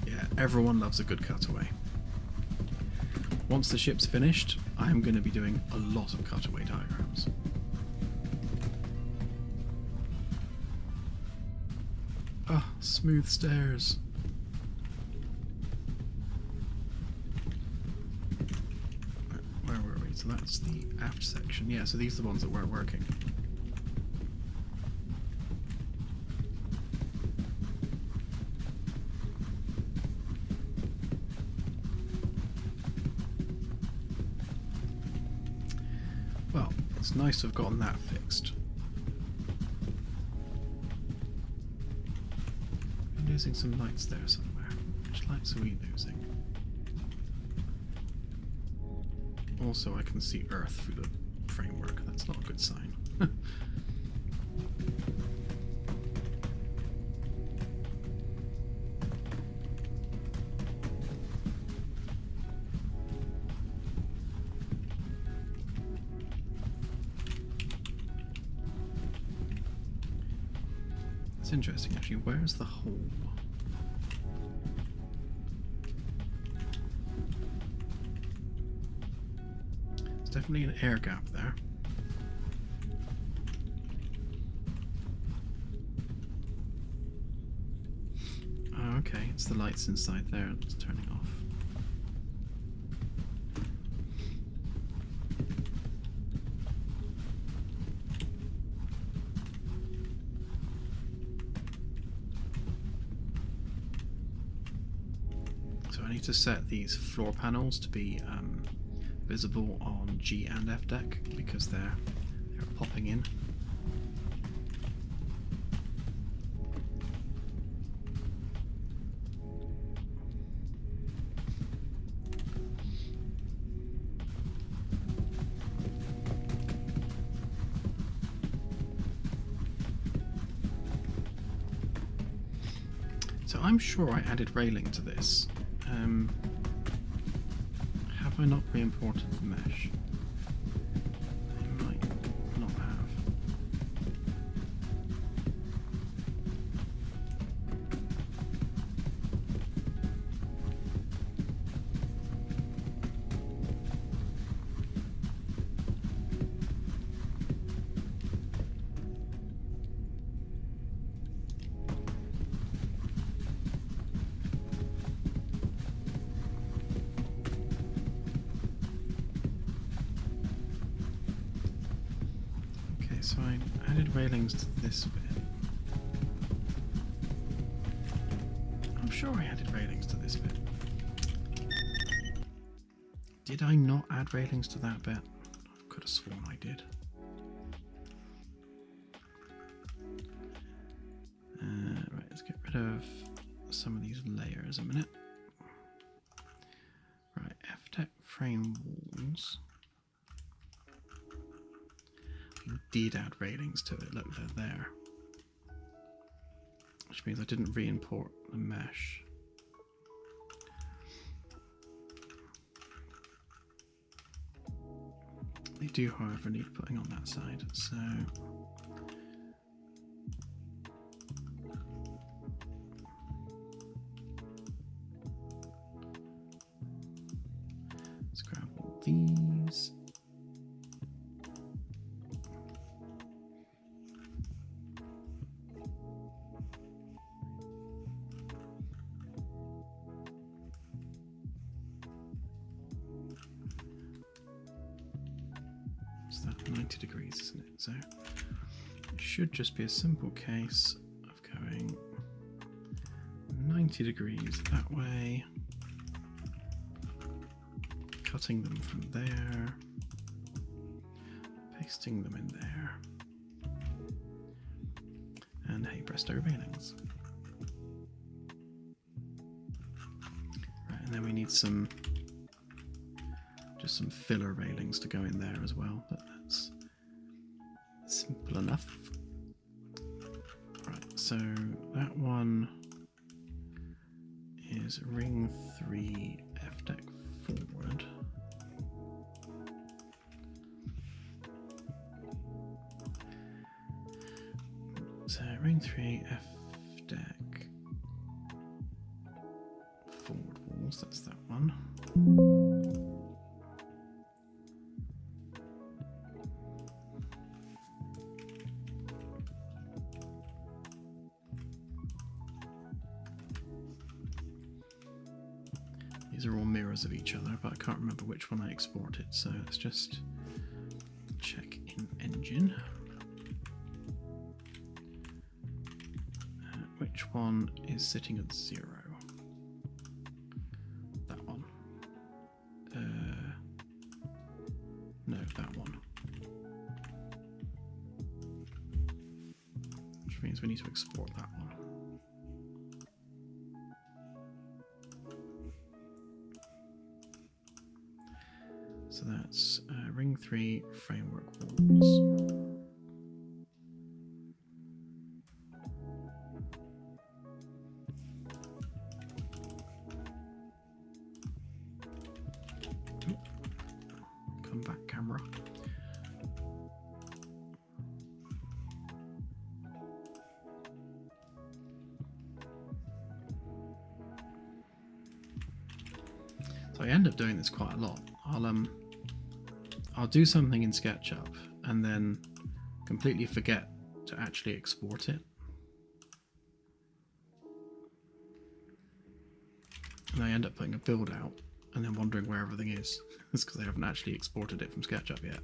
Yeah, Everyone loves a good cutaway. Once the ship's finished, I'm going to be doing a lot of cutaway diagrams. Ah, smooth stairs. Where were we? So that's the aft section. Yeah, so these are the ones that weren't working. Well, it's nice to have gotten that fixed. I'm losing some lights there somewhere. Which lights are we losing? Also, I can see Earth through the framework. That's not a good sign. It's interesting, actually. Where's the hole? There's definitely an air gap there. Oh, okay. It's the lights inside there that's turning off. To set these floor panels to be visible on G and F deck because they're popping in. So I'm sure I added railing to this. Have I not re-imported the mesh? I might not have. So I added railings to this bit. I'm sure I added railings to this bit. Did I not add railings to that bit? I could have sworn I did. Right, let's get rid of some of these layers a minute. Right, F-deck frame walls. We did add railings to it, look, they're there. Which means I didn't re-import the mesh. They do, however, need putting on that side, so... let's grab all these. That 90 degrees, isn't it? So it should just be a simple case of going 90 degrees that way, cutting them from there, pasting them in there, and hey presto, railings. Right, and then we need some just some filler railings to go in there as well, but that's simple enough. Right, so that one is ring 3 F deck forward. So ring 3 F deck walls. That's that one. These are all mirrors of each other, but I can't remember which one I exported, so let's just check in engine. Which one is sitting at 0? That one. No, that one. Which means we need to export that one. So that's ring 3 framework walls. Come back, camera. So I end up doing this quite a lot. I'll do something in SketchUp and then completely forget to actually export it. And I end up putting a build out and then wondering where everything is. It's because I haven't actually exported it from SketchUp yet.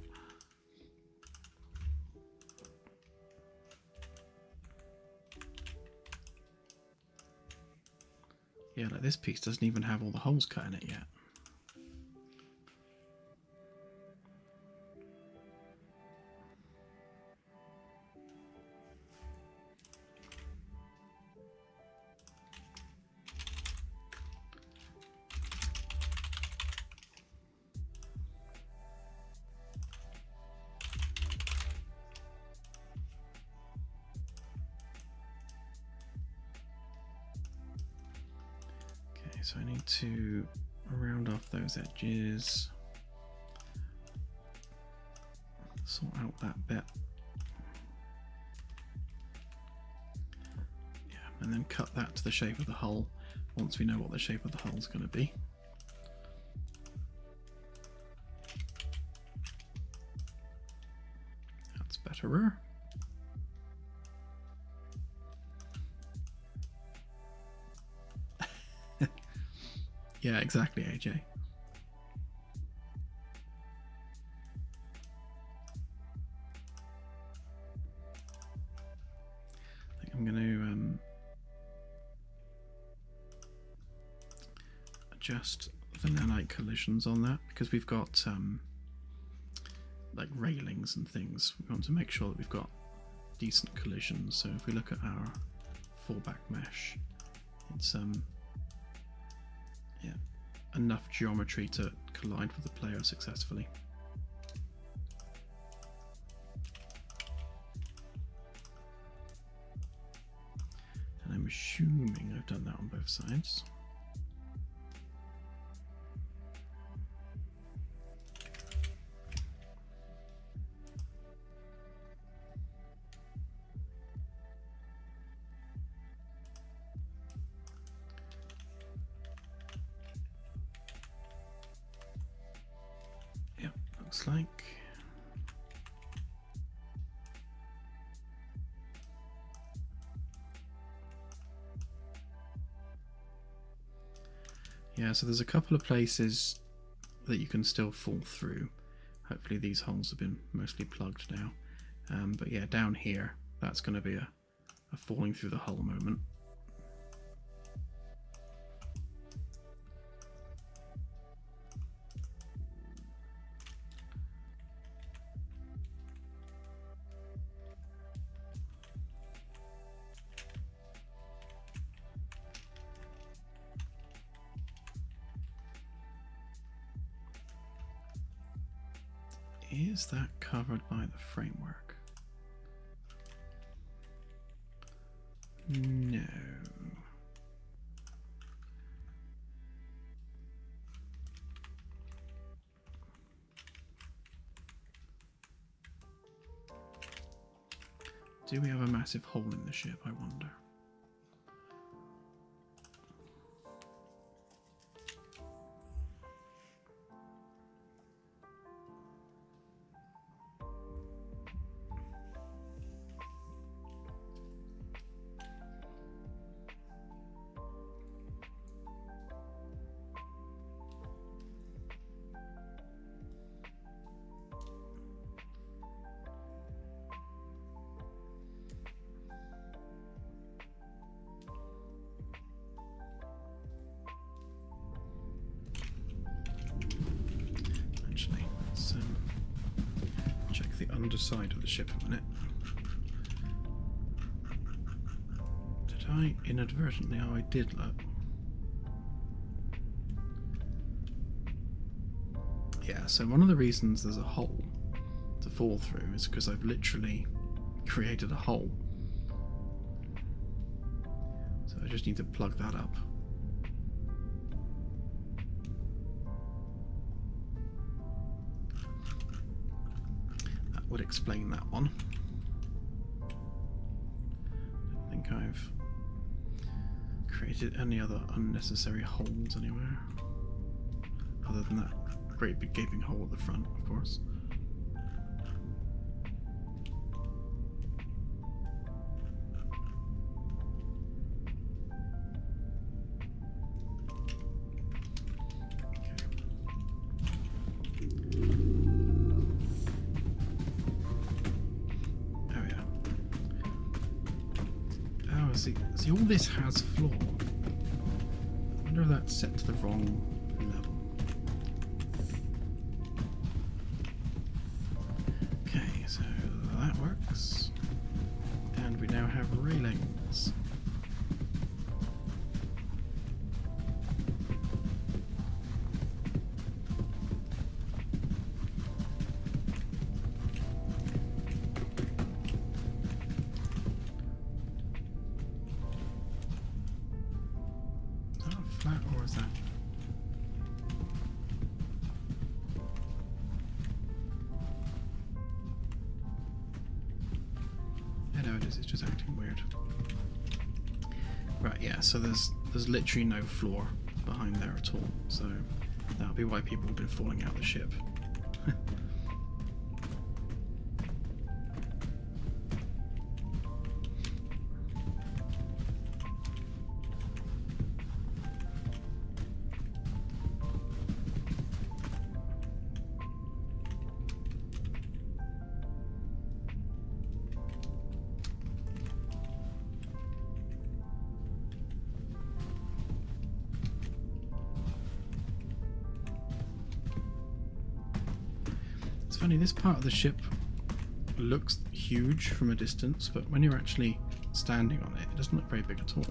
Yeah, like this piece doesn't even have all the holes cut in it yet. So I need to round off those edges, sort out that bit, yeah, and then cut that to the shape of the hull once we know what the shape of the hull is going to be. That's betterer. Yeah, exactly, AJ. I think I'm going to adjust the nanite collisions on that because we've got like railings and things. We want to make sure that we've got decent collisions. So if we look at our fallback mesh, it's yeah, enough geometry to collide with the player successfully. And I'm assuming I've done that on both sides. Looks like. Yeah, so there's a couple of places that you can still fall through. Hopefully these holes have been mostly plugged now. But yeah, down here, that's going to be a falling through the hole moment. Is that covered by the framework? No. Do we have a massive hole in the ship, I wonder? underside of the ship a minute. Did I inadvertently? Oh, I did, look. Yeah, so one of the reasons there's a hole to fall through is because I've literally created a hole. So I just need to plug that up. That would explain that one. I don't think I've created any other unnecessary holes anywhere. Other than that great big gaping hole at the front, of course. See, all this has floor. I wonder if that's set to the wrong level. Okay, so that works. And we now have railings. Flat, or is that? Yeah, no, it is. It's just acting weird. Right, yeah. So there's literally no floor behind there at all. So that'll be why people have been falling out the ship. Funny, this part of the ship looks huge from a distance, but when you're actually standing on it, it doesn't look very big at all.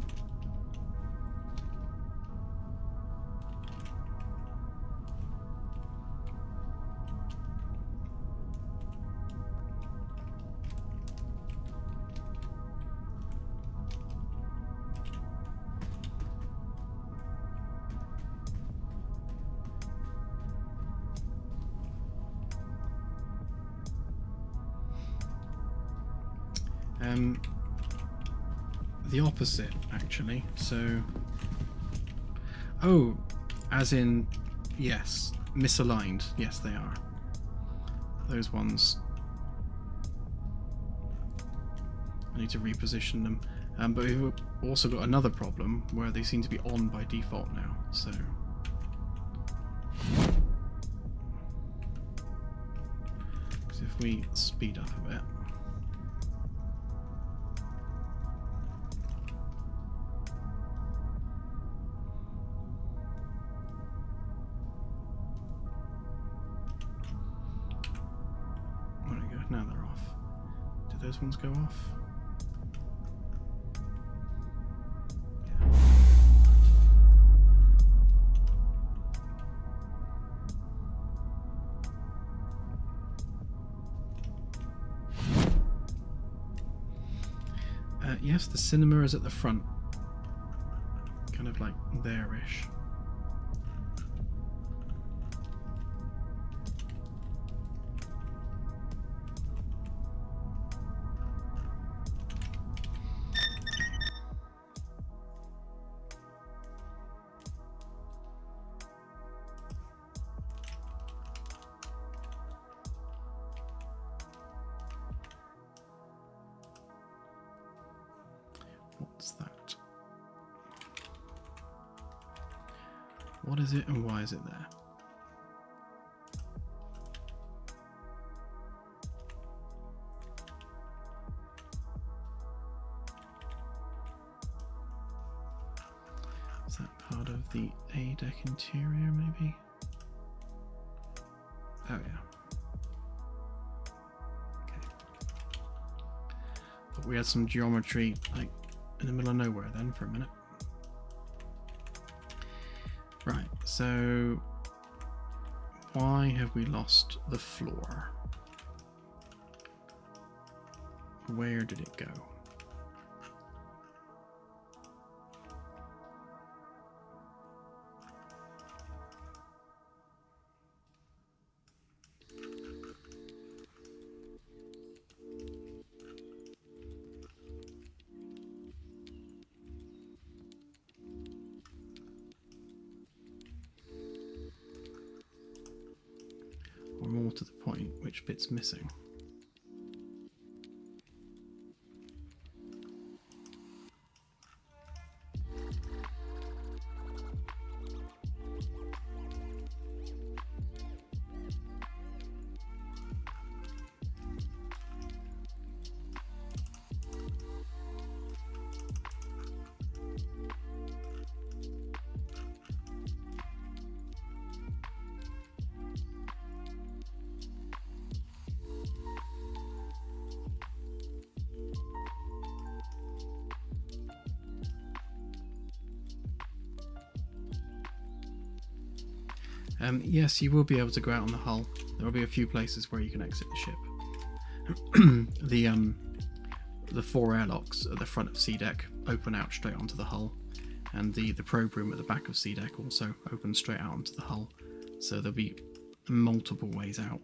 The opposite, actually. So, oh, as in, yes, misaligned. Yes, they are. Those ones. I need to reposition them. But we've also got another problem where they seem to be on by default now. So. So if we speed up a bit. Now they're off. Did those ones go off? Yeah. Yes, the cinema is at the front. Kind of like there-ish. What's that? What is it and why is it there? Is that part of the A deck interior, maybe? Oh yeah. But we had some geometry like in the middle of nowhere then for a minute. Right, so why have we lost the floor? Where did it go? Or more to the point, which bit's missing? Yes, you will be able to go out on the hull. There will be a few places where you can exit the ship. The 4 airlocks at the front of C deck open out straight onto the hull, and the probe room at the back of C deck also opens straight out onto the hull. So there'll be multiple ways out.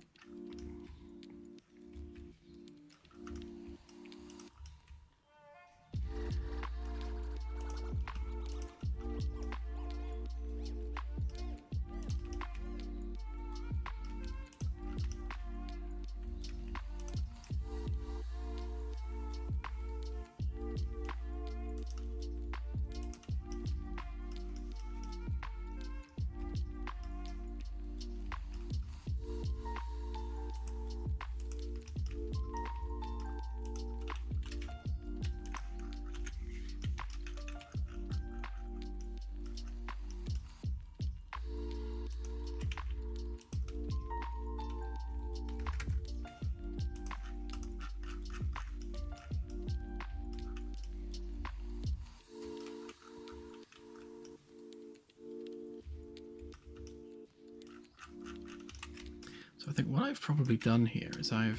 So I think what I've probably done here is I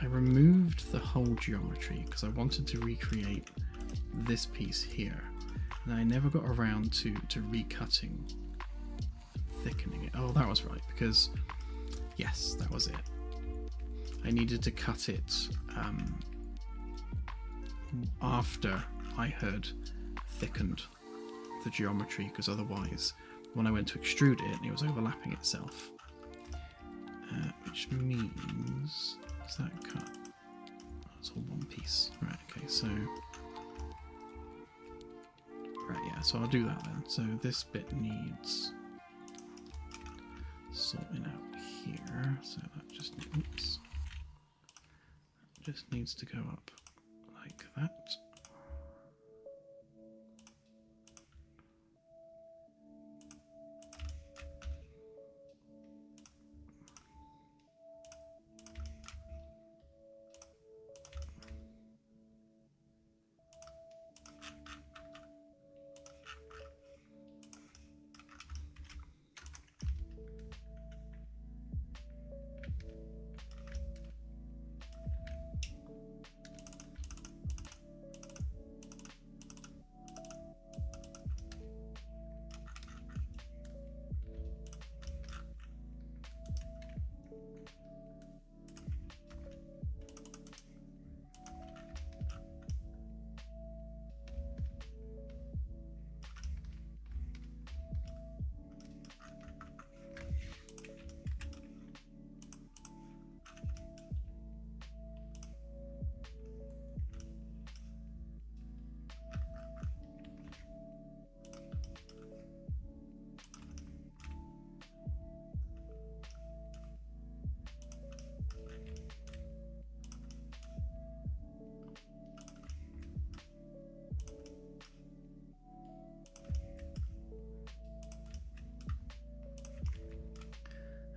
removed the whole geometry because I wanted to recreate this piece here, and I never got around to recutting, thickening it. Oh, that was right, because yes, that was it. I needed to cut it after I had thickened the geometry, because otherwise when I went to extrude it was overlapping itself, which means, is that cut? That's all one piece. Right, okay, so right, yeah, so I'll do that then. So this bit needs sorting out here, so that just needs to go up like that.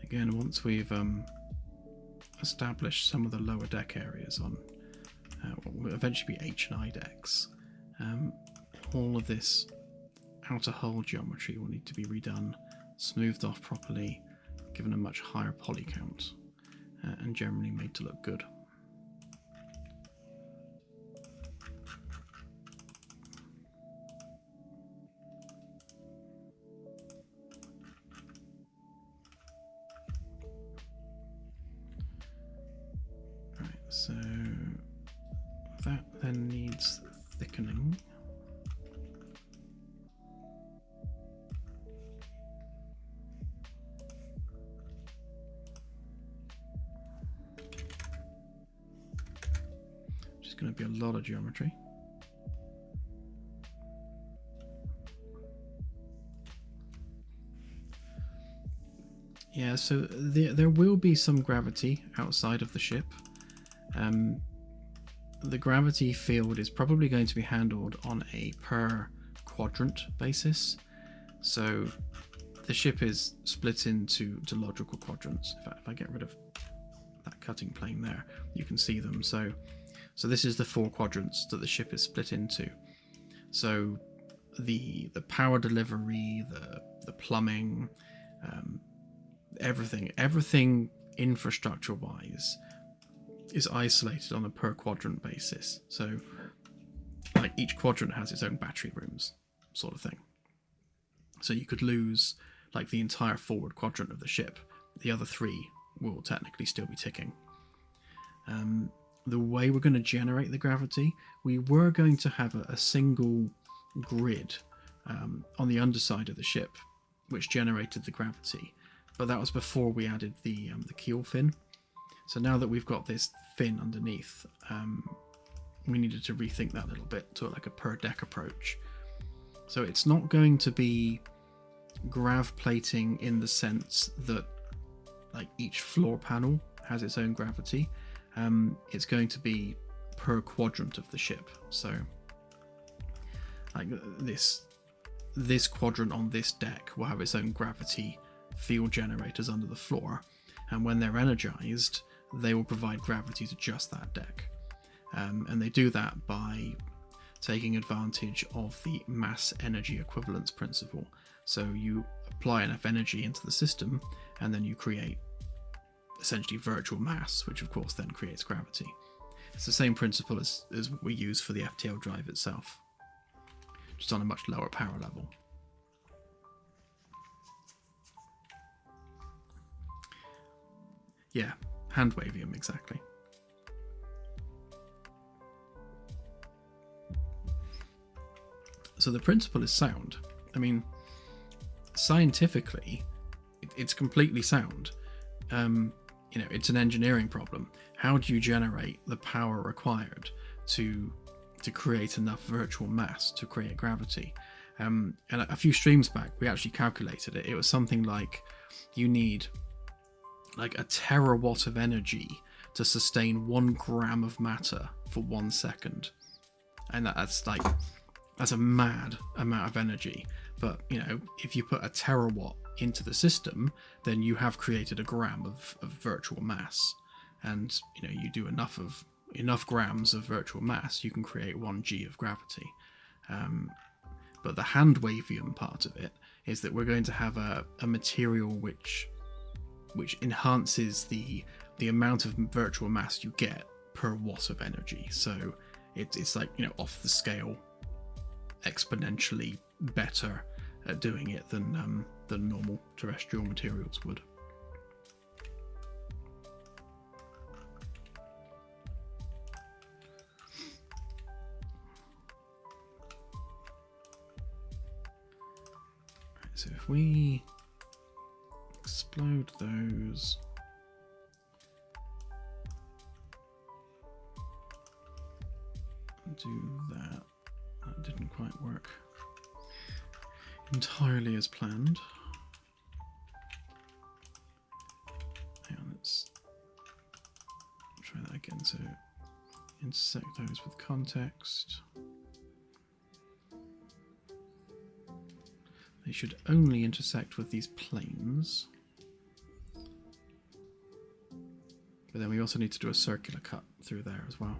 Again, once we've establish some of the lower deck areas on what will eventually be H and I decks. All of this outer hull geometry will need to be redone, smoothed off properly, given a much higher poly count, and generally made to look good. Right, so that then needs thickening. Going to be a lot of geometry. Yeah, so there will be some gravity outside of the ship. The gravity field is probably going to be handled on a per quadrant basis. So the ship is split into logical quadrants. In fact, if I get rid of that cutting plane there, you can see them. So this is the 4 quadrants that the ship is split into. So the power delivery, the plumbing, everything infrastructure wise is isolated on a per quadrant basis. So like each quadrant has its own battery rooms, sort of thing. So you could lose like the entire forward quadrant of the ship. The other 3 will technically still be ticking. The way we're going to generate the gravity, we were going to have a single grid on the underside of the ship, which generated the gravity, but that was before we added the keel fin. So now that we've got this fin underneath, we needed to rethink that a little bit to like a per deck approach. So it's not going to be grav plating in the sense that like each floor panel has its own gravity. It's going to be per quadrant of the ship. So like this quadrant on this deck will have its own gravity field generators under the floor, and when they're energized they will provide gravity to just that deck, and they do that by taking advantage of the mass energy equivalence principle. So you apply enough energy into the system and then you create essentially virtual mass, which of course then creates gravity. It's the same principle as what we use for the FTL drive itself, just on a much lower power level. Yeah, hand wavium, exactly. So the principle is sound. I mean, scientifically, it's completely sound. You know, it's an engineering problem. How do you generate the power required to create enough virtual mass to create gravity? And a few streams back, we actually calculated it. It was something like you need like a terawatt of energy to sustain 1 gram of matter for 1 second, and that's a mad amount of energy. But you know, if you put a terawatt into the system, then you have created a gram of virtual mass, and you know, you do enough grams of virtual mass, you can create 1 g of gravity. But the hand wavium part of it is that we're going to have a material which enhances the amount of virtual mass you get per watt of energy. So it's like, you know, off the scale, exponentially better at doing it than normal terrestrial materials would. Right, so if we explode those, do that. That didn't quite work entirely as planned. Hang on, let's try that again. So intersect those with context. They should only intersect with these planes. But but then we also need to do a circular cut through there as well.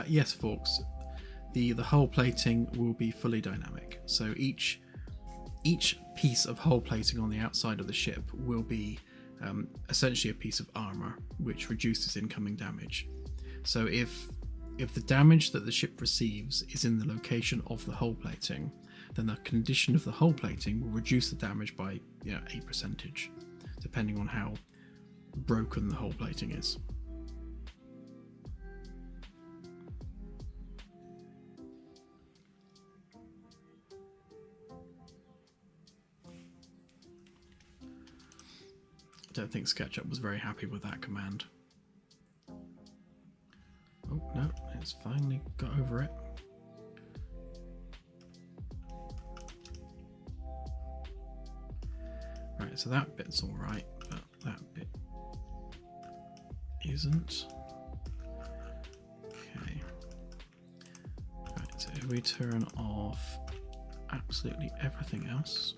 Yes, folks. The hull plating will be fully dynamic. So each piece of hull plating on the outside of the ship will be essentially a piece of armor, which reduces incoming damage. So if the damage that the ship receives is in the location of the hull plating, then the condition of the hull plating will reduce the damage by a percentage, depending on how broken the hull plating is. I don't think SketchUp was very happy with that command. Oh no, it's finally got over it. Right, so that bit's alright, but that bit isn't. Okay. Right, so if we turn off absolutely everything else.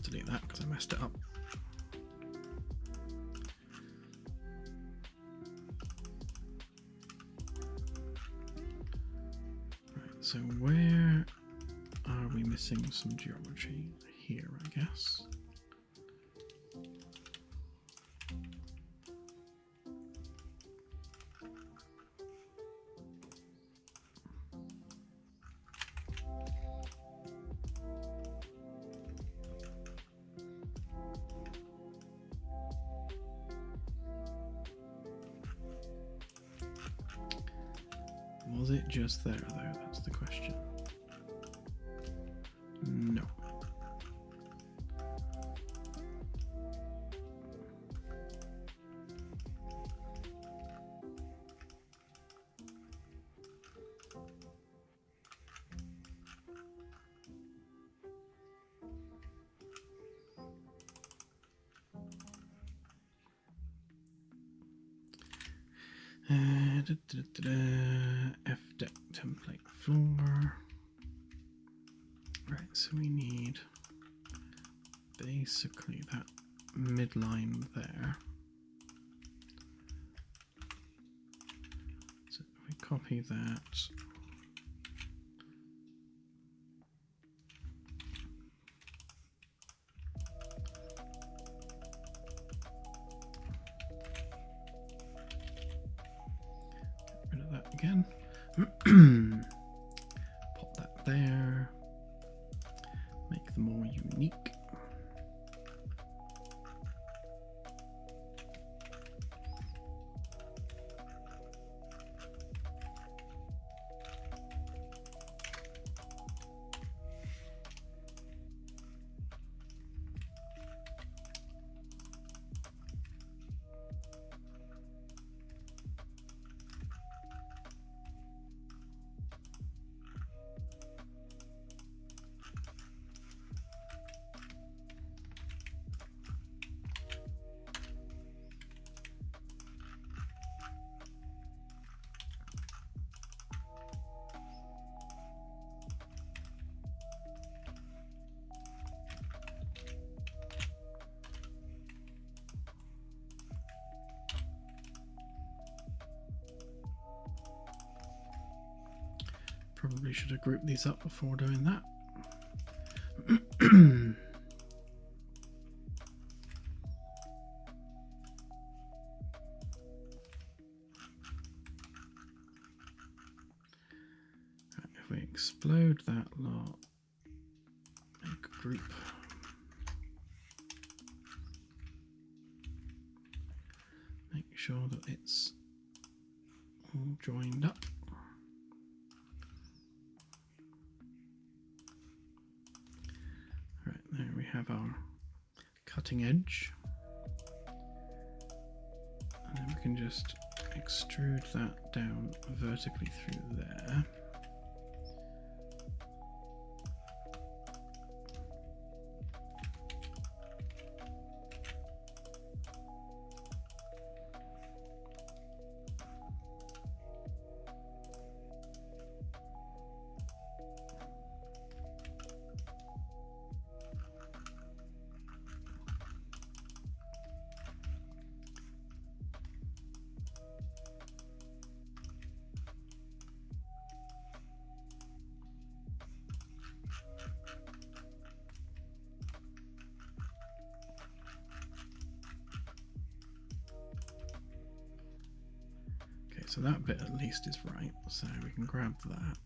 Delete that because I messed it up. Right, so where are we missing some geometry? Here, I guess. Was it just there though? That's the question. No. F deck template floor. Right, so we need basically that midline there. So if we copy that. Again, pop that there, make them more unique. Probably should have grouped these up before doing that. If we explode that lot, make a group. Make sure that it's all joined up. Right, there we have our cutting edge. we can just extrude that down vertically through there. So that bit at least is right, so we can grab that.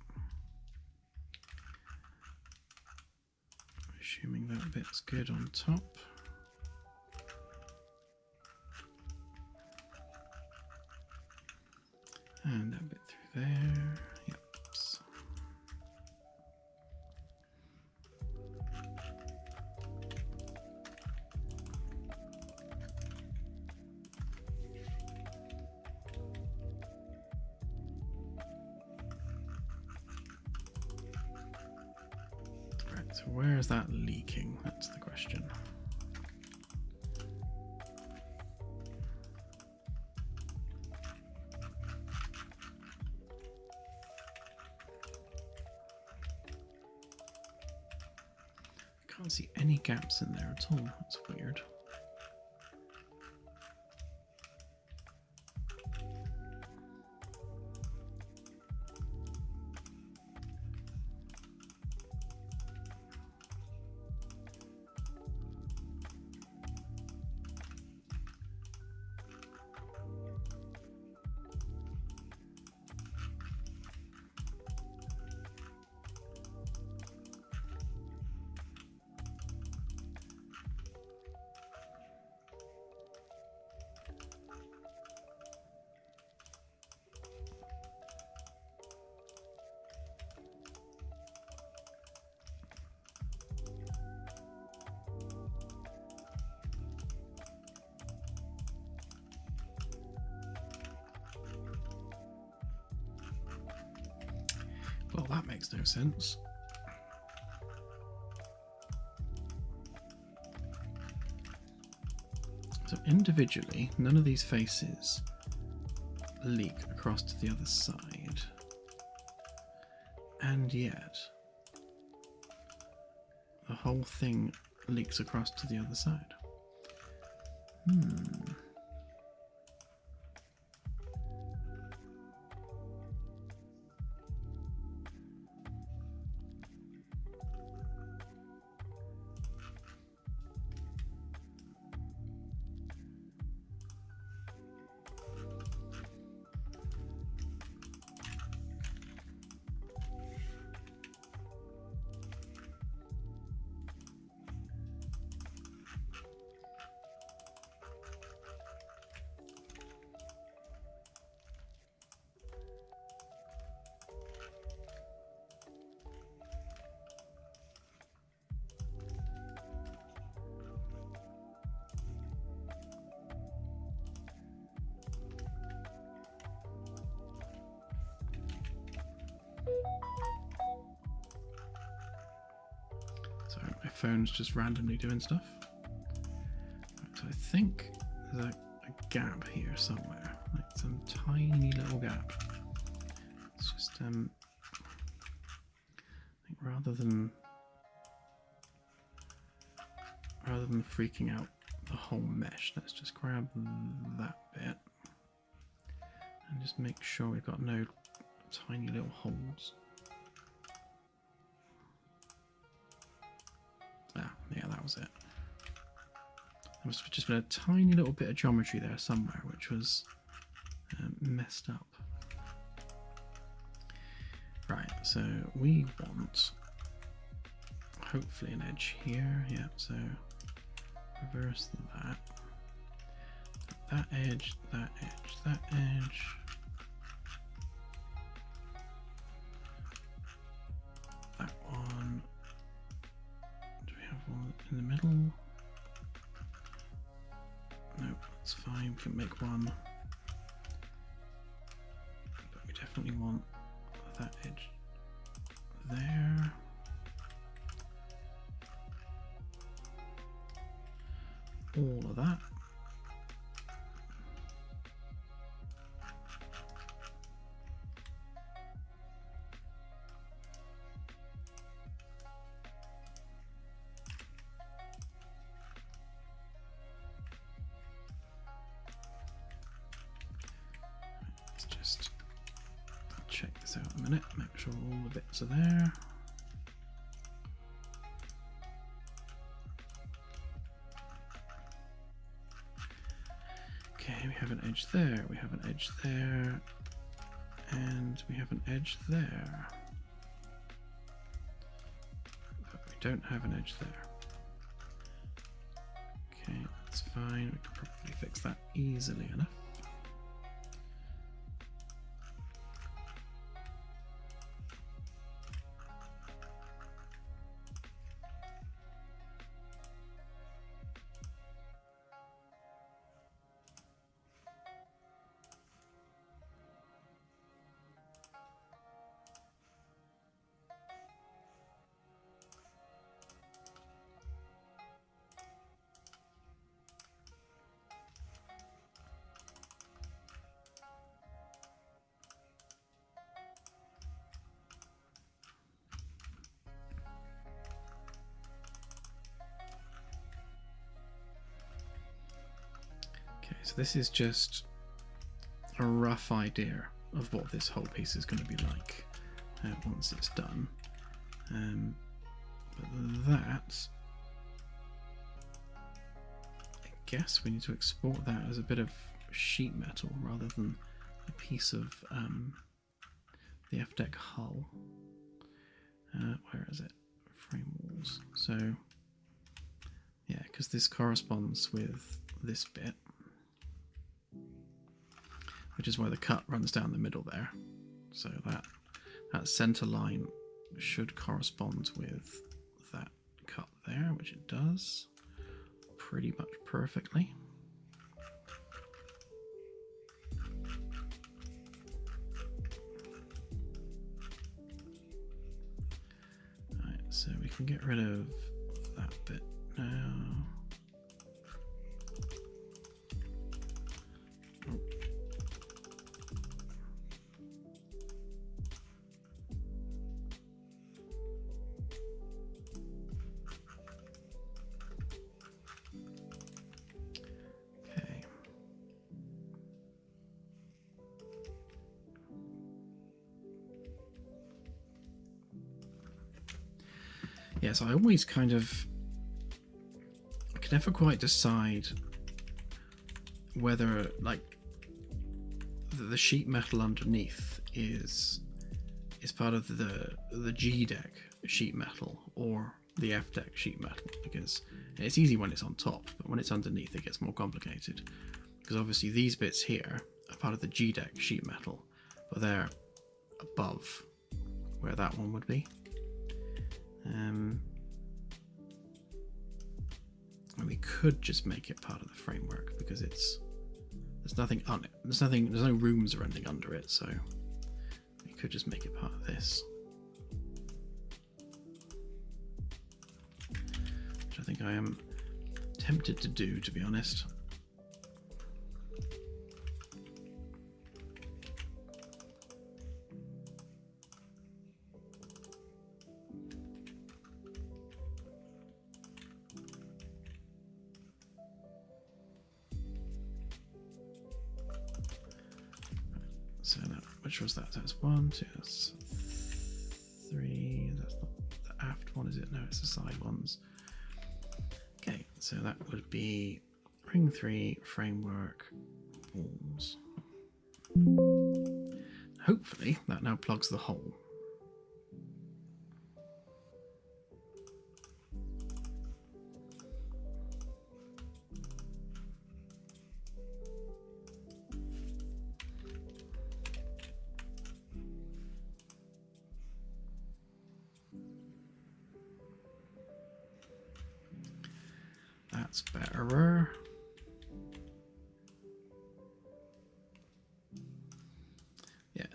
Assuming that bit's good on top. And that bit through there. Yep. So where is that leaking? That's the question. I can't see any gaps in there at all. That's weird. Well, that makes no sense. So individually, none of these faces leak across to the other side. And yet, the whole thing leaks across to the other side. Phone's just randomly doing stuff. So I think there's a gap here somewhere, like some tiny little gap. It's just I think rather than freaking out the whole mesh, let's just grab that bit and just make sure we've got no tiny little holes. Yeah, that was it. There must have just been a tiny little bit of geometry there somewhere, which was messed up. Right, so we want hopefully an edge here. Yeah, so reverse that. That edge, that edge, that edge. That one. In the middle. Nope, that's fine. We can make one definitely want that edge there. All of that. Let's just check this out a minute, make sure all the bits are there. Okay, we have an edge there, we have an edge there, and we have an edge there. But we don't have an edge there. Okay, that's fine, we can probably fix that easily enough. Okay, so this is just a rough idea of what this whole piece is going to be like once it's done. But that, I guess we need to export that as a bit of sheet metal rather than a piece of the F-deck hull. Where is it? Frame walls. So yeah, because this corresponds with this bit, which is where the cut runs down the middle there. So that center line should correspond with that cut there, which it does pretty much perfectly. Alright, so we can get rid of that bit now. Yes, I always I can never quite decide whether like the sheet metal underneath is part of the G deck sheet metal or the F deck sheet metal, because it's easy when it's on top, but when it's underneath it gets more complicated, because obviously these bits here are part of the G deck sheet metal, but they're above where that one would be. And we could just make it part of the framework because there's nothing on it. There's no rooms or anything under it, so we could just make it part of this. Which I think I am tempted to do, to be honest. So that, which was that? That's 1, 2, that's 3. That's not the aft one, is it? No, it's the side ones. Okay, so that would be ring 3 framework walls. Hopefully that now plugs the hole. That's better.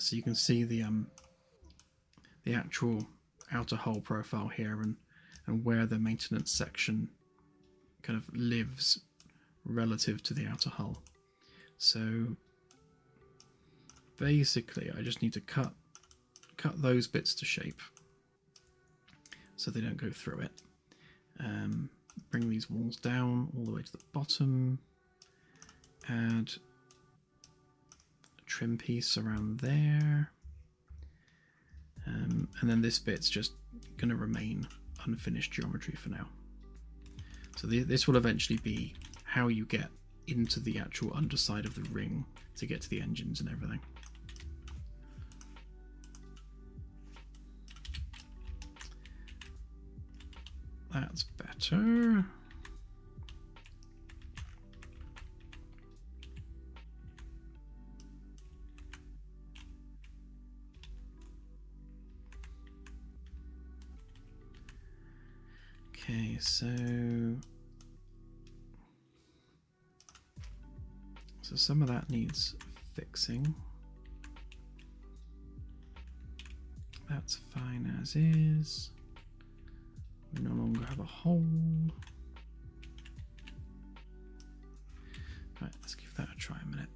So you can see the actual outer hull profile here, and where the maintenance section kind of lives relative to the outer hull. So basically I just need to cut those bits to shape so they don't go through it. Bring these walls down all the way to the bottom, add a trim piece around there, and then this bit's just going to remain unfinished geometry for now. So this will eventually be how you get into the actual underside of the ring to get to the engines and everything. That's better. Okay, so some of that needs fixing. That's fine as is. We no longer have a hole. Right, let's give that a try a minute.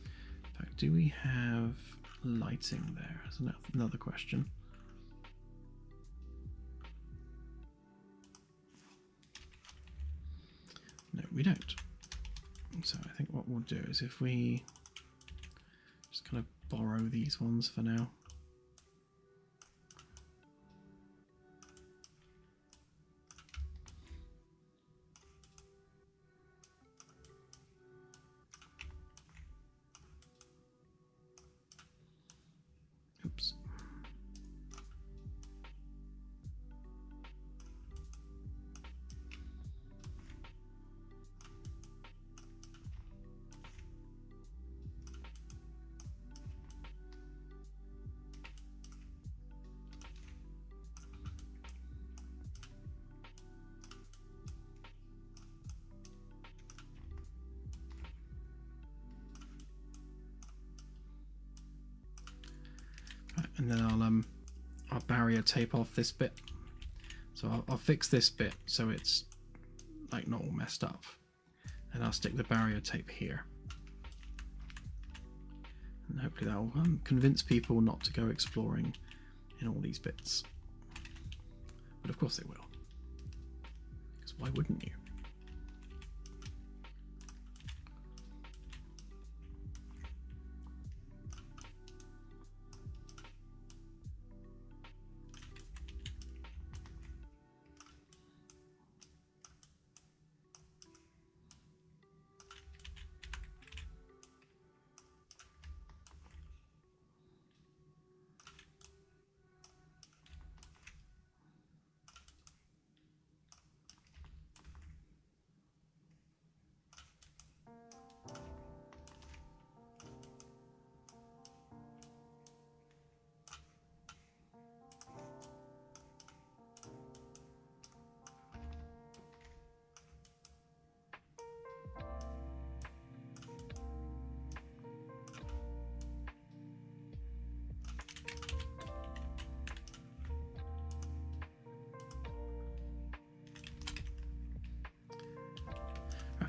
In fact, do we have lighting there? That's another question. No, we don't. So I think what we'll do is if we just kind of borrow these ones for now. Oops. And then I'll barrier tape off this bit. So I'll fix this bit so it's like not all messed up, and I'll stick the barrier tape here, and hopefully that will convince people not to go exploring in all these bits. But of course they will, because why wouldn't you?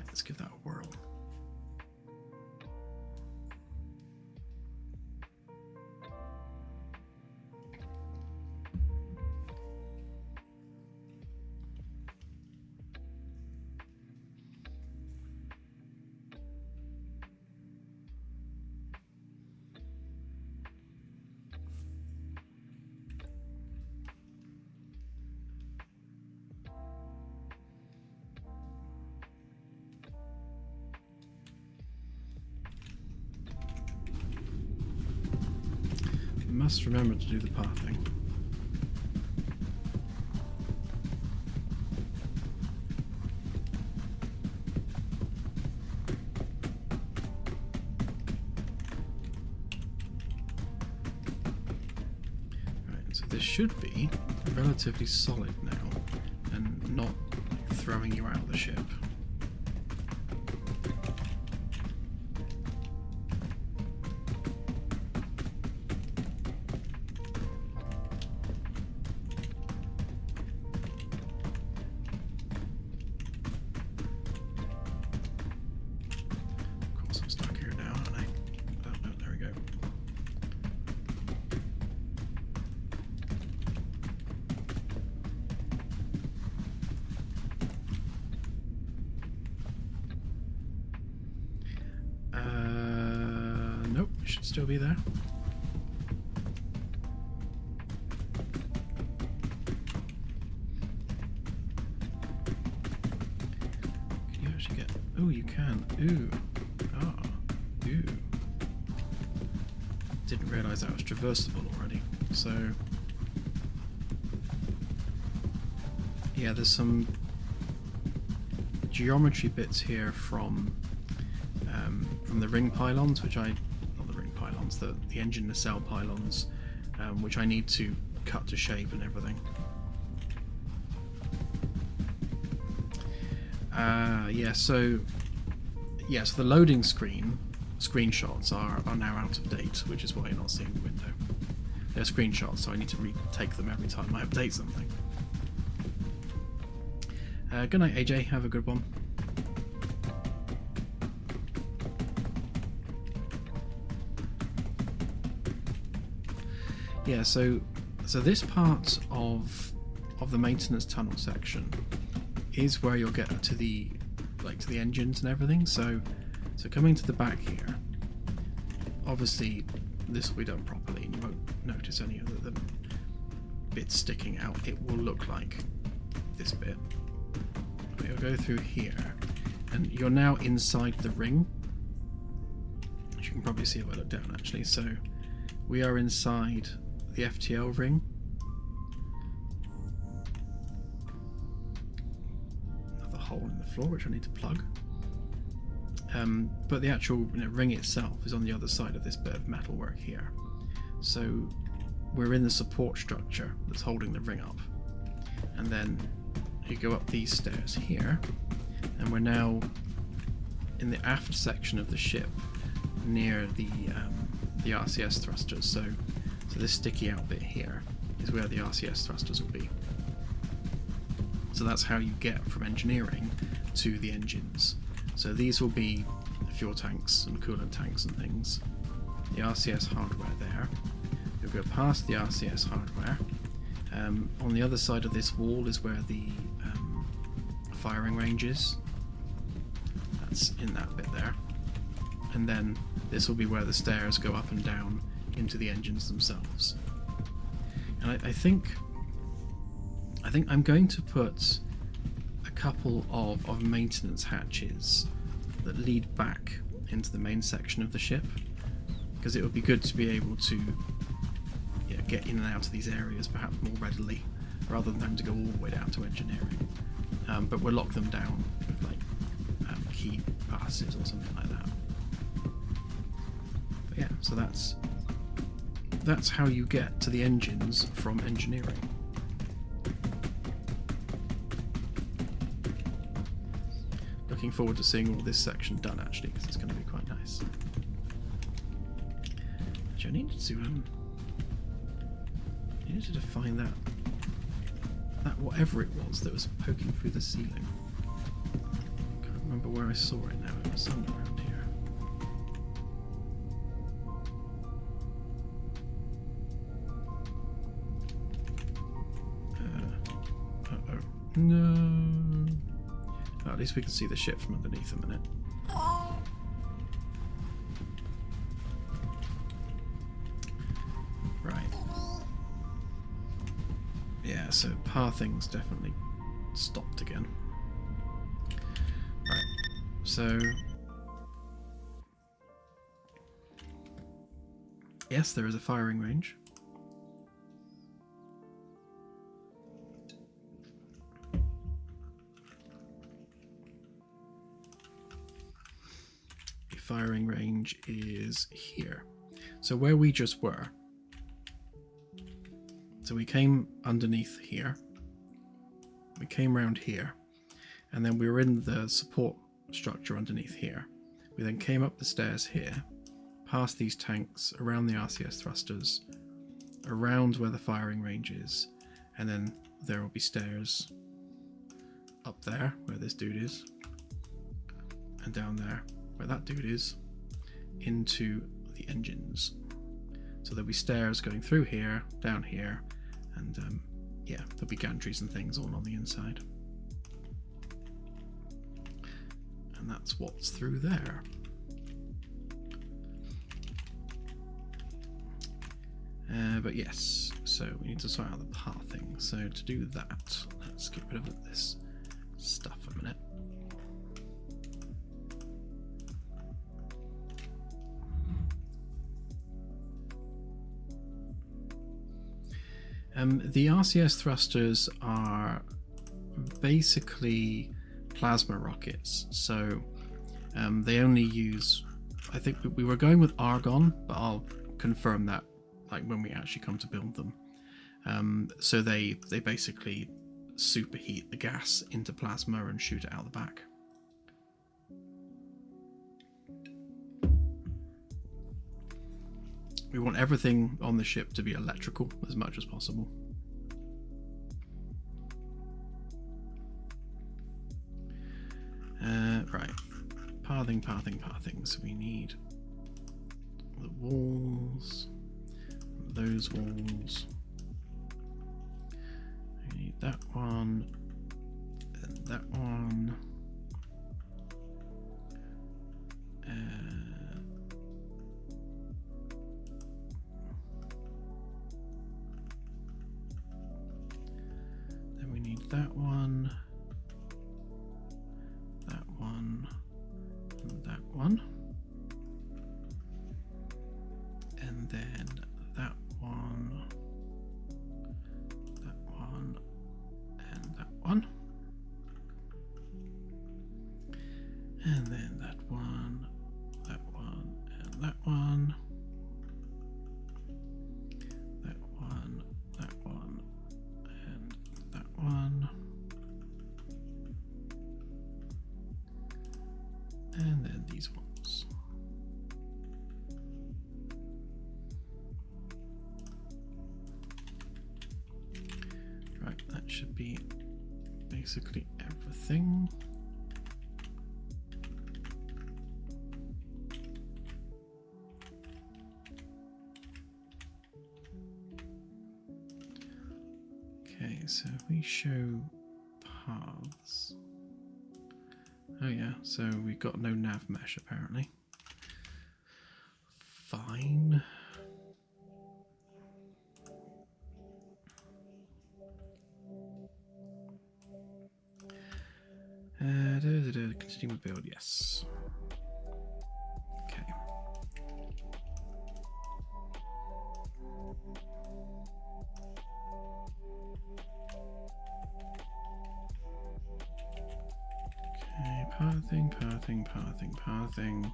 Let's give that a whirl. Must remember to do the pathing. Right, so this should be relatively solid now and not throwing you out of the ship. still be there? Can you actually get... Oh, you can. Ooh. Ah. Ooh. Didn't realise that was traversable already. So... yeah, there's some geometry bits here from the ring pylons, which not the ring pylons, the engine nacelle pylons, which I need to cut to shape and everything. So the loading screenshots are now out of date, which is why you're not seeing the window. They're screenshots, so I need to retake them every time I update something. Good night, AJ. Have a good one. Yeah, so this part of the maintenance tunnel section is where you'll get to the engines and everything. So coming to the back here, obviously this will be done properly, and you won't notice any of the bits sticking out. It will look like this bit. But you'll go through here, and you're now inside the ring, which you can probably see if I look down actually. So we are inside the FTL ring. Another hole in the floor which I need to plug. But the actual ring itself is on the other side of this bit of metalwork here. So we're in the support structure that's holding the ring up, and then you go up these stairs here, and we're now in the aft section of the ship near the RCS thrusters. So this sticky out bit here is where the RCS thrusters will be. So that's how you get from engineering to the engines. So these will be the fuel tanks and coolant tanks and things. The RCS hardware there. You'll go past the RCS hardware. On the other side of this wall is where the firing range is. That's in that bit there. And then this will be where the stairs go up and down into the engines themselves. And I think I'm going to put a couple of maintenance hatches that lead back into the main section of the ship, because it would be good to be able to get in and out of these areas perhaps more readily, rather than having to go all the way down to engineering. But we'll lock them down with key passes or something like that. But yeah, so that's how you get to the engines from engineering. Looking forward to seeing all this section done actually, because it's going to be quite nice. Actually, I needed to find that whatever it was that was poking through the ceiling. Can't remember where I saw it now. It was somewhere around here. Uh-oh. No. Oh, at least we can see the ship from underneath a minute. Right. Yeah, so pathing's definitely stopped again. Right, so... yes, there is a firing range. The firing range is here. So where we just were. So we came underneath here, we came around here, and then we were in the support structure underneath here. We then came up the stairs here, past these tanks, around the RCS thrusters, around where the firing range is, and then there will be stairs up there where this dude is, and down there where that dude is, into the engines. So there'll be stairs going through here, down here, and yeah, there'll be gantries and things all on the inside. And that's what's through there. But yes, so we need to sort out the pathing. So to do that, let's get rid of this stuff a minute. The RCS thrusters are basically plasma rockets, so they only use, I think we were going with argon, but I'll confirm that like when we actually come to build them. So they basically superheat the gas into plasma and shoot it out the back. We want everything on the ship to be electrical as much as possible. Right, pathing. So we need the walls, those walls. We need that one, and that one. Then we need that one, that one, and that one. And then that one, that one, and that one. And then that one, and that one. That one, and that one. And then these ones. Right, that should be basically everything. Okay, so if we show paths. Oh yeah, so we've got no nav mesh apparently. Fine. Continue with build, yes. Okay. Okay, pathing.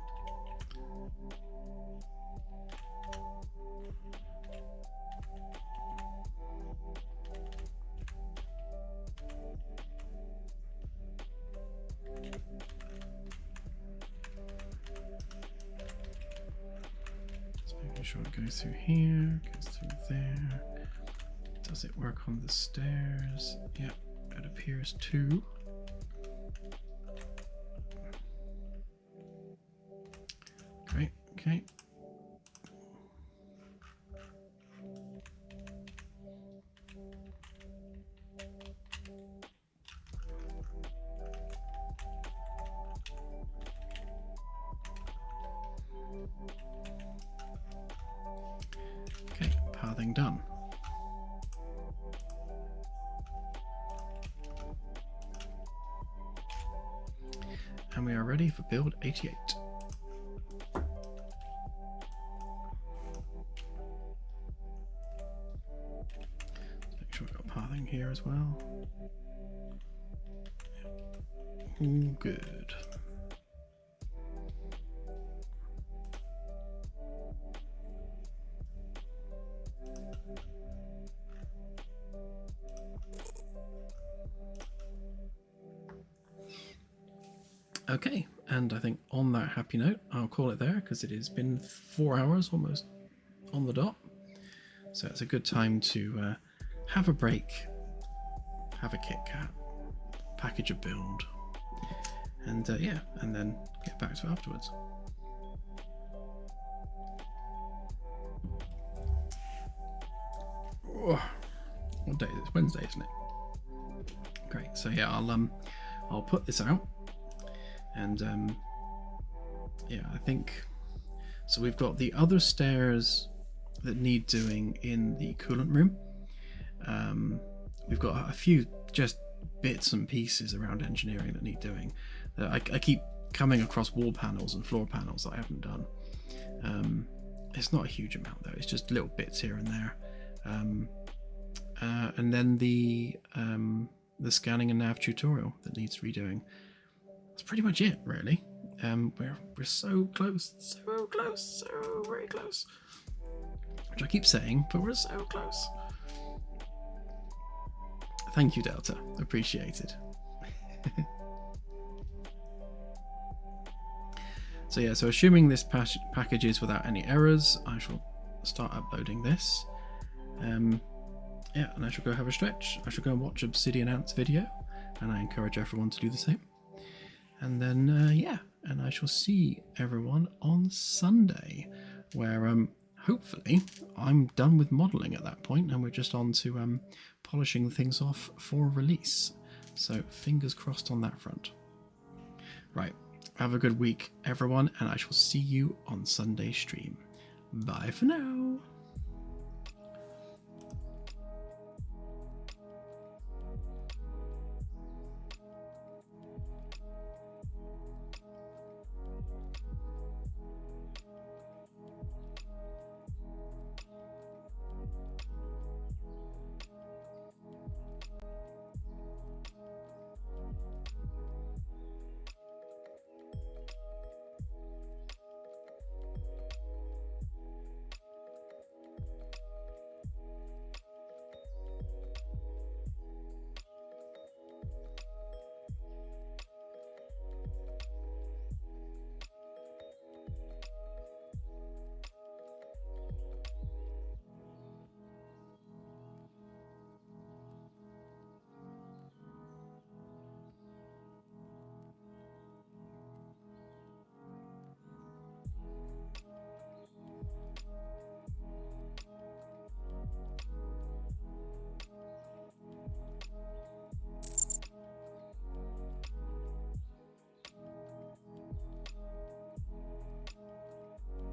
Sure it goes through here, goes through there. Does it work on the stairs? Yep, it appears to. Great, okay. Okay, pathing done. And we are ready for build 88. Let's make sure we've got pathing here as well. All good. Okay, and I think on that happy note, I'll call it there because it has been 4 hours almost on the dot. So it's a good time to have a break, have a Kit Kat, package a build, and yeah, and then get back to it afterwards. Oh, what day is it? It's Wednesday, isn't it? Great. So yeah, I'll put this out. And yeah, I think so. We've got the other stairs that need doing in the coolant room. We've got a few just bits and pieces around engineering that need doing. I keep coming across wall panels and floor panels that I haven't done. It's not a huge amount though, it's just little bits here and there. And then the scanning and nav tutorial that needs redoing. That's pretty much it, really. We're so close, so very close. Which I keep saying, but we're so close. Thank you, Delta. Appreciated. So yeah, so assuming this package is without any errors, I shall start uploading this. Yeah, and I shall go have a stretch. I shall go and watch Obsidian Ant's video, and I encourage everyone to do the same. And then, yeah, and I shall see everyone on Sunday, where hopefully I'm done with modelling at that point, and we're just on to polishing things off for release. So fingers crossed on that front. Right, have a good week, everyone, and I shall see you on Sunday's stream. Bye for now.